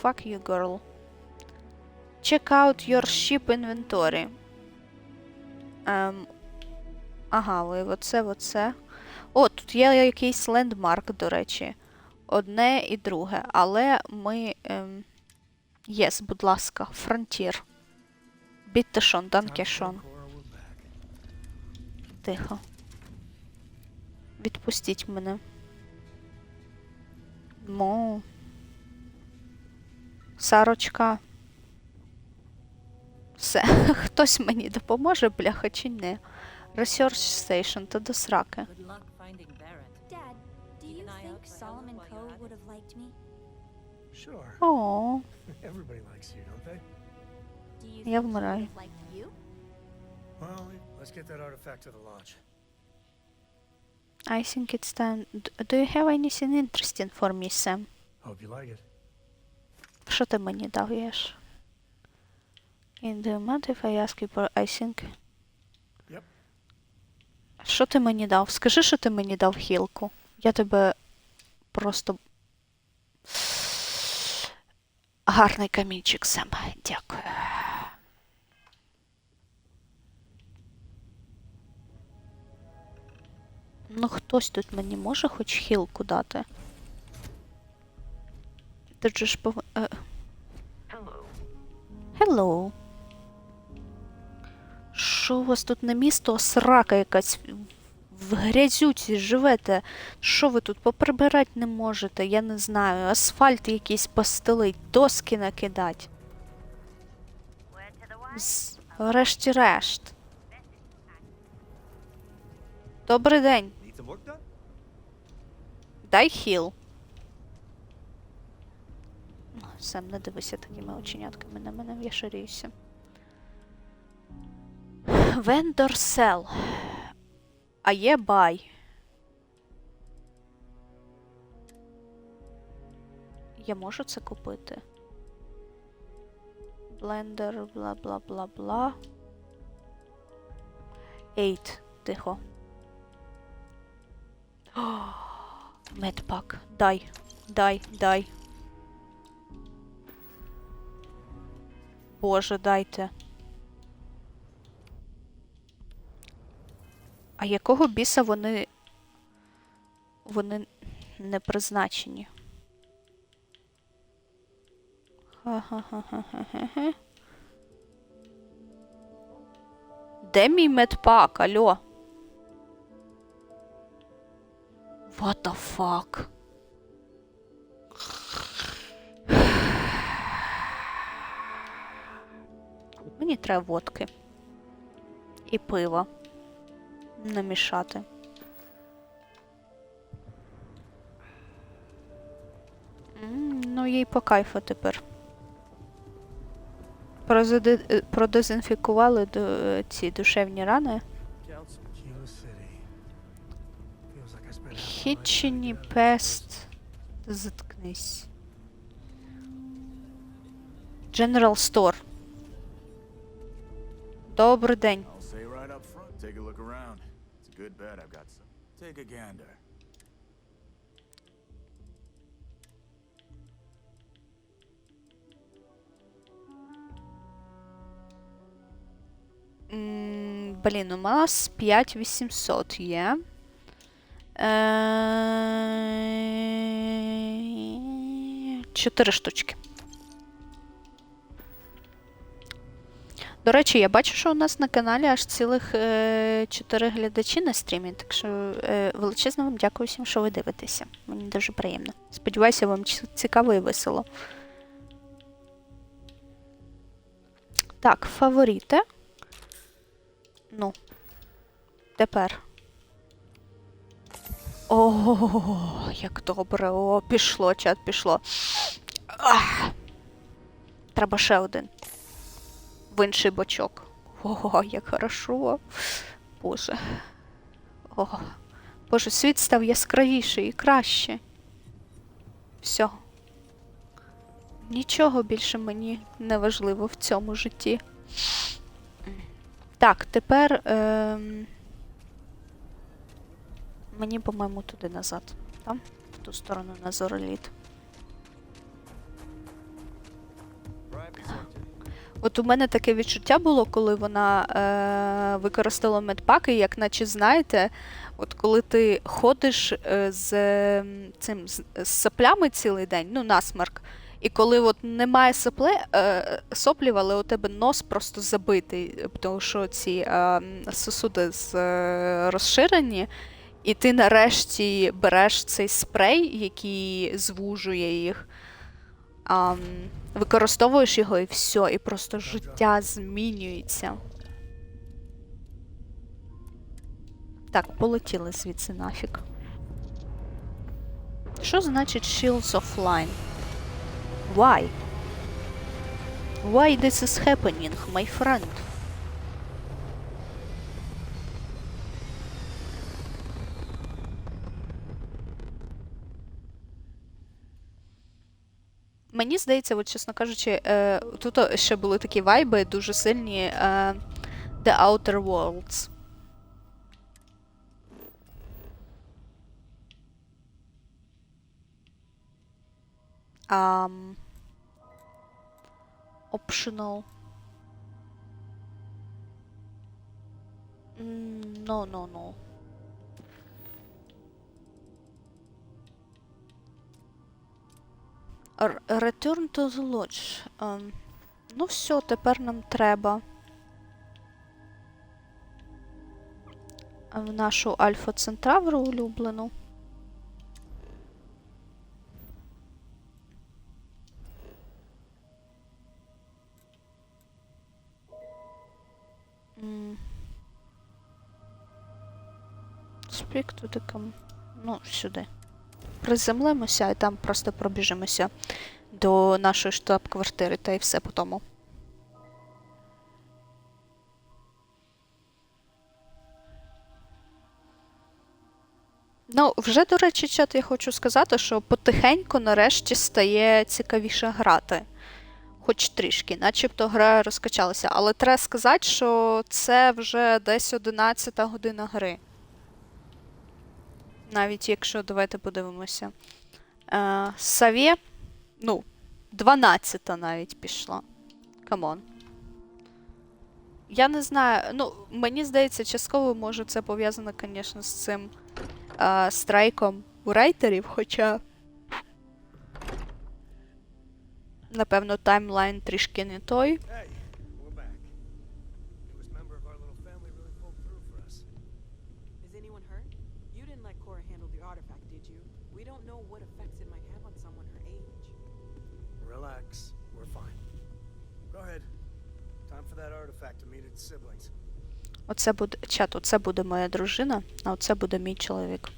Fuck you, girl. Check out your ship inventory. Ага, оце. О, тут є якийсь лендмарк, до речі. Одне і друге. Але ми... Єс, будь ласка, Frontier. Бітте шон, данке шон. Тихо. Відпустіть мене. Мо. Сарочка. Все. Хтось мені допоможе, бляха, чи не? Research Station, то до сраки. Dad, do you think Solomon Coe would have liked me? Sure. О. Everybody likes you, don't they? Do you Я think he would вмираю. have liked you? Well, let's get that artifact to the lodge. I think it's time. Do you have anything interesting for me, Sam? Hope you like it. Що ти мені дав, Єш? In the month if I ask you for, I think... Yep. Що ти мені дав? Скажи, що ти мені дав хілку. Я тебе просто... Гарний камінчик, Сем. Дякую. Ну, хтось тут мені може хоч хілку дати? Тут же ж Hello. Що у вас тут на місто? Срака якась. В грязюці живете. Що ви тут поприбирати не можете? Я не знаю. Асфальт якийсь постелить, доски накидать. Врешті-решт. Добрий день. Дай хіл. Сам, не дивися такими оченятками на мене, я шарююся. Vendor sell. А є buy. Я можу це купити? Blender, бла-бла-бла-бла. 8. Тихо. Медпак. Дай. Дай. Боже, дайте. А якого біса вони не призначені? Ха-ха-ха-ха-ха-ха. Де мій медпак? Алло? What the fuck? Мені треба водки. І пива. Намішати. Ну, їй по кайфу тепер. Продезінфікували ці душевні рани. Хітчені пест. Заткнись. General Store. Добрий день. I'll say right up front, take a look around. It's a good bet I've got some. Take a gander. Блін, у нас 5800 є. 4 штучки. До речі, я бачу, що у нас на каналі аж цілих 4 глядачі на стрімі, так що величезно вам дякую всім, що ви дивитеся. Мені дуже приємно. Сподіваюся, вам цікаво і весело. Так, фаворити. Ну, тепер. О, як добре. О, пішло, чат, пішло. Ах! Треба ще один. В інший бочок. Ого, як хорошо. Боже. О, Боже, світ став яскравіший і краще. Все. Нічого більше мені не важливо в цьому житті. Так, тепер мені, по-моєму, туди назад. Там, в ту сторону на зореліт. От у мене таке відчуття було, коли вона використала медпаки, як наче, знаєте, от коли ти ходиш з соплями цілий день, ну, насморк, і коли от немає соплів, але у тебе нос просто забитий, тому що ці сосуди розширені, і ти нарешті береш цей спрей, який звужує їх, використовуєш його і все, і просто життя змінюється. Так, полетіли звідси нафіг. Що значить Shields offline? Why? Why this is happening, my friend? Мені здається, от, чесно кажучи, тут ще були такі вайби дуже сильні The Outer Worlds. Optional. No. Return to the Lodge. Ну все, тепер нам треба в нашу Альфа-Центавру улюблену. Speak to the ну, сюди. Приземлимося і там просто пробіжимося до нашої штаб-квартири, та й все по тому. Ну, вже, до речі, чат, я хочу сказати, що потихеньку нарешті стає цікавіше грати. Хоч трішки, начебто гра розкачалася. Але треба сказати, що це вже десь 11-та година гри. Навіть якщо, давайте подивимося. Савє, ну, 12-та навіть пішла. Камон. Я не знаю, ну, мені здається, частково, може, це пов'язано, звісно, з цим страйком у рейтерів, хоча, напевно, таймлайн трішки не той. Оце буде, чат, оце буде моя дружина, а оце буде мій чоловік.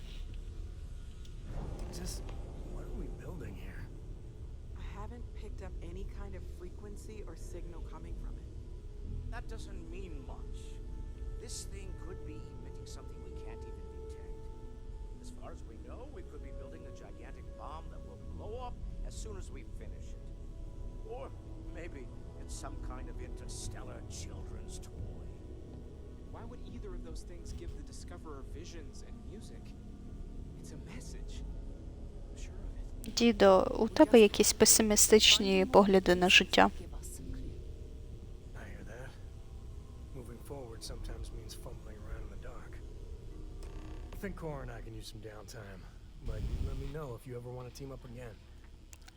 Some kind of interstellar children's toy. Why would either of those things give the discoverer visions and music? It's a message. I'm sure of it. Дідо, у тебе якісь песимістичні погляди на життя?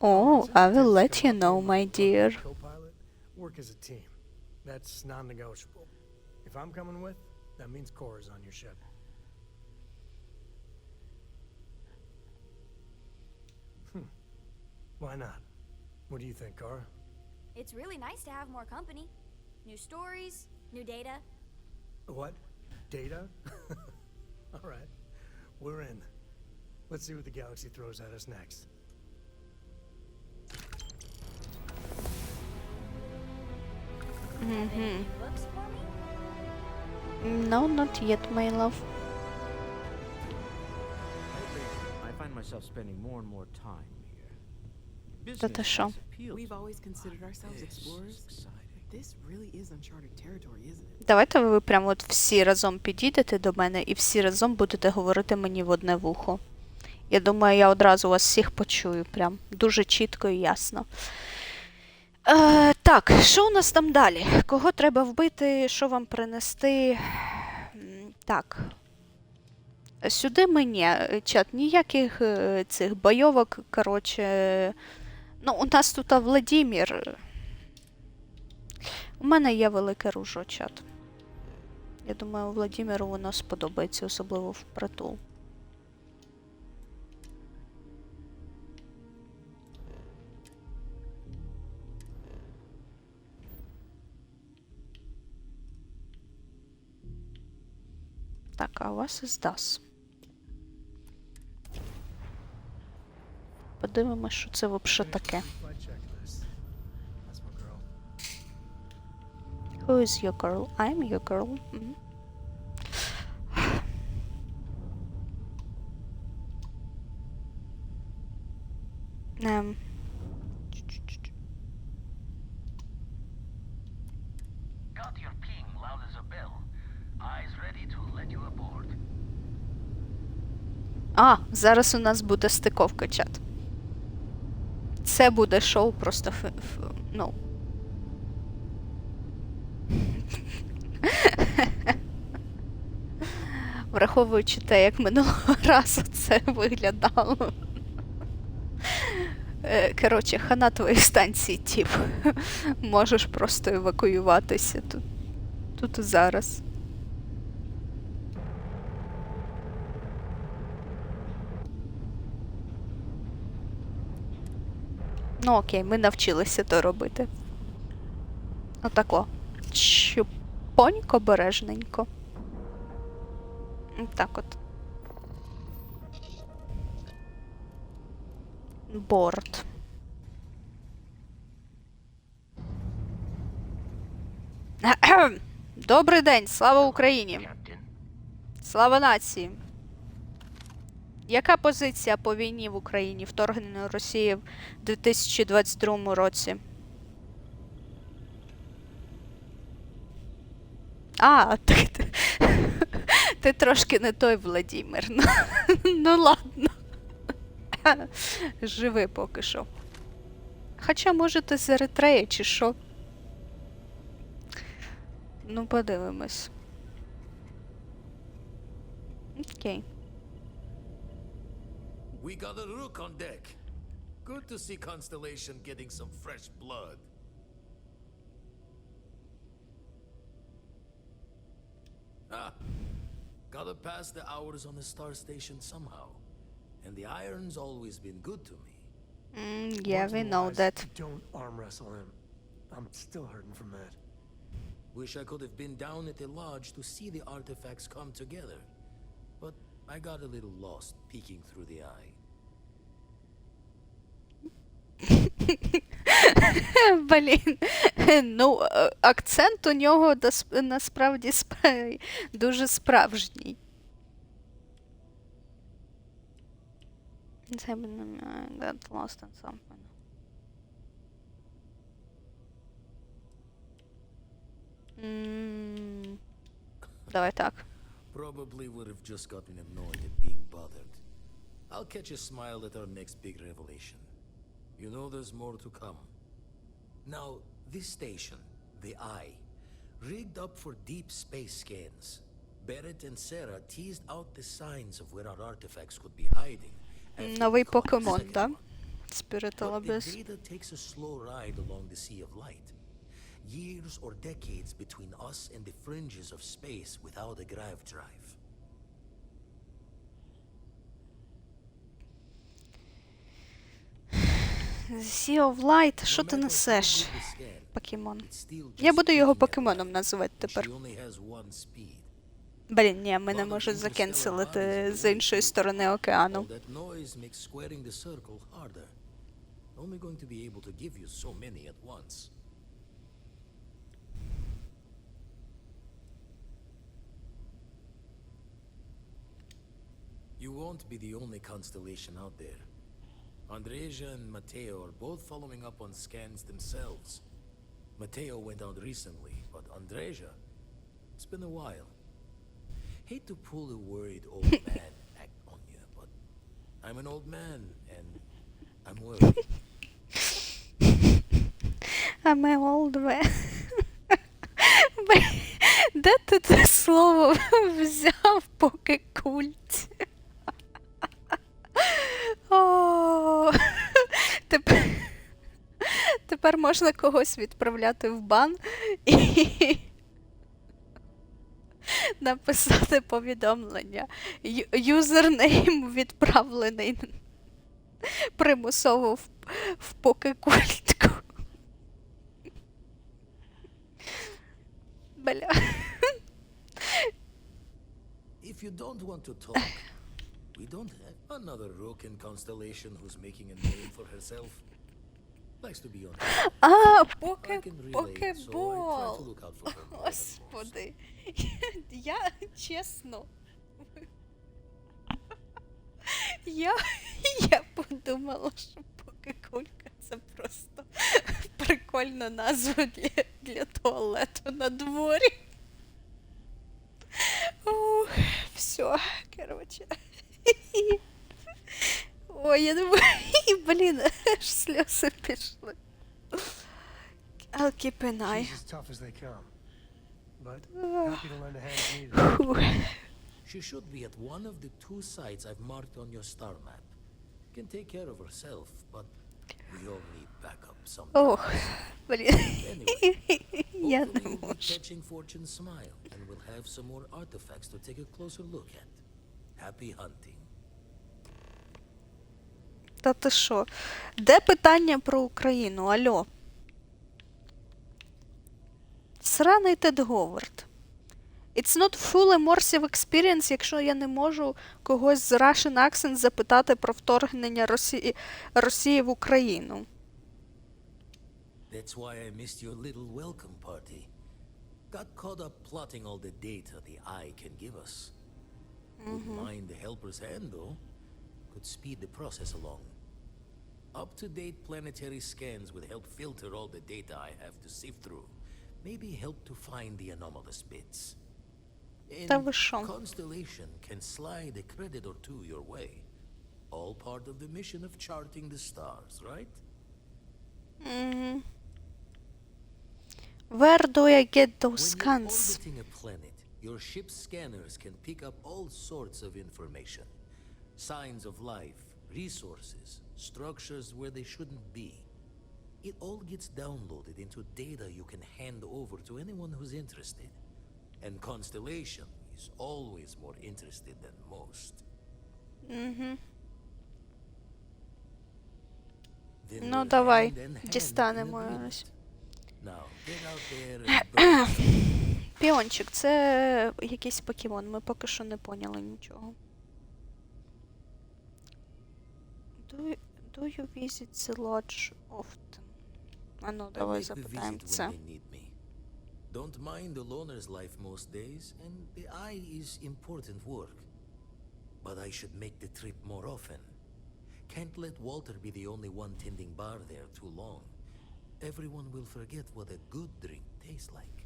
Oh, I will let you know, my dear. Work as a team. That's non-negotiable. If I'm coming with, that means Cora's on your ship. Why not? What do you think, Cora? It's really nice to have more company. New stories, new data. What? Data? All right. We're in. Let's see what the galaxy throws at us next. Books for me? No, not yet, my love. I find myself spending more and more time here. Та ти що? We've always considered ourselves explorers. This really is uncharted territory, isn't it? Давайте ви прямо от всі разом підійдете до мене і всі разом будете говорити мені в одне вухо. Я думаю, я одразу вас всіх почую, прям дуже чітко і ясно. Так, що у нас там далі? Кого треба вбити, що вам принести? Так. Сюди мені, чат, ніяких цих бойовок, коротше. Ну, у нас тут Владимир. У мене є велике ружо, чат. Я думаю, Владимиру воно сподобається, особливо впритул. Так, а у вас із DAS. Подивимось, що це взагалі таке. Who is your girl? I'm your girl. Got your ping loud as a bell. Eyes ready to let you aboard. А, зараз у нас буде стиковка, чат. Це буде шоу просто ну. Враховуючи те, як минулого разу це виглядало. Коротше, хана твоїй станції, тип. Можеш просто евакуюватися тут і зараз. Ну окей, ми навчилися то робити. Отако. Чупонько, обережненько. Так от. Борт. Добрий день, слава Україні. Слава нації. Яка позиція по війні в Україні, вторгнення Росії в 2022 році? А, ти трошки не той Владимир. Ну ладно. Живи поки що. Хоча, може, ти з Еритреї, чи що? Ну, подивимось. Окей. We got a rook on deck. Good to see Constellation getting some fresh blood. Ah, gotta pass the hours on the star station somehow. And the iron's always been good to me. Yeah, we know that. Don't arm wrestle him. I'm still hurting from that. Wish I could have been down at the lodge to see the artifacts come together. But I got a little lost peeking through the eye. Блін. Ну, акцент у нього насправді дуже справжній. Got lost in something. Давай так. Probably would have just gotten annoyed at being bothered. I'll catch a smile at our next big revelation. You know there's more to come. Now, this station, the Eye, rigged up for deep space scans. Barrett and Sarah teased out the signs of where our artifacts could be hiding. Новий покемон, да? Spirit But the Abyss. data takes a slow ride along the Sea of Light. Years or decades between us and the fringes of space without a grav drive. Sea of Light, що ти несеш? Покемон. Я буду його покемоном називати тепер. Блін, ні, мене можуть закенселити з іншої сторони океану. You won't be the only constellation out there. Andreja and Matteo are both following up on scans themselves. Matteo went out recently, but Andreja, it's been a while. Hate to pull a worried old man act on you, but I'm an old man, and I'm worried. I'm an old man. Де ти це слово взяв, поки культ? О, тепер можна когось відправляти в бан і написати повідомлення. Юзернейм відправлений примусово в покекультку. Бля. If you don't want to talk, we don't have another Roken constellation who's making a name for herself. Likes to be on. Покебол. Господи. Я чесно. Я подумала, що покекулька це просто прикольна назва для туалету на дворі. Все, короче. Ой, я думаю, блін, аж сльози пішли. I'll keep an eye. She's as tough as they come, but happy to lend a hand if needed. She should be at one of the two sites I've marked on your star map. Can take care of herself, but we all need backup sometimes. Ох, блін. Я не Hopefully we'll be можу. catching Fortune's smile, and we'll have some more artifacts to take a closer look at. Happy hunting. Та ти що? Де питання про Україну? Алло. Сраний Тед Говард. It's not full immersive experience, якщо я не можу когось з Russian accent запитати про вторгнення Росії в Україну. That's why I missed your little welcome party. Got caught up plotting all the data the Eye can give us. Wouldn't mind the helper's hand, though. Could speed the process along. Up-to-date planetary scans would help filter all the data I have to sift through. Maybe help to find the anomalous bits. Та And ви що? Constellation can slide a credit or two your way. All part of the mission of charting the stars, right? Where do I get those When you're scans? orbiting a planet, your ship's scanners can pick up all sorts of information. Signs of life, resources, structures where they shouldn't be. It all gets downloaded into data you can hand over to anyone who's interested. And Constellation is always more interested than most. Then Ну, we're давай, hand in hand in дістанемо. agreement. Now, get out there and go. Піончик, це якийсь покемон, ми поки що не поняли нічого. Do you visit the lodge often? А ну, I давай make the запитаємо visit це. when they need me. Don't mind the loner's life most days, and the Eye is important work. But I should make the trip more often. Can't let Walter be the only one tending bar there too long. Everyone will forget what a good drink tastes like.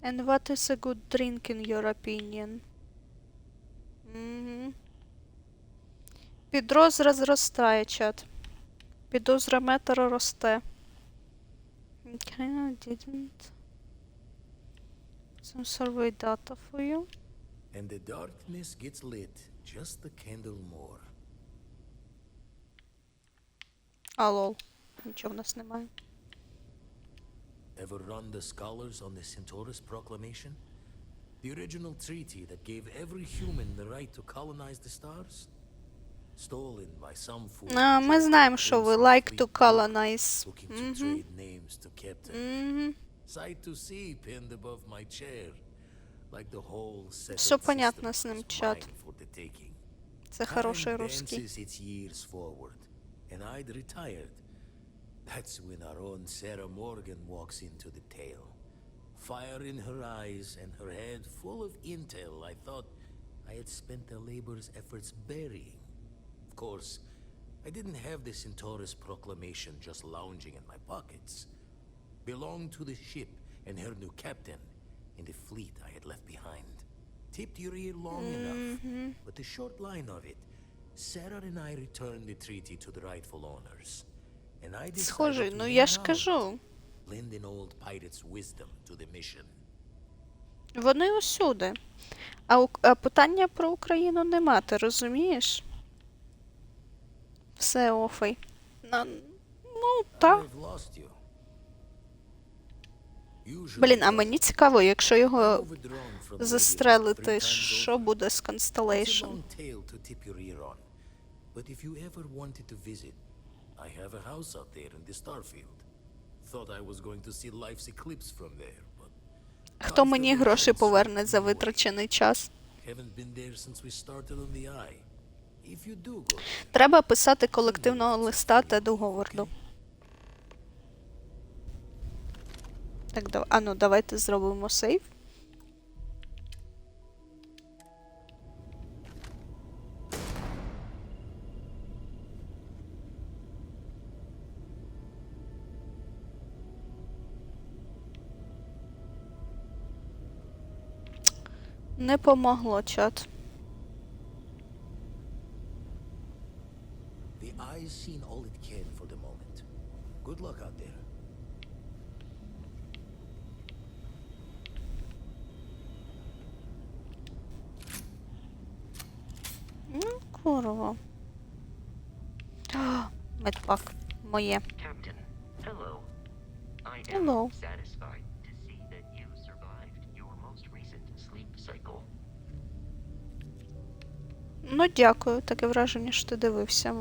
And what is a good drink in your opinion? Підозра зростає, чат. Підозра метра росте. Okay, I didn't. Some survey data for you. And the darkness gets lit just a candle more. А, лол. Нічого в нас немає. Ever run the scholars on the Centaurus Proclamation? The original treaty that gave every human the right to colonize the stars? Stolen by some fool. Ми знаємо, що ви like to colonize. Looking to trade names to Captain. Sight to see pinned above my chair. Like the whole Все settled понятно system з ним, is чат. mine for the taking. Це хороший Time русский. dances its years forward, and I'd retired. That's when our own Sarah Morgan walks into the tale. Fire in her eyes and her head full of intel I thought I had spent the labor's efforts burying. Of course, I didn't have the Centaurus Proclamation just lounging in my pockets. Belonged to the ship and her new captain in the fleet I had left behind. Tipped your ear long enough, but the short line of it, Sarah and I returned the treaty to the rightful owners. And I Схожий, decided to ну я ж hang out, кажу. lend an old pirate's wisdom to the mission. Вони усюди. А питання про Україну нема, ти розумієш? Все, офей. Ну, так. I've lost you. Блін, а мені цікаво, якщо його застрелити, що буде з Constellation? But if you ever wanted to visit, I have a house out there in the Starfield. Thought I was going to see life's eclipse from there, but Хто мені гроші поверне за витрачений час? haven't been there since we started on the eye. If you do go, Треба писати колективного листа Теду Говарду. Так, ну давайте зробимо сейв. Не помогло, чат. the eye's seen all it can for the moment. Good luck out there. Ну, курва. Медпак. Моє. Captain, hello. I Hello. am satisfied to see that you survived your most recent sleep cycle. Ну, дякую. Таке враження, що ти дивився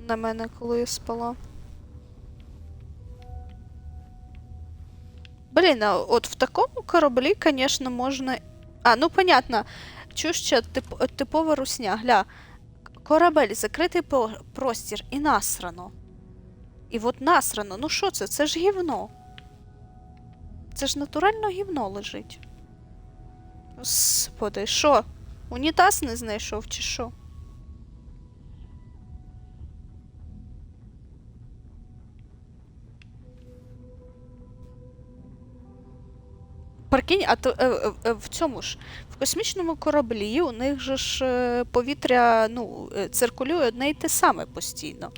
на мене, коли я спала. Блін, а от в такому кораблі, звісно, можна... А, ну, понятно. Чуєш, що типова русня. Гля, корабель, закритий простір і насрано. І от насрано. Ну що це? Це ж гівно. Це ж натурально гівно лежить. Господи, що? Унітаз не знайшов, чи що? Прикинь, а то в цьому ж, в космічному кораблі у них же ж повітря, ну, циркулює одне й те саме постійно.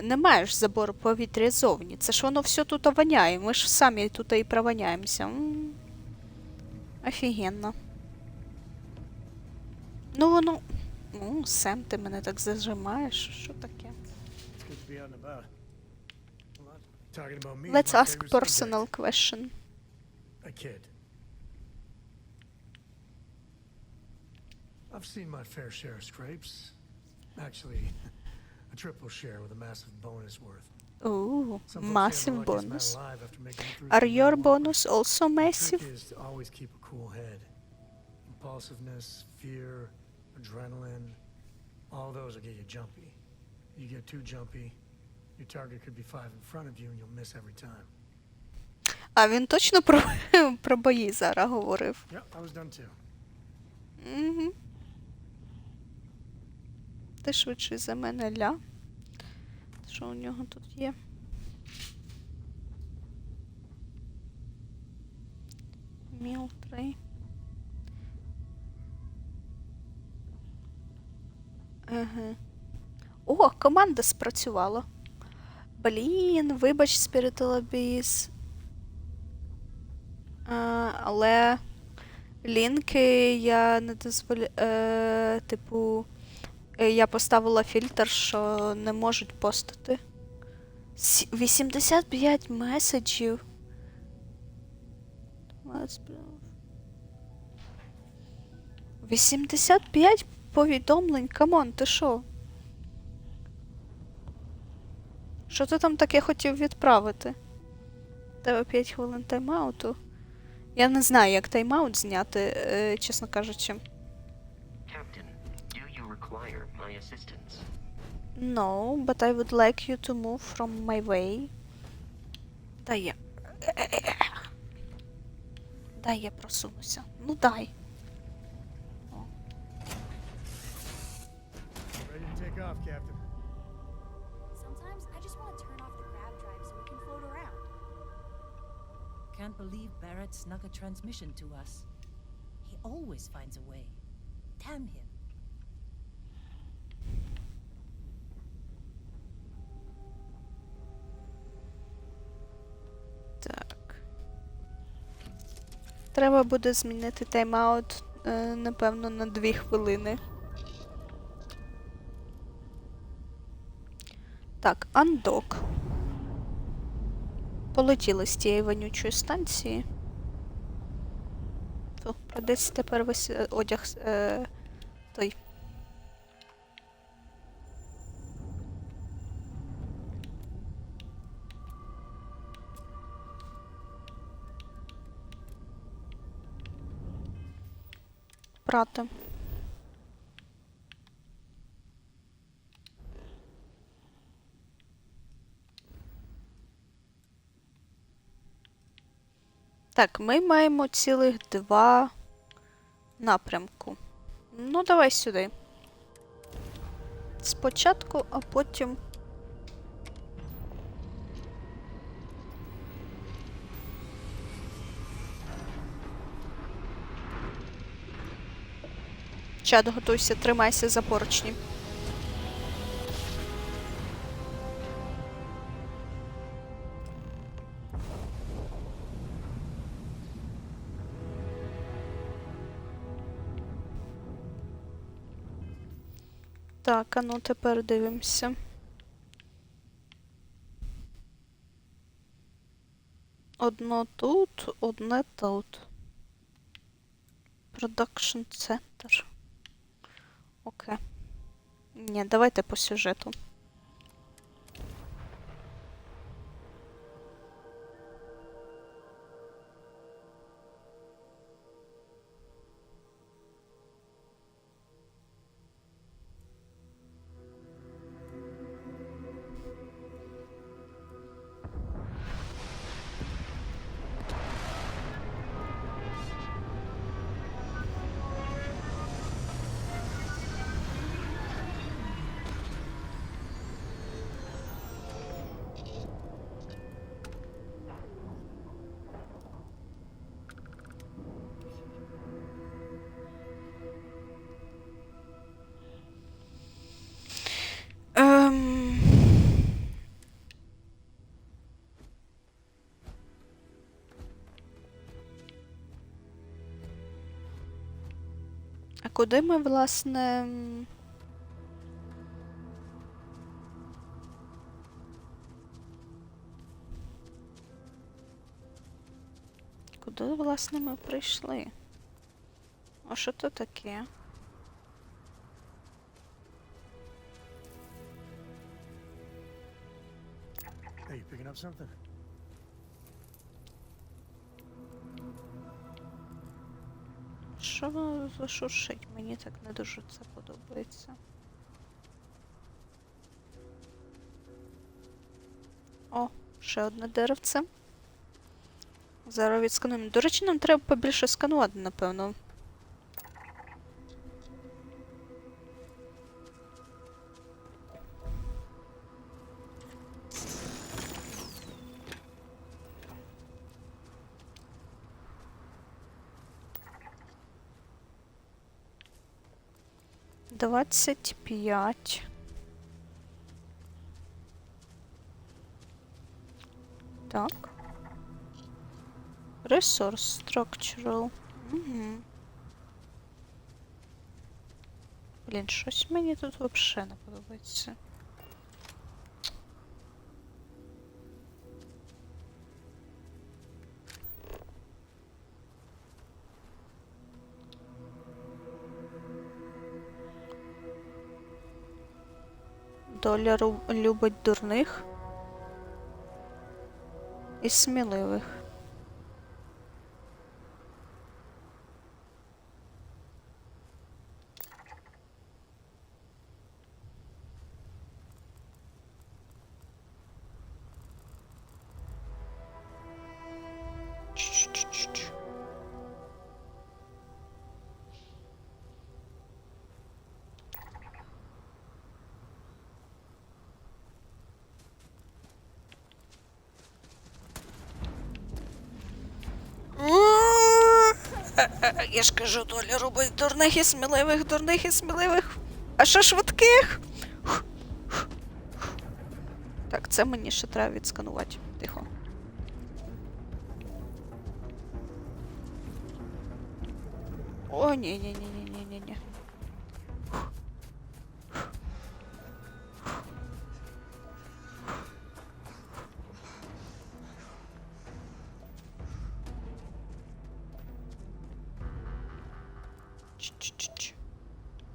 Немає ж забору повітря зовні. Це ж воно все тут воняє. Ми ж самі тут і провоняємося. Офігенно. Ну воно... Сем, ти мене так зажимаєш. Що таке? Let's ask personal question. A kid. I've seen my fair share of scrapes. Actually, a triple share with a massive bonus worth. Ooh, Some folks say I'm massive the luckiest man bonus. alive after making it through Are some your real bonus whoppers. also The massive? trick is to always keep a cool head. Impulsiveness, fear, adrenaline, all those will get you jumpy. You get too jumpy, your target could be 5 in front of you and you'll miss every time. А він точно про бої зараз говорив. Yep, I was done too. Угу. Ти швидший за мене, ля. Що у нього тут є? Міл 3. Ага. О, команда спрацювала. Блін, вибач, Spiritual Abyss. Але лінки я не дозволяю. Типу, я поставила фільтр, що не можуть постати. 85 меседжів. Husband. 85 повідомлень? Камон, ти шо? Що ти там таке хотів відправити? У тебе 5 хвилин тайм-ауту? Я не знаю, як тайм-аут зняти, чесно кажучи. Captain, do you require my assistance? No, but I would like you to move from my way. Дай я... Дай я просунуся. Ну дай. Ready to take off, Captain. Sometimes I just want to turn off the grav drive so we can float around. Can't believe Barrett snuck a transmission to us. He always finds a way. Damn him. Так. Треба буде змінити тайм-аут, напевно, на 2 хвилини. Так, андок. Полетіли з тієї вонючої станції. То, придеться тепер весь одяг той. Прати. Так, ми маємо цілих 2 напрямку. Ну, давай сюди. Спочатку, а потім... Чад, готуйся, тримайся за поручні. Так, а ну тепер дивимося. Одно тут, одне тут. Продакшн центр. Окей. Ні, давайте по сюжету. А куди ми, власне... Куди, власне, ми прийшли? А що то таке? Hey, you picking up something? Що воно зашуршить? Мені так не дуже це подобається. О, ще одне деревце. Зараз відскануємо. До речі, нам треба побільше сканувати, напевно. Двадцять 25. Так. Resource Structural. Угу. Блін, щось мені тут взагалі не подобається. доля любить дурних і сміливих. Я ж кажу, доля робить дурних і сміливих, дурних і сміливих, а ще швидких. Так, це мені ще треба відсканувати. Тихо. О, ні-ні-ні-ні-ні-ні.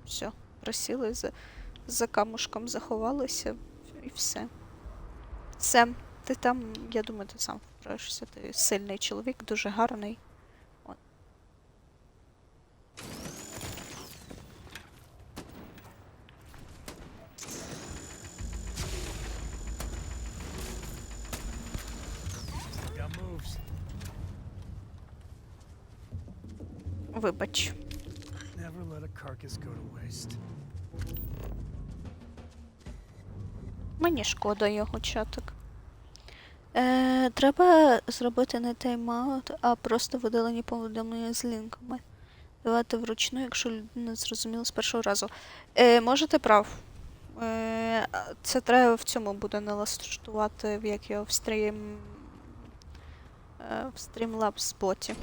Все, просіли, за камушком заховалися і все. Сем, ти там, я думаю, ти сам впораєшся. Ти сильний чоловік, дуже гарний. От. Вибач. Never let a carcass go to waste. Мені шкода його, чатик. Треба зробити не тайм-аут, а просто видалені повідомлення з лінками. Давати вручну, якщо людина зрозуміла з першого разу. Можете прав. Це треба в цьому буде налаштувати, як його в Streamlabs боті.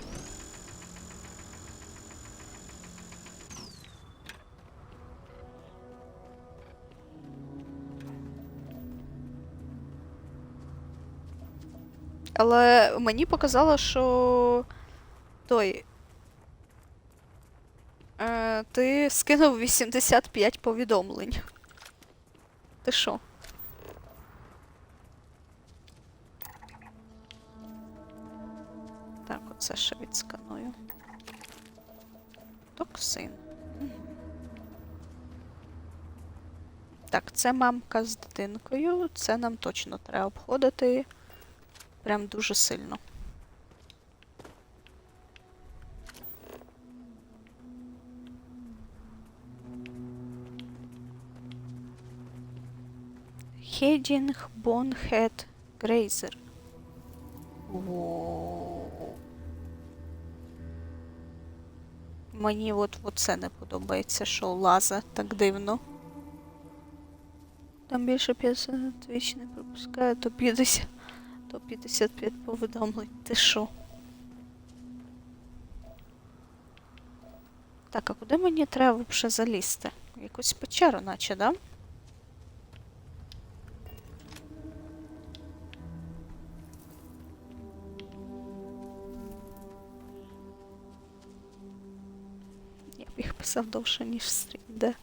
Але мені показало, що ти скинув 85 повідомлень. Ти що? Так, оце ще відсканую. Токсин. Так, це мамка з дитинкою. Це нам точно треба обходити. Прям дуже сильно. Хедінг, Бонхед, Грейзер. Мені от це не подобається, що лаза так дивно. Там більше 50 Twitch не пропускає, то 50. 155 повідомлень. Ти що? Так, а куди мені треба взагалі залізти? Якусь печеру, наче, да? Я б їх писав довше, ніж стрім, де?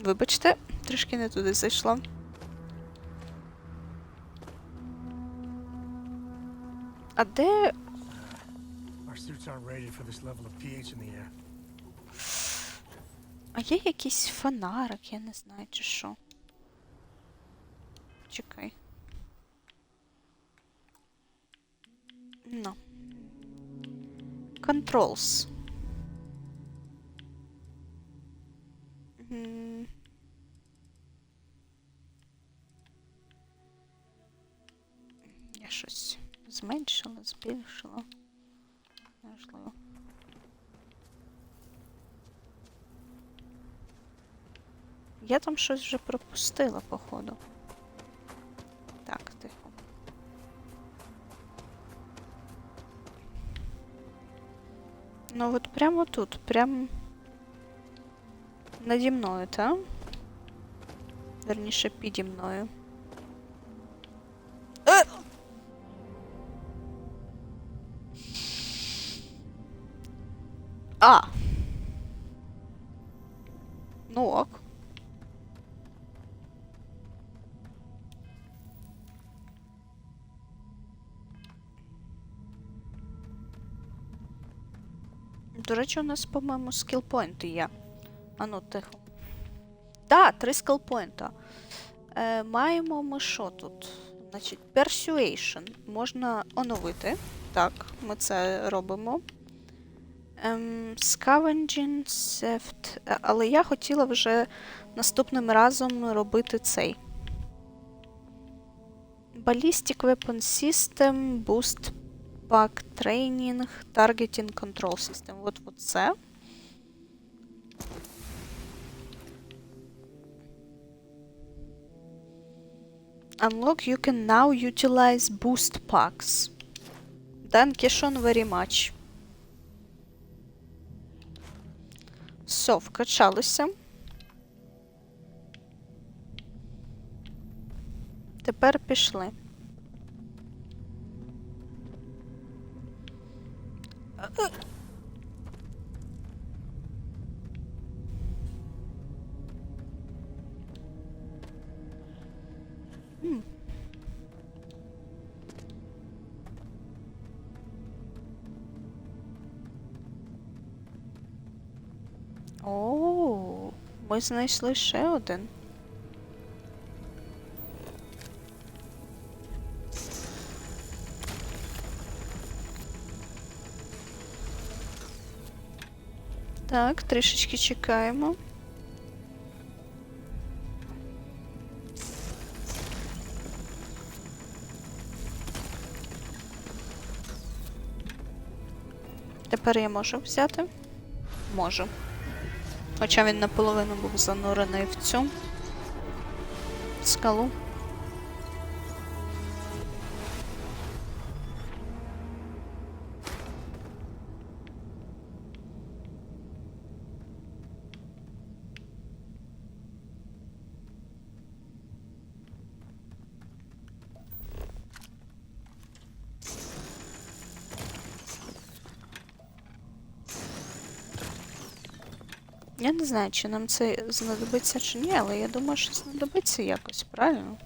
Вибачте, трішки не туди зайшла. А де... А є якийсь фонарик, я не знаю, чи що. Чекай. Ну. Controls. Я щось зменшила, збільшила. Можливо. Я там щось вже пропустила, походу. Так, тихо. Ну от прямо тут, прямо наді мною, та? Верніше, піді мною. А. Ну ок. До речі, у нас, по-моєму, скілпойнти є. Ану, тихо. Так, 3 скілпойнта. Маємо ми що тут? Значить, Persuasion. Можна оновити. Так, ми це робимо. Scavenging, Theft. Але я хотіла вже наступним разом робити цей. Ballistic Weapon System, Boost Pack Training, Targeting Control System. От це. Unlock, you can now utilize boost packs. Dankeschön very much. Все, вкачалися. Тепер пішли. О, ми знайшли ще один. Так, трішечки чекаємо. Тепер я можу взяти? Можу. Хоча він наполовину був занурений в цю скалу. Я не знаю, чи нам це знадобиться чи ні, але я думаю, що знадобиться якось, правильно?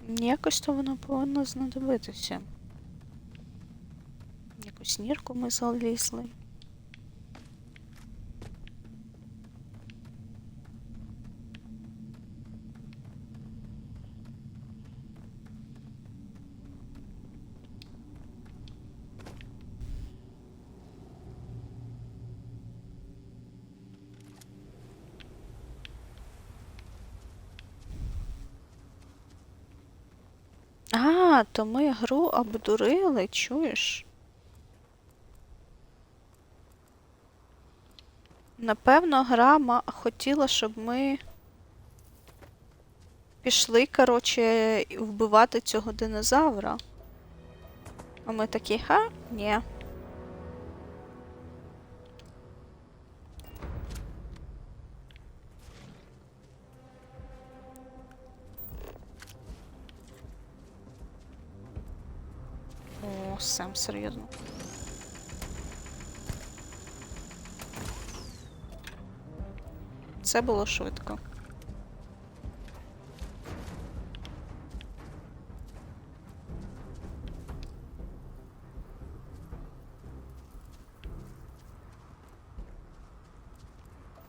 Якось то воно повинно знадобитися. Якусь нірку ми залізли. А, то ми гру обдурили, чуєш? Напевно, гра хотіла, щоб ми пішли, коротше, вбивати цього динозавра. А ми такі, ха? Ні. О, Сем, серйозно. Це було швидко.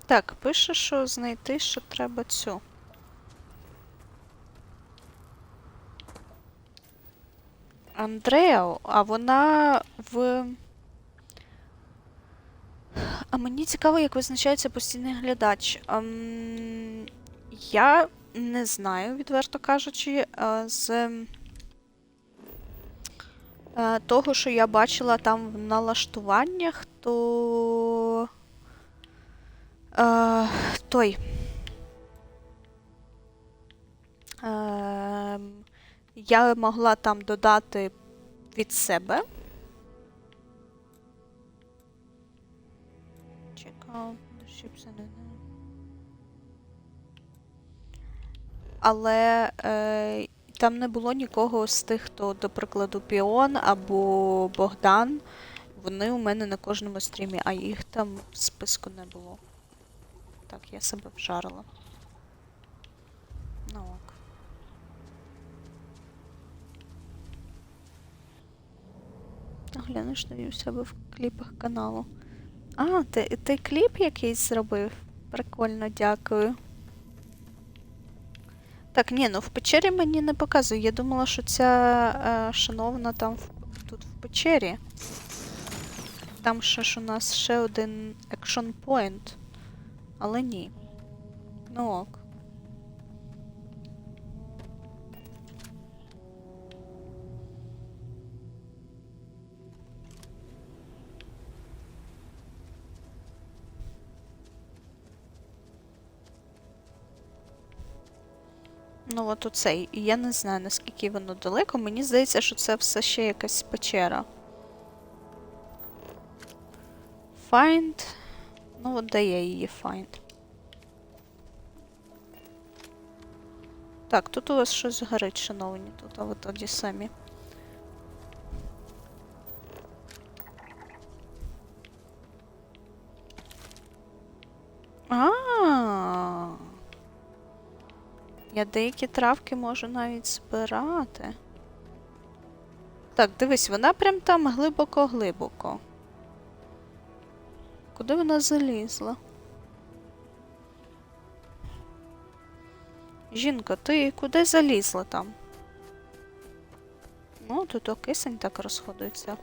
Так, пише, що знайти, що треба цю. Андрео, а вона в... А мені цікаво, як визначається постійний глядач. Я не знаю, відверто кажучи, з того, що я бачила там в налаштуваннях, то той. Я могла там додати від себе. Check out the ships and але там не було нікого з тих, хто, до прикладу, Піон або Богдан. Вони у мене на кожному стрімі, а їх там в списку не було. Так, я себе вжарила. Ну ок. Глянеш у себе в кліпах каналу. А, ти кліп якийсь зробив? Прикольно, дякую. Так, ні, ну в печері мені не показує. Я думала, що ця шановна там тут в печері. Там ще ж у нас ще один екшн point. Але ні. Ну ок. Ну от оцей. І я не знаю, наскільки воно далеко. Мені здається, що це все ще якась печера. Find. Ну от де я її find. Так, тут у вас щось горить, шановні. Тут, а ви тоді самі. Я деякі травки можу навіть збирати. Так, дивись, вона прям там глибоко-глибоко. Куди вона залізла? Жінка, ти куди залізла там? Ну, тут кисень так розходиться.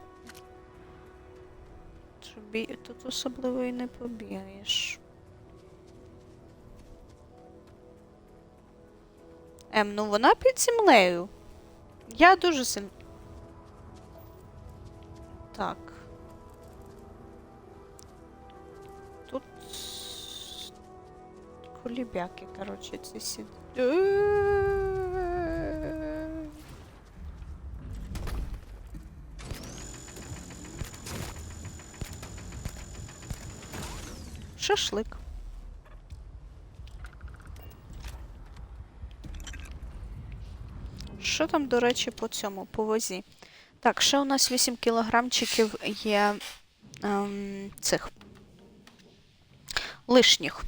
Тут особливо і не побігаєш. Ну вона під землею. Я дуже сильно... Так. Тут... Кулібяки, коротше, ці сидять. Шашлик. Що там, до речі, по цьому, по вазі? Так, ще у нас 8 кілограмчиків є цих лишніх.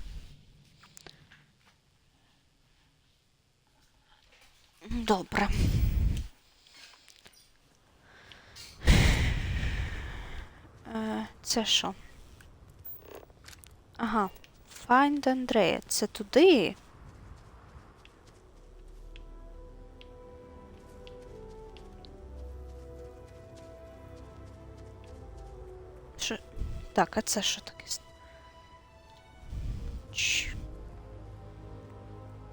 Добре. Це що? Ага. Find Andrea. Це туди? Що? Так, а це що таке?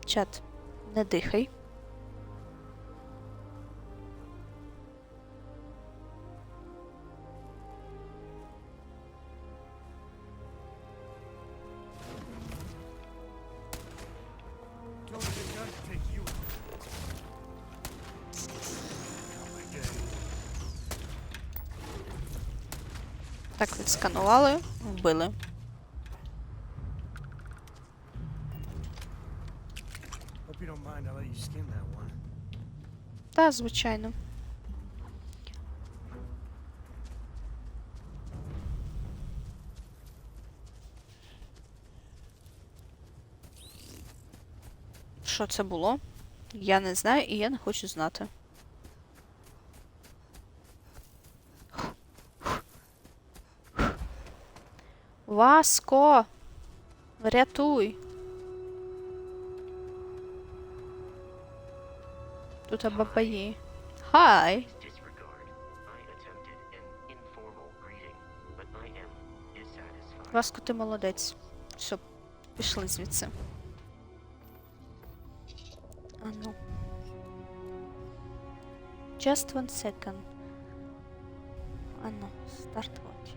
Чат, не дихай. Так, відсканували, вбили. Та, звичайно. Що це було? Я не знаю і я не хочу знати. Васко! Врятуй! Тут бабаї. Хай! Васко, ти молодець. Все, пішли звідси. Ану. Just 1 second. Ану, start watch.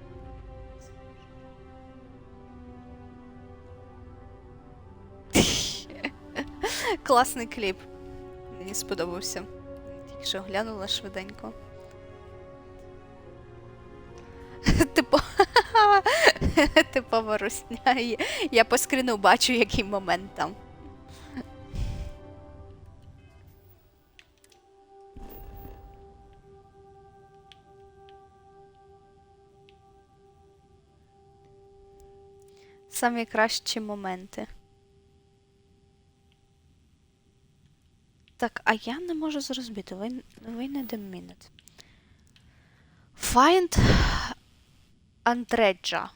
Класний кліп. Мені сподобався. Тільки що глянула швиденько. Типова русня. Я по скріну бачу, який момент там. Самі кращі моменти. Так, а я не можу зрозуміти. Wait a minute. Find Andreja.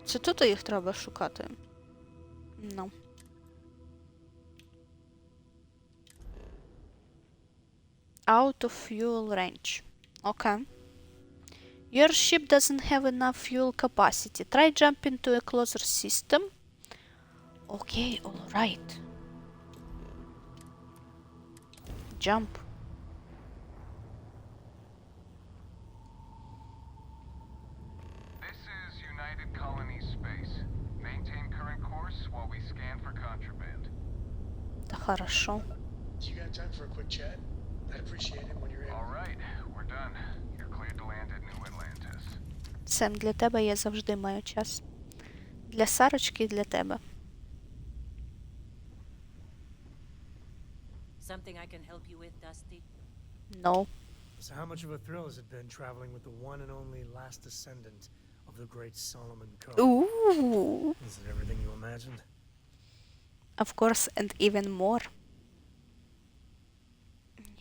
Це тут їх треба шукати? Ну. Out of fuel range. Okay. Your ship doesn't have enough fuel capacity. Try jumping to a closer system. Okay, alright. Jump. This is United Colony Space. Maintain current course while we scan for contraband. Да хорошо. You got time for a quick chat? I'd appreciate it when you're able. All right, we're done. You're cleared to land at New Atlantis. Сем, для тебе я завжди маю час. Для Сарочки і для тебе. Something I can help you with, Dusty? No. So how much of a thrill has it been traveling with the one and only last descendant of the great Solomon Coe? Ooh. Is it everything you imagined? Of course, and even more.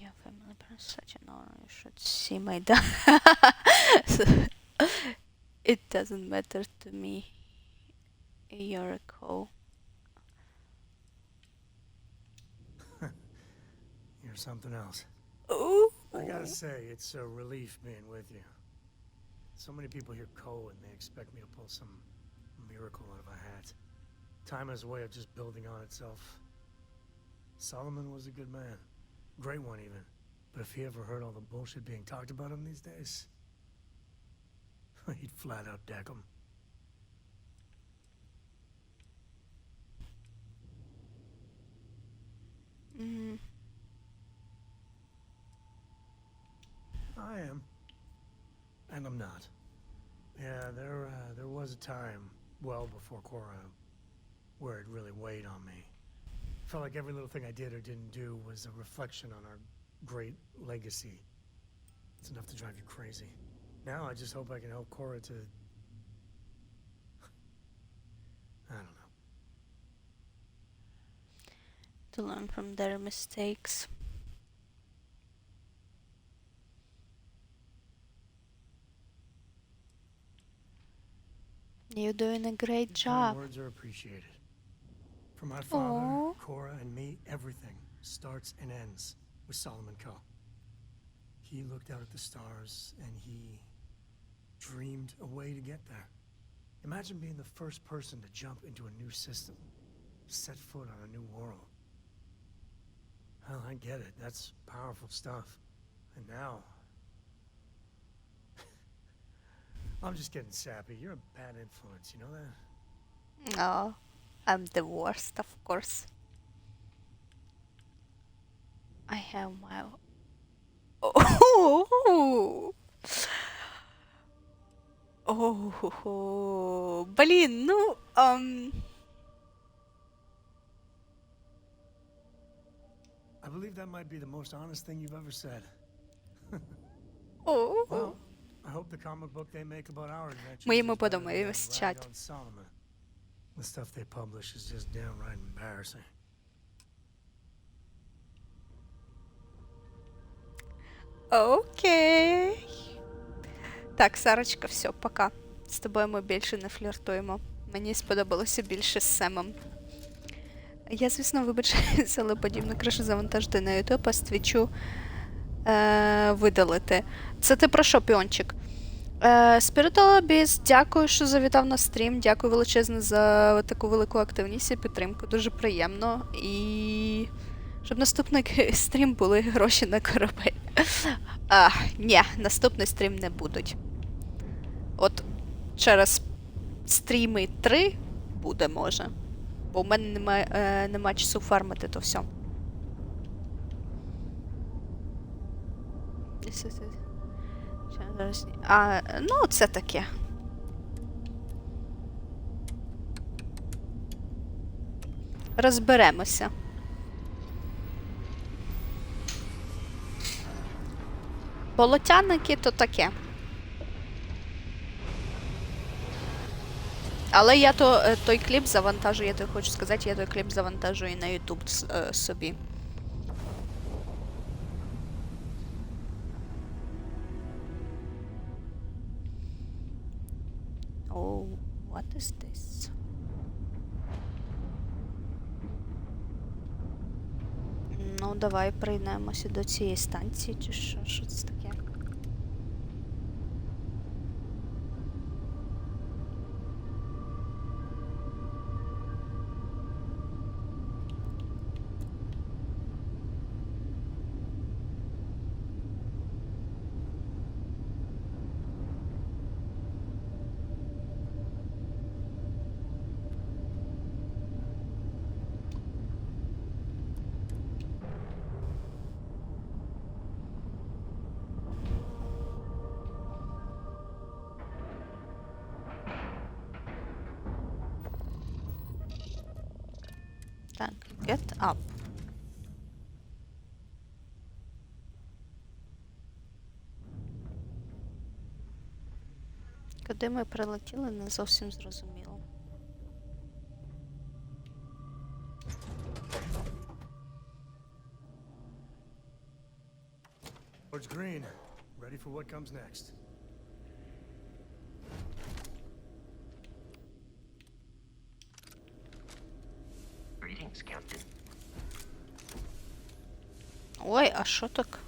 Your family brings such an honor. You should see my dad. It doesn't matter to me. You're a Coe. You're something else. Ooh. I gotta say, it's a relief being with you. So many people hear Coe and they expect me to pull some miracle out of a hat. Time has a way of just building on itself. Solomon was a good man. Great one, even. But if he ever heard all the bullshit being talked about him these days, he'd flat out deck him. Mm. I am. And I'm not. Yeah, there was a time, well before Cora, where it really weighed on me. Felt like every little thing I did or didn't do was a reflection on our great legacy. It's enough to drive you crazy. Now I just hope I can help Cora to... I don't know. To learn from their mistakes. You're doing a great job. Kind words are appreciated. For my father, Aww. Cora, and me, everything starts and ends with Solomon Coe. He looked out at the stars and he dreamed a way to get there. Imagine being the first person to jump into a new system, set foot on a new world. Hell, I get it. That's powerful stuff. And now... I'm just getting sappy. You're a bad influence, you know that? Oh, I'm the worst, of course. I have my... Oh! Oh, блин, ну, I believe that might be the most honest thing you've ever said. Oh. Well, I hope the comic book they make about our adventures Ми is йому better than подумаємось в that чат. rag on Solomon. The stuff they publish is just downright embarrassing. Окей. Так, Сарочка, все, пока. З тобою ми більше не фліртуємо. Мені сподобалося більше з Семом. Я, звісно, вибачаюся, але подібно краще завантажити на YouTube, а з Твічу видалити. Це ти про що, піончик? Spiritual Abyss, дякую, що завітав на стрім. Дякую величезно за таку велику активність і підтримку. Дуже приємно. І щоб наступний стрім були гроші на корабель. Ні, наступний стрім не будуть. От через стріми 3 буде, може. Бо в мене нема часу фармити то все. Ну, це таке. Розберемося. Болотяники то таке. Але я той кліп завантажу, я тобі хочу сказати, я той кліп завантажу і на YouTube собі. Oh, what is this? Ну, давай прийдемося до цієї станції, чи що? Що це таке? Так, get up. Куди ми прилетіли, не зовсім зрозуміло. George Green, ready for what comes next. Greetings, Captain. Ой, а що так?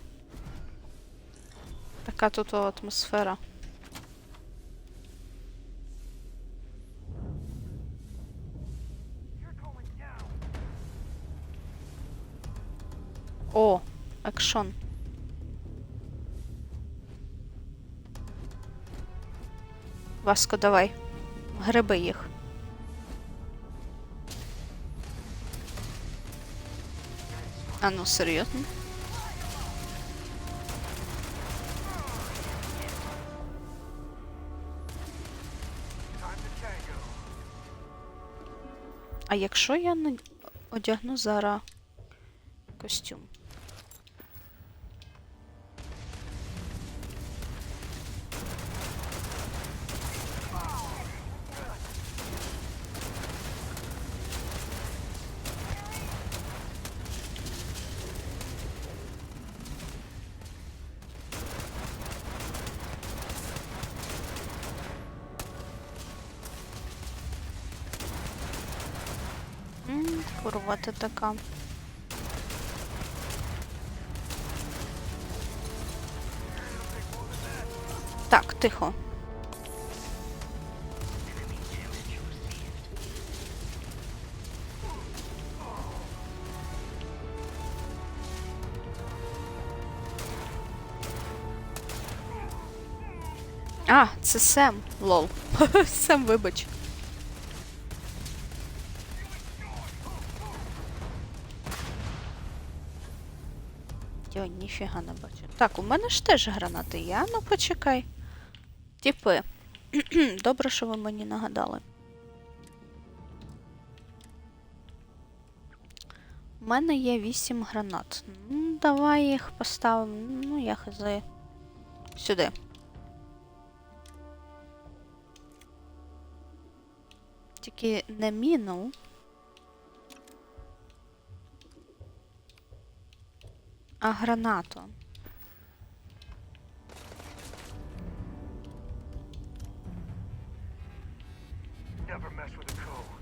Така тут атмосфера. О, екшон. Васко, давай. Гриби їх. А ну, серйозно? А якщо я одягну зараз костюм? Курва ти така. Так, тихо. А, це Сем, лол. Сем, вибач. Йо, ніфіга не бачу. Так, у мене ж теж гранати є. Ну, почекай. Тіпи. Добре, що ви мені нагадали. У мене є 8 гранат. Ну, давай їх поставимо. Ну, я хз. Сюди. Тільки не міну. А гранату. Never mess with a code.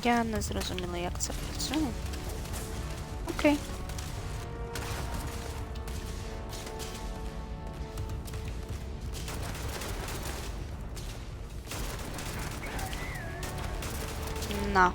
Я не зрозуміла, як це працює. Окей. На.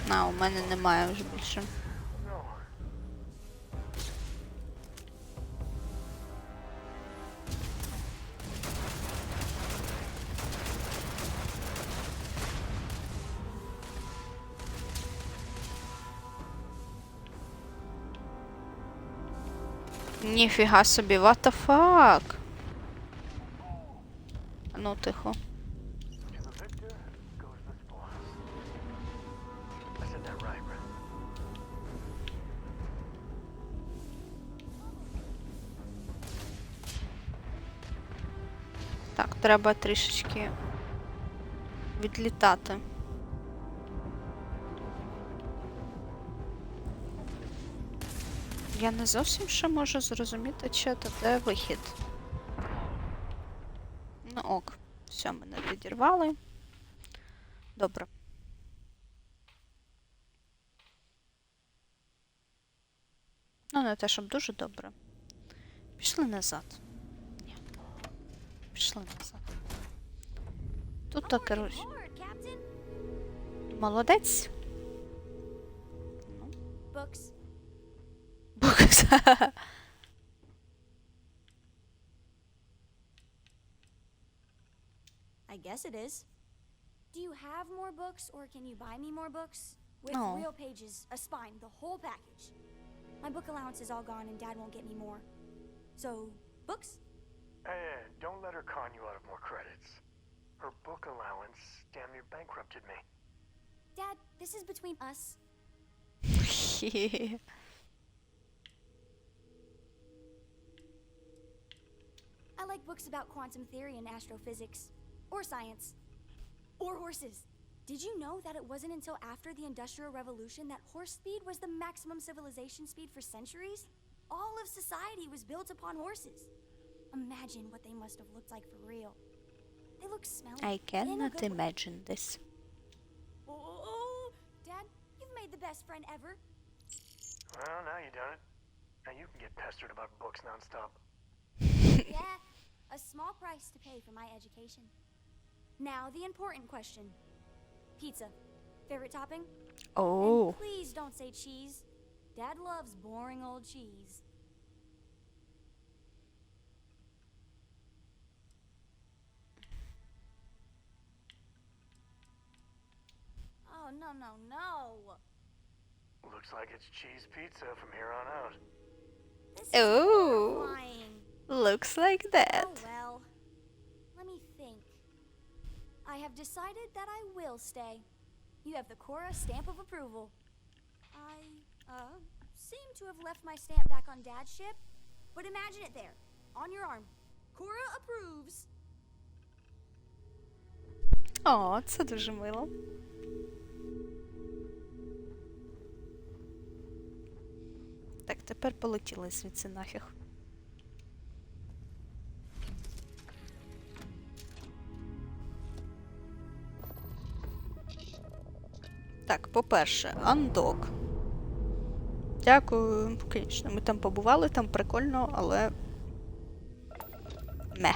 А, у мене немає вже більше. Ніфіга собі, what the fuck? Ну, тихо. Так, треба трішечки відлітати. Я не зовсім ще можу зрозуміти, чи це де вихід. Ну ок, все, мене підірвали. Добре. Ну, не те, щоб дуже добре. Пішли назад. Ні. Пішли назад. Тут так, коротше. Молодець. Books. Букс. I guess it is. Do you have more books, or can you buy me more books? With No. real pages, a spine, the whole package. My book allowance is all gone and Dad won't get me more. So, books? Hey, don't let her con you out of more credits. Her book allowance damn near bankrupted me. Dad, this is between us. I like books about quantum theory and astrophysics. Or science. Or horses. Did you know that it wasn't until after the Industrial Revolution that horse speed was the maximum civilization speed for centuries? All of society was built upon horses. Imagine what they must have looked like for real. They look smelly. I cannot imagine this. Oh, Dad, you've made the best friend ever. Well, now you done it. Now you can get pestered about books nonstop. Yeah, a small price to pay for my education. Now the important question. Pizza. Favorite topping? Oh. And please don't say cheese. Dad loves boring old cheese. Oh, no, no, no. Looks like it's cheese pizza from here on out. This is Oh. horrifying. Looks like that. Oh, well. Let me think. I have decided that I will stay. You have the Cora stamp of approval. I, seem to have left my stamp back on Dad's ship, but imagine it there, on your arm. Cora approves. О, це дуже мило. Так, тепер полетіли звідси нафіг. Так, по-перше, андок. Дякую, звісно, ми там побували, там прикольно, але... Ме.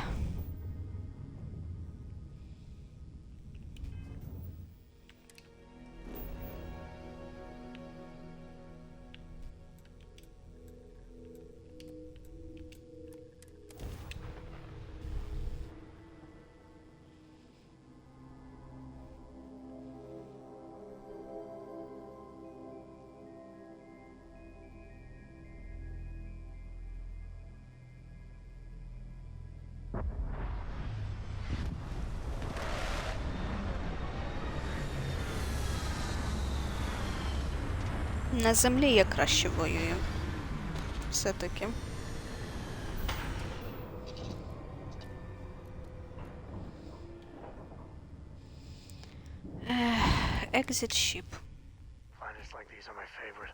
На землі я краще воюю. Все-таки. Exit ship. Finest like these are my favorite.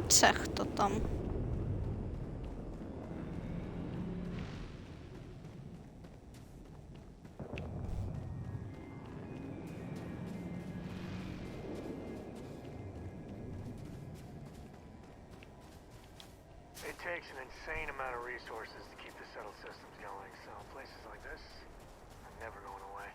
Це хто там? takes an insane amount of resources to keep the settled systems going, so places like this are never going away.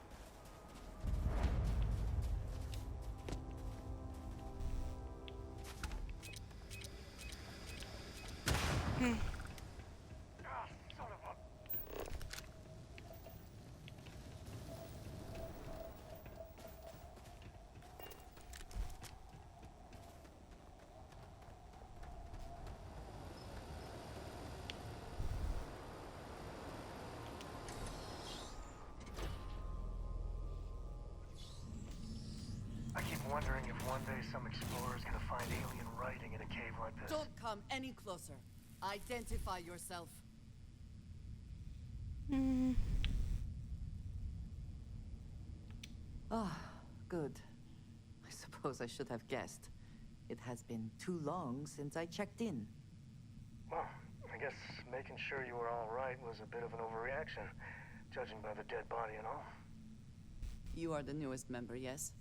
I keep wondering if one day some explorer's gonna find alien writing in a cave like this. Don't come any closer. Identify yourself. Ah, good. I suppose I should have guessed. It has been too long since I checked in. Well, I guess making sure you were all right was a bit of an overreaction, judging by the dead body and all. You are the newest member, yes?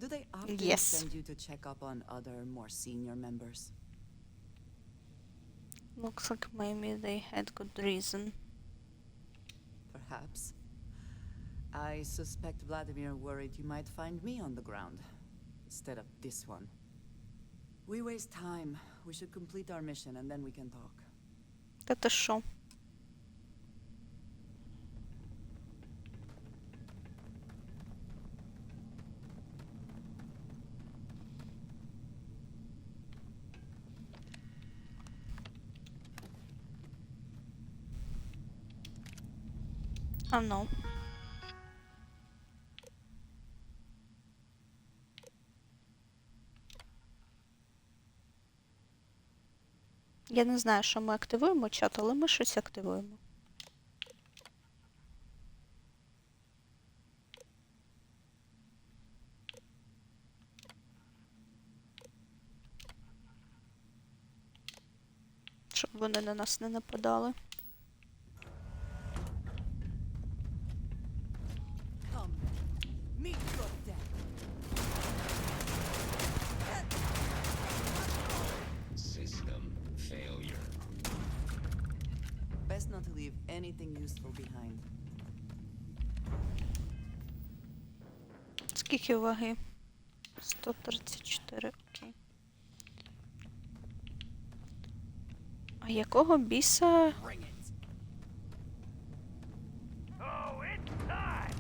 Do they often Yes. send you to check up on other, more senior members? Looks like maybe they had good reason. Perhaps. I suspect Vladimir worried you might find me on the ground, instead of this one. We waste time. We should complete our mission and then we can talk. Та ти що? А ну. Я не знаю, що ми активуємо чат, але ми щось активуємо. Щоб вони на нас не нападали. Come, meet your death. System failure. Best not to leave anything useful behind. Скільки ваги? 134, окей. А якого біса? Oh, it's time!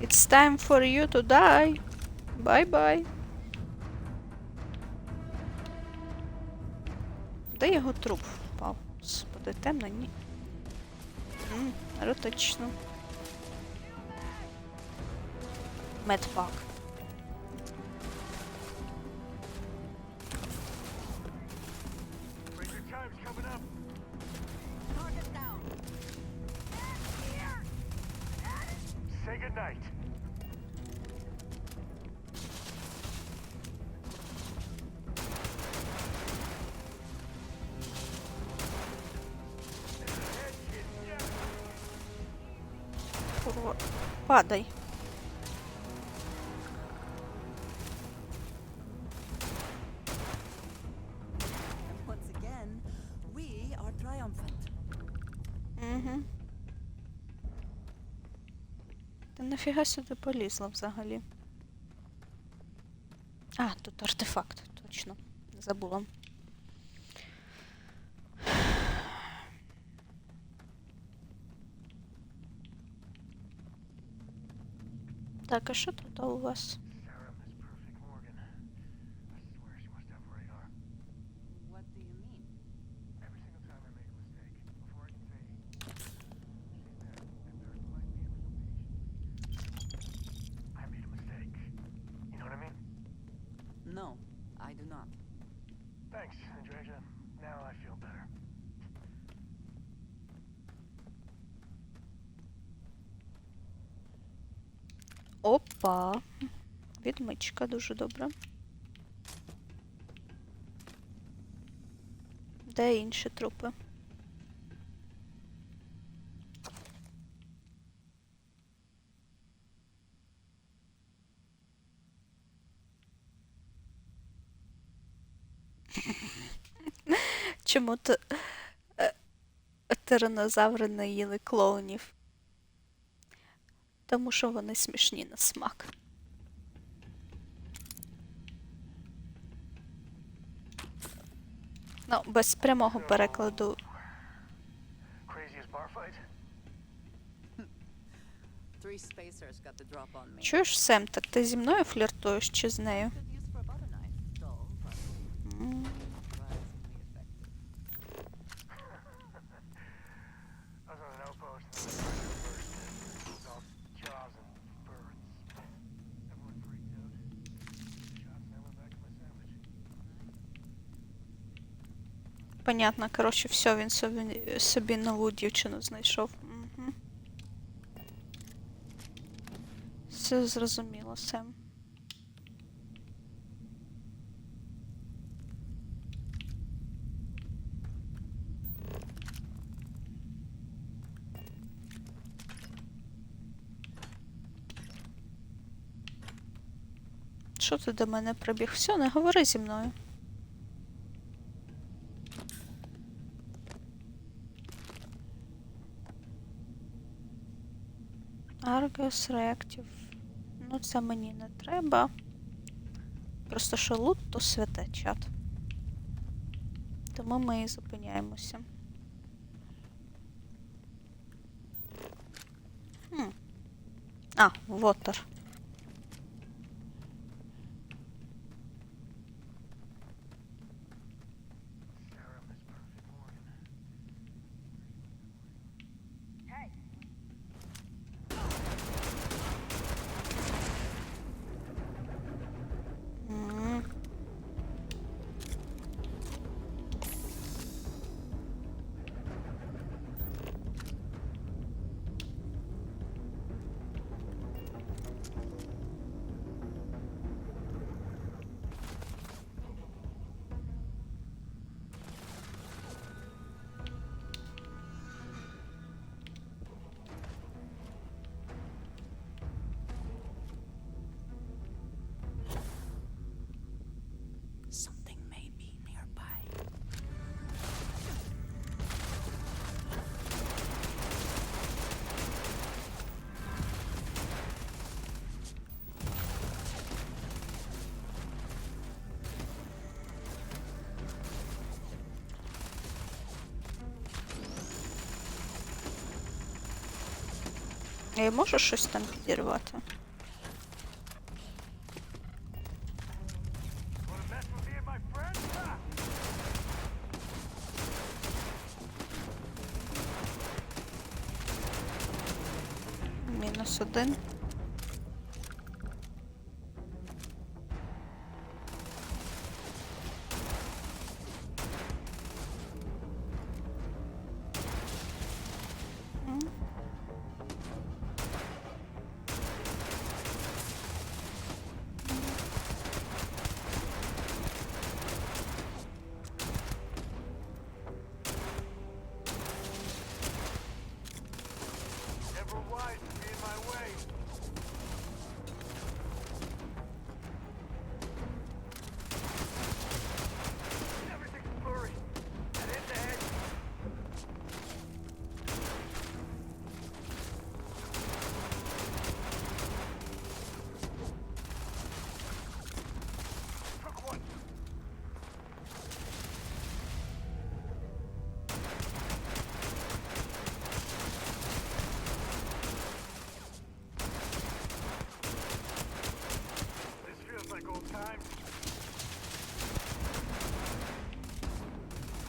It's time for you to die. Bye-bye. Де його труп впав? Господи, темно, ні. Еротично. Медпак. Ranger time's coming up. Target down. Say goodnight. Курва. Падай. And once again, we are triumphant. Угу. Ти нафіга сюди полізла взагалі? А, тут артефакт, точно. Забула. Так, а що тут у вас? Sarah, Miss Perfect Morgan. I swear she must have radar. What do you mean? Every single time I make a mistake, before I can say, she's there, and there's polite me ever so patiently. I made a mistake. You know what I mean? No, I do not. Thanks, Andreja. Now I feel better. Опа. Відмичка, дуже добре. Де інші трупи? Чому тиранозаври не їли клоунів? Тому що вони смішні на смак. Ну, без прямого перекладу. Craziest bar fight? Three spacers got the drop on me. Чуєш, Сем, так ти зі мною фліртуєш чи з нею? М. I was on an outpost and then the pressure burst. It was all jaws and birds. Everyone freaked out. Shots and I went back to my sandwich. Понятно, коротше, все, він собі нову дівчину знайшов. Угу. Все зрозуміло, Сем. Що ти до мене прибіг? Все, не говори зі мною. Argus Reactive. Ну, це мені не треба. Просто що лут, то святе, чат. Тому ми і зупиняємося. А, Water. М. Something may be nearby. Я можу щось там підірвати? -1. Never wise to be in my way. Everything's blurry. And head to head. Took one. This feels like old times.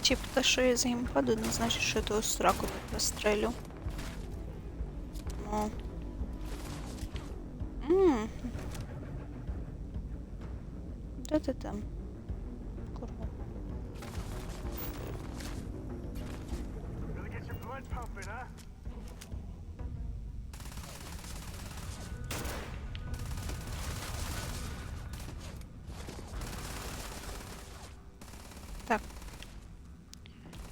Тип, те, що я з геймпаду, не значить, що я того сраку не прострелю. Ну. Де ти там? Курва. Really get your blood pumping, huh? Так.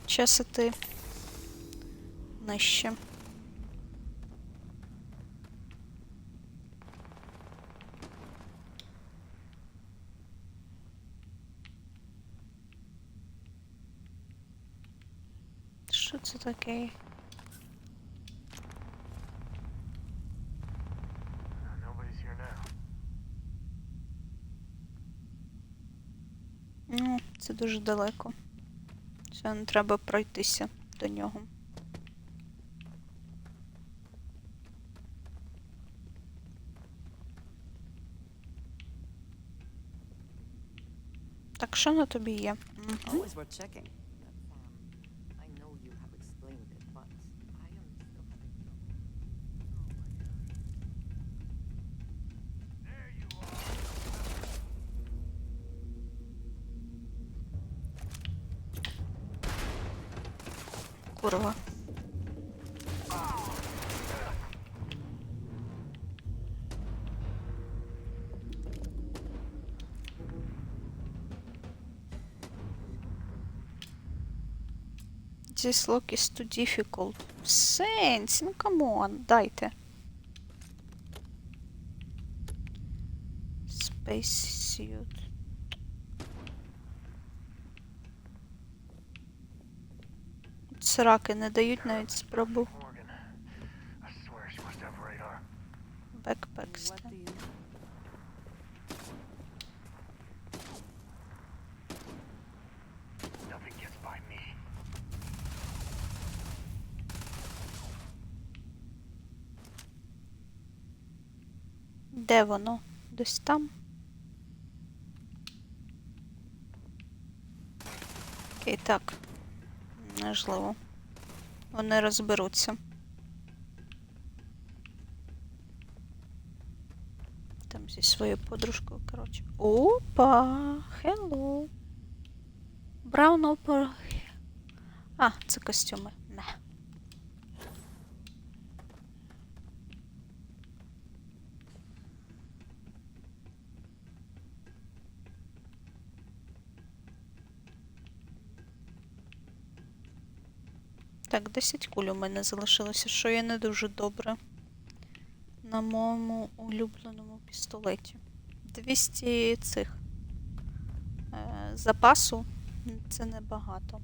Час іти нижче. Що це таке? Nobody's here now. Ну, це дуже далеко. Все, не треба пройтися до нього. Так, що на тобі є? Мгм. Always worth checking. I know you have explained it, but I am still having trouble. Курва. This lock is too difficult. В сенсі, ну камон, дайте. Space suit. Сраки не дають навіть спробу. I swear she must have radar. Backpacks. Nothing gets by me. Де воно? Десь там? Окей, так. Можливо. Вони розберуться. Там зі своєю подружкою, коротше. Опа! Hello! Brown opera. А, це костюми. Не. Так, 10 куль у мене залишилося, що є не дуже добре на моєму улюбленому пістолеті. 200 цих запасу це небагато.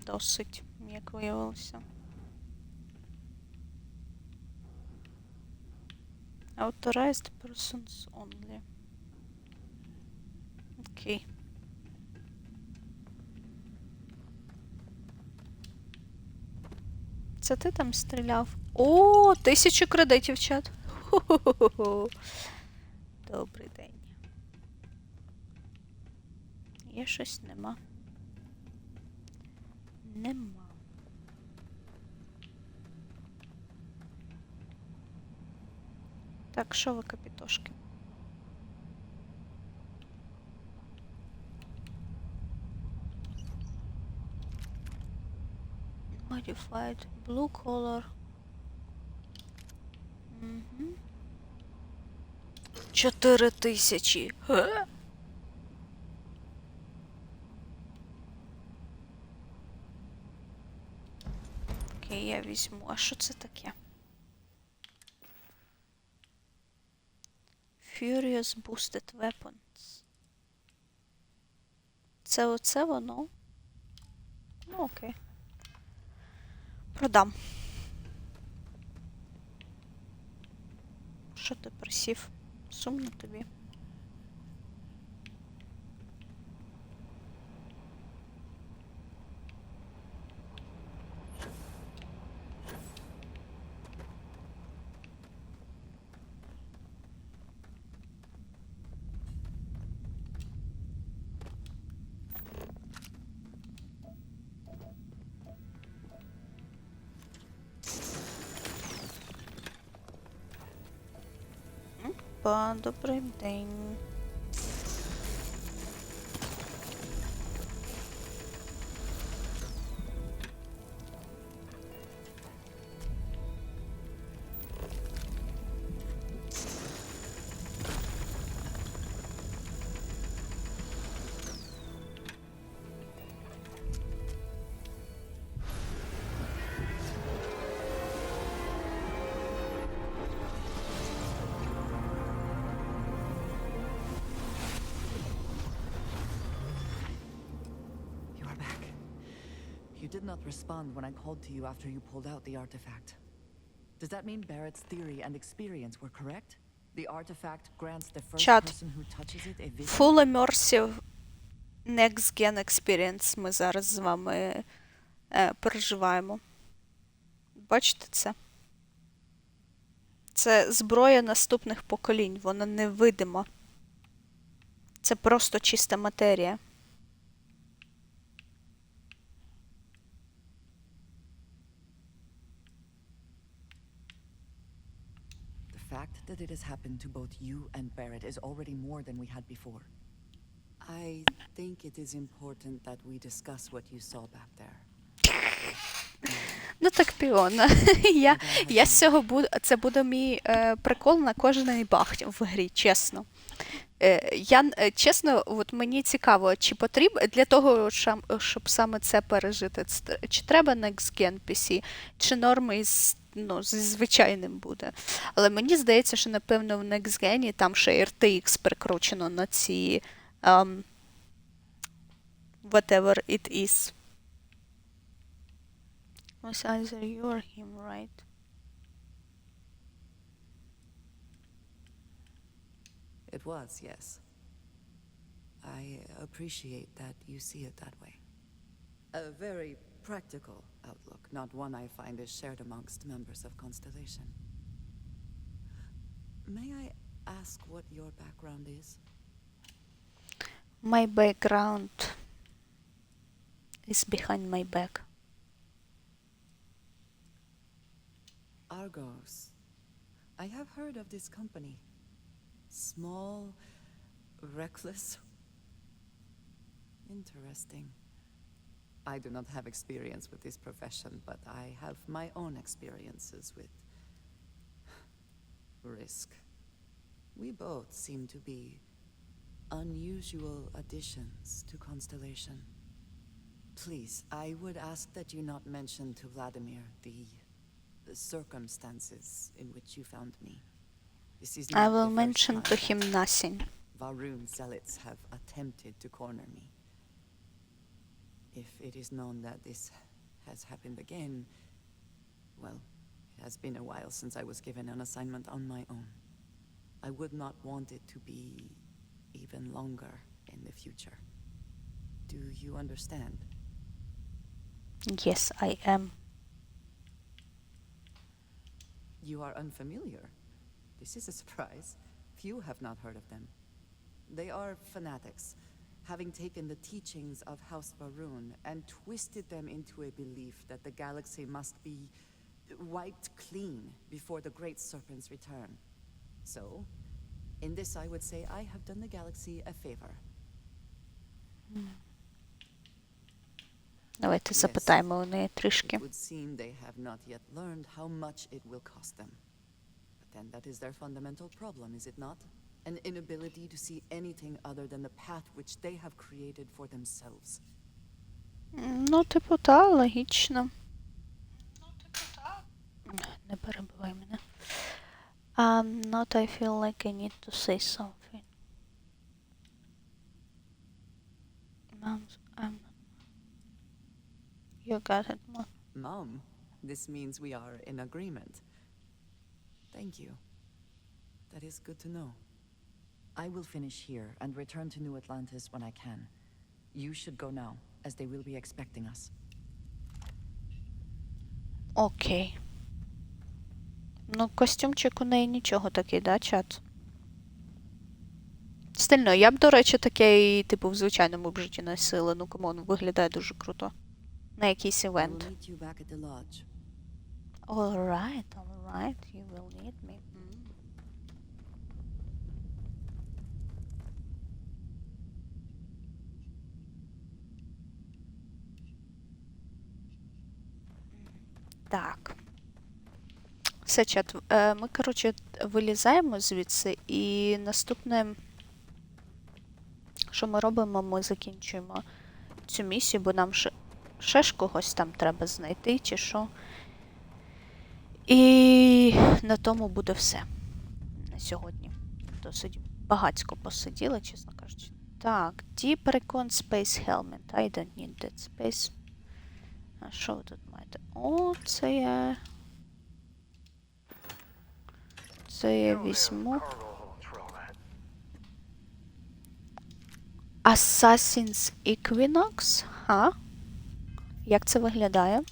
Досить, як виявилося. Authorized persons only. Окей. Це ти там стріляв? О, 1000 кредитів, чат. Хо-хо-хо-хо. Добрий день. Є щось? Нема. Нема. Так, що ви, капітошки? Modified blue color. 4000. Окей, я візьму. А що це таке? Furious Boosted Weapons. Це оце воно? Ну, окей. Продам. Що ти присів? Сумно тобі. Опа, добрий день. you did not respond when I called to you after you pulled out the artifact. Does that mean Barrett's theory and experience were correct? The artifact grants the first Чат. person who touches it a vision? Full Immersive Next Gen Experience ми зараз з вами переживаємо. Бачите це? Це зброя наступних поколінь, вона невидима. Це просто чиста матерія. The fact that it has happened to both you and Barrett is already more than we had before. I think it is important that we discuss what you saw back there. Ну так, Піона. Я з цього буду... Це буде мій прикол на кожний баг в грі, чесно. Чесно, от мені цікаво, чи потрібно для того, щоб саме це пережити, чи треба Next Gen PC, чи норми зі звичайним буде. Але мені здається, що, напевно, в Next Gen там ще RTX прикручено на ці whatever it is. Was either you or him, right? It was, yes. I appreciate that you see it that way. A very practical outlook, not one I find is shared amongst members of Constellation. May I ask what your background is? My background is behind my back. Argos. I have heard of this company. Small, reckless. Interesting. I do not have experience with this profession, but I have my own experiences with risk. We both seem to be unusual additions to Constellation. Please, I would ask that you not mention to Vladimir the circumstances in which you found me. This is not I will the first mention time to him that nothing. Varun zealots have attempted to corner me. If it is known that this has happened again, well, it has been a while since I was given an assignment on my own. I would not want it to be even longer in the future. Do you understand? Yes, I am. You are unfamiliar. This is a surprise. Few have not heard of them. They are fanatics, having taken the teachings of House Varun and twisted them into a belief that the galaxy must be wiped clean before the Great Serpent's return. So, in this I would say I have done the galaxy a favor. Давайте запитаємо у неї трішки. It would seem they have not yet learned how much it will cost them. But then that is their fundamental problem, is it not? An inability to see anything other than the path which they have created for themselves. Ну, типу, та, логічно. Не перебивай мене. Not I feel like I need to say something. I'm You got it, Mom. Mom, this means we are in agreement. Thank you. That is good to know. I will finish here and return to New Atlantis when I can. You should go now, as they will be expecting us. Окей. Ну, костюмчик у неї нічого такий, да, чат? Стильно. Я б, до речі, таке і, типу, в звичайному б житті носила. Ну, камон, виглядає дуже круто. На якийсь івент. Alright, you will need me. Так. Все, чат. Ми, коротше, вилізаємо звідси, і наступне, що ми робимо, ми закінчуємо цю місію, бо нам ще ж когось там треба знайти, чи що. І на тому буде все. На сьогодні. Досить багацько посиділи, чесно кажучи. Так, Deep Recon Space Helmet. I don't need that space. А що ви тут маєте? О, це я... Це я візьму. Assassin's Equinox? Ха? Як це виглядає?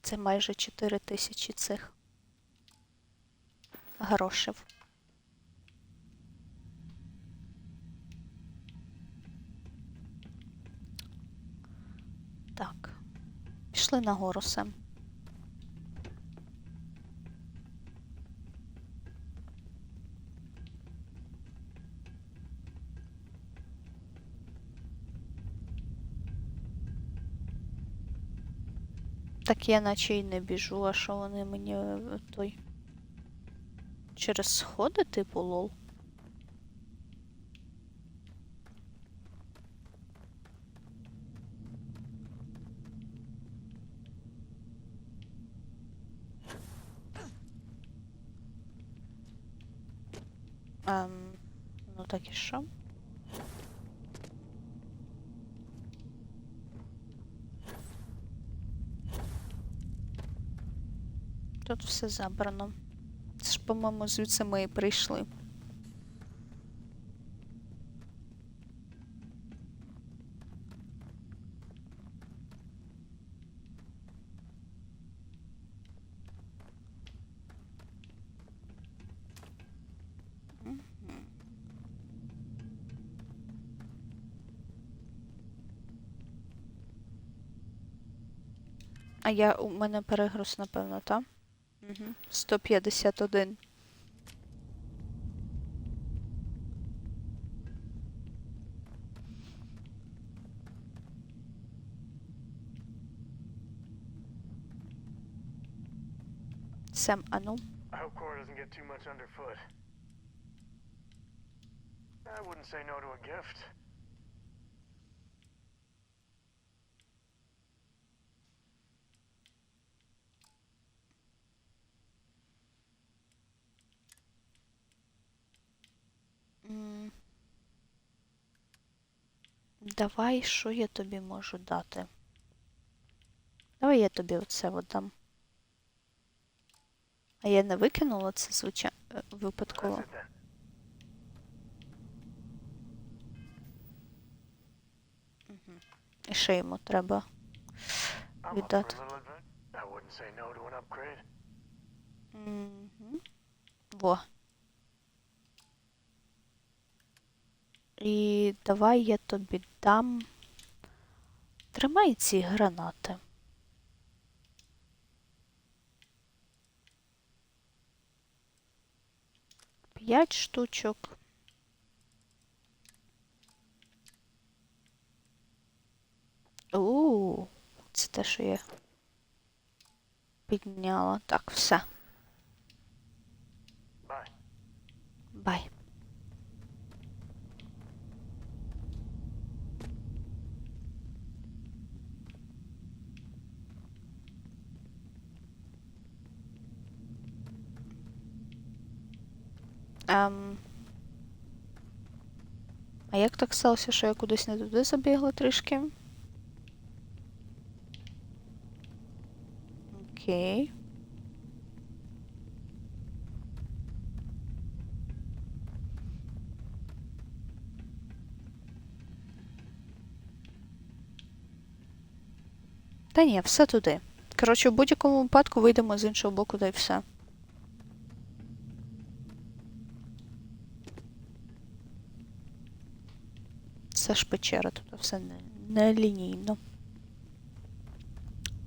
Це майже 4000 цих грошей. Так. Пішли нагору, Сем. Так я наче й не біжу, а що вони мені той... Через сходи, типу, лол? Ну так і що? Тут все забрано. Це ж, по-моєму, звідси ми і прийшли. А у мене перегруз, напевно, так? Угу. 151. Сем, а ну? I hope Cora doesn't get too much underfoot. I wouldn't say no to a gift. Давай, що я тобі можу дати? Давай я тобі оце от дам. А я не викинула це, звичайно, випадково. Угу. І ще йому треба віддати. Угу. Во. І давай я тобі дам. Тримай ці гранати. П'ять штучок. Це те, що я підняла. Так, все. Бай. А як так сталося, що я кудись не туди забігла трішки? Окей. Та ні, все туди. Коротше, в будь-якому випадку вийдемо з іншого боку, та й все. Це ж печера, тут все не лінійно.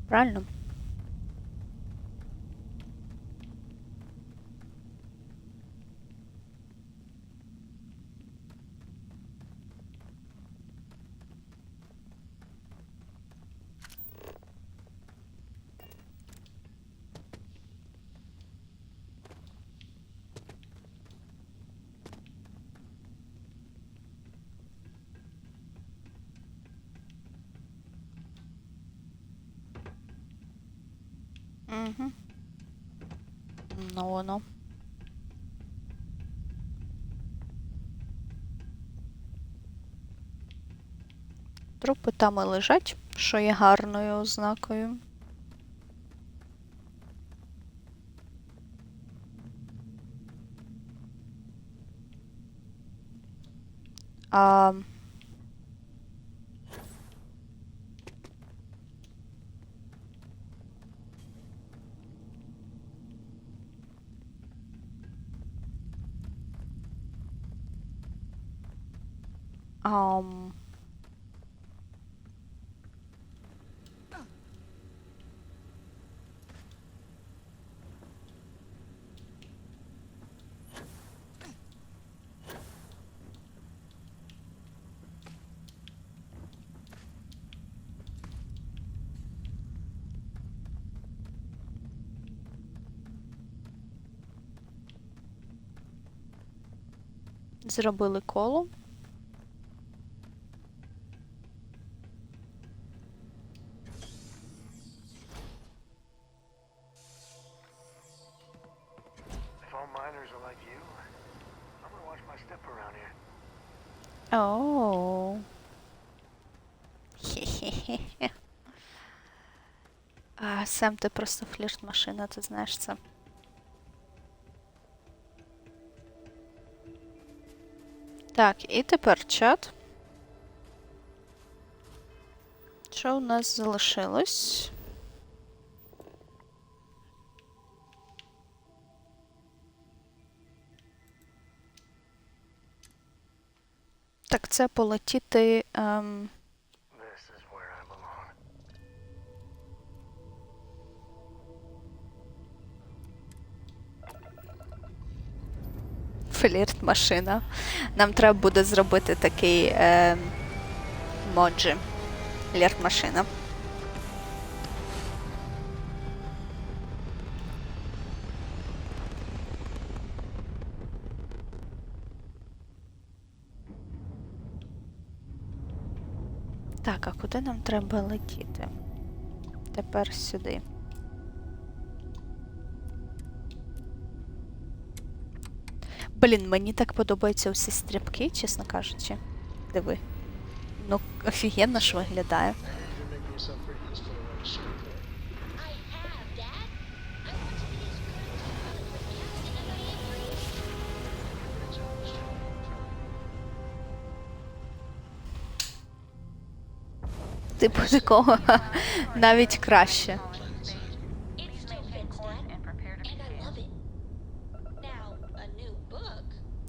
Правильно? Угу. Ну, воно. Трупи там і лежать, що є гарною ознакою. А... Ам... Зробили коло. If all miners are like you, I'm gonna watch my step around here. Оу. Хе-хе-хе. А, Сем, ти просто флірт-машина, ти знаєш це. Так, і тепер чат. Що у нас залишилось? Так, це полетіти... This is where I belong. Флірт-машина. Нам треба буде зробити такий моджі. Флірт-машина. Так, а куди нам треба летіти? Тепер сюди. Блін, мені так подобаються усі стрибки, чесно кажучи. Диви. Ну, офігенно ж виглядає. Типу такого навіть краще.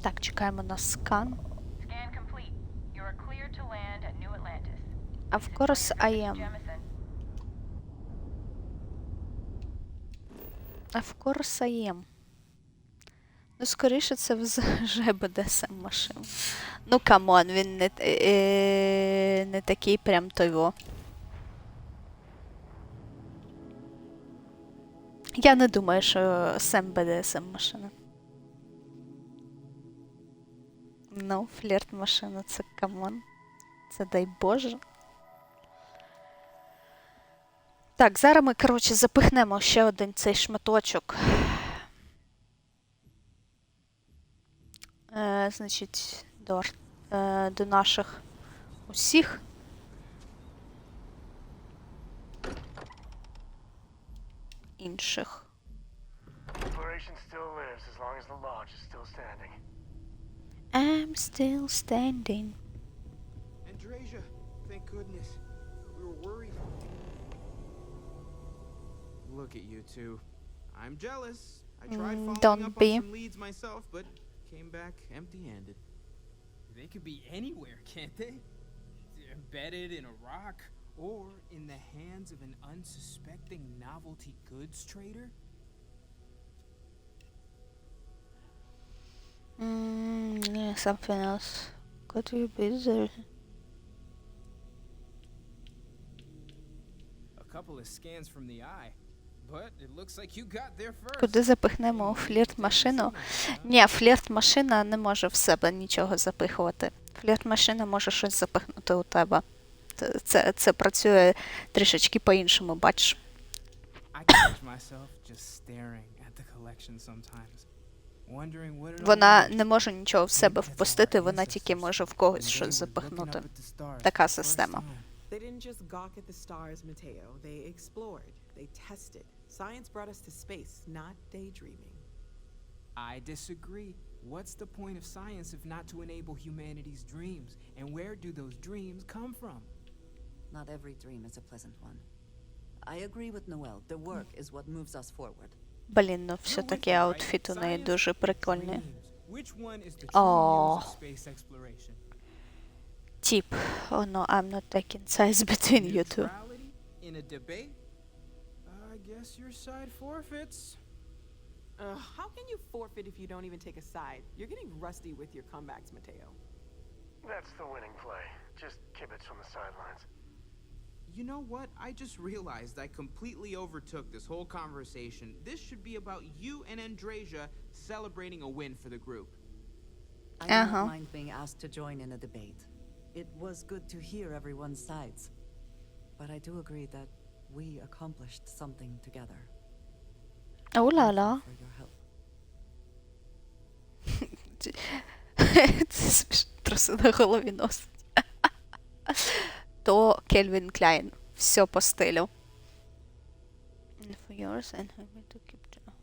Так, чекаємо на скан. Of course I am. Of course I am. Ну, скоріше це вже буде сам машин. Ну, камон, він не такий прям того. Я не думаю, що Сем БДСМ машина. Ну, флірт машина, це камон. Це дай Боже. Так, зараз ми, коротше, запихнемо ще один цей шматочок. Значить, до наших усіх. Інших. Operation still lives as long as the lodge is still standing. I'm still standing. Andrasia, thank goodness. We were worried. Look at you two. I'm jealous. I tried following don't up be. on some leads myself, but came back empty-handed. They could be anywhere, can't they? Embedded in a rock, or in the hands of an unsuspecting novelty goods trader? Yeah, something else. Could you be there? A couple of scans from the eye, but it looks like you got there first. Куди запихнемо флірт-машину? Ні, флірт-машина не може в себе нічого запихувати. Флірт-машина може щось запихнути у тебе. Це працює трішечки по-іншому, бачиш? Вона не може нічого в себе впустити, вона тільки може в когось щось запихнути. Така система. They didn't just gawk at the stars, Mateo. They explored. They tested. Science brought us to space, not daydreaming. I disagree. What's the point of science if not to enable humanity's dreams? And where do those dreams come from? Not every dream is a pleasant one. I agree with Noel. The work is what moves us forward. Блін, ну все-таки аутфіт у неї дуже прикольний. Which one is the true Oh. use of space exploration? Тіп. Oh no, I'm not taking sides between you two. Neutrality in a debate? I guess your side forfeits. How can you forfeit if you don't even take a side? You're getting rusty with your comebacks, Mateo. That's the winning play. Just kibitz from the sidelines. You know what? I just realized I completely overtook this whole conversation. This should be about you and Andrasia celebrating a win for the group. I don't mind being asked to join in a debate. It was good to hear everyone's sides. But I do agree that we accomplished something together. Oh la la. For your help. Це смішно, труси на голові носить. То Кельвін Кляйн. Все по стилю. For yours and me to keep track.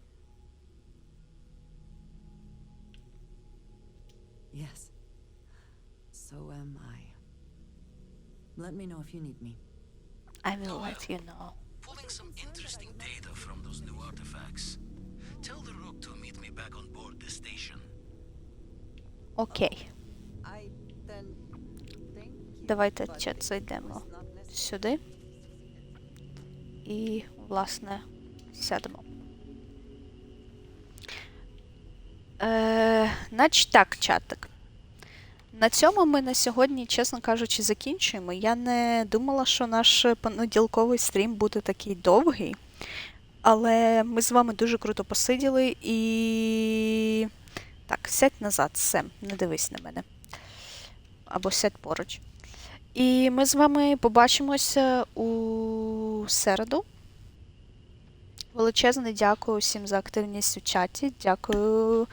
Yes. So am I. Let me know if you need me. I will let you know. Pulling some interesting data from those new artifacts. Tell the Rook to meet me back on board the station. Окей. I then thank you. Давайте but чат зайдемо it's not necessary. сюди. І, власне, сядемо. Значить так, чатик. На цьому ми на сьогодні, чесно кажучи, закінчуємо. Я не думала, що наш понеділковий стрім буде такий довгий. Але ми з вами дуже круто посиділи і... Так, сядь назад, Сем, не дивись на мене. Або сядь поруч. І ми з вами побачимося у середу. Величезне дякую всім за активність у чаті. Дякую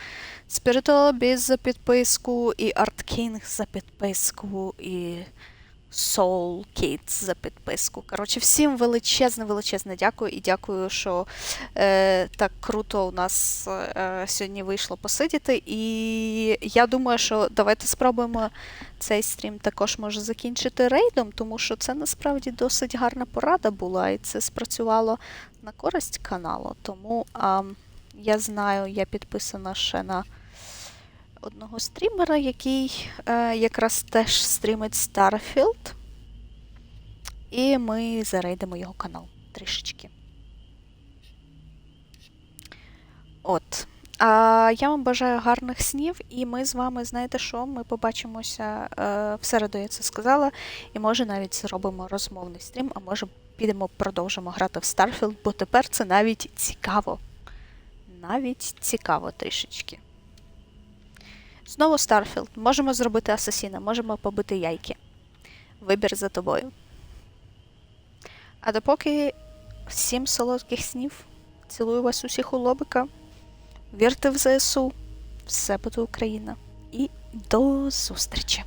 Spirital за підписку, і Art King за підписку, і Soul Kids за підписку. Коротше, всім величезне дякую. І дякую, що так круто у нас сьогодні вийшло посидіти. І я думаю, що давайте спробуємо цей стрім також може закінчити рейдом, тому що це насправді досить гарна порада була, і це спрацювало на користь каналу. Тому я знаю, я підписана ще на одного стрімера, який якраз теж стрімить Starfield. І ми зарейдимо його канал трішечки. От. Я вам бажаю гарних снів, і ми з вами, знаєте що, ми побачимося в середу, я це сказала, і може навіть зробимо розмовний стрім, а може підемо продовжимо грати в Starfield, бо тепер це навіть цікаво. Навіть цікаво трішечки. Знову Starfield. Можемо зробити асасіна, можемо побити яйки. Вибір за тобою. А допоки всім солодких снів. Цілую вас усіх у лобика. Вірте в ЗСУ. Все буде Україна. І до зустрічі!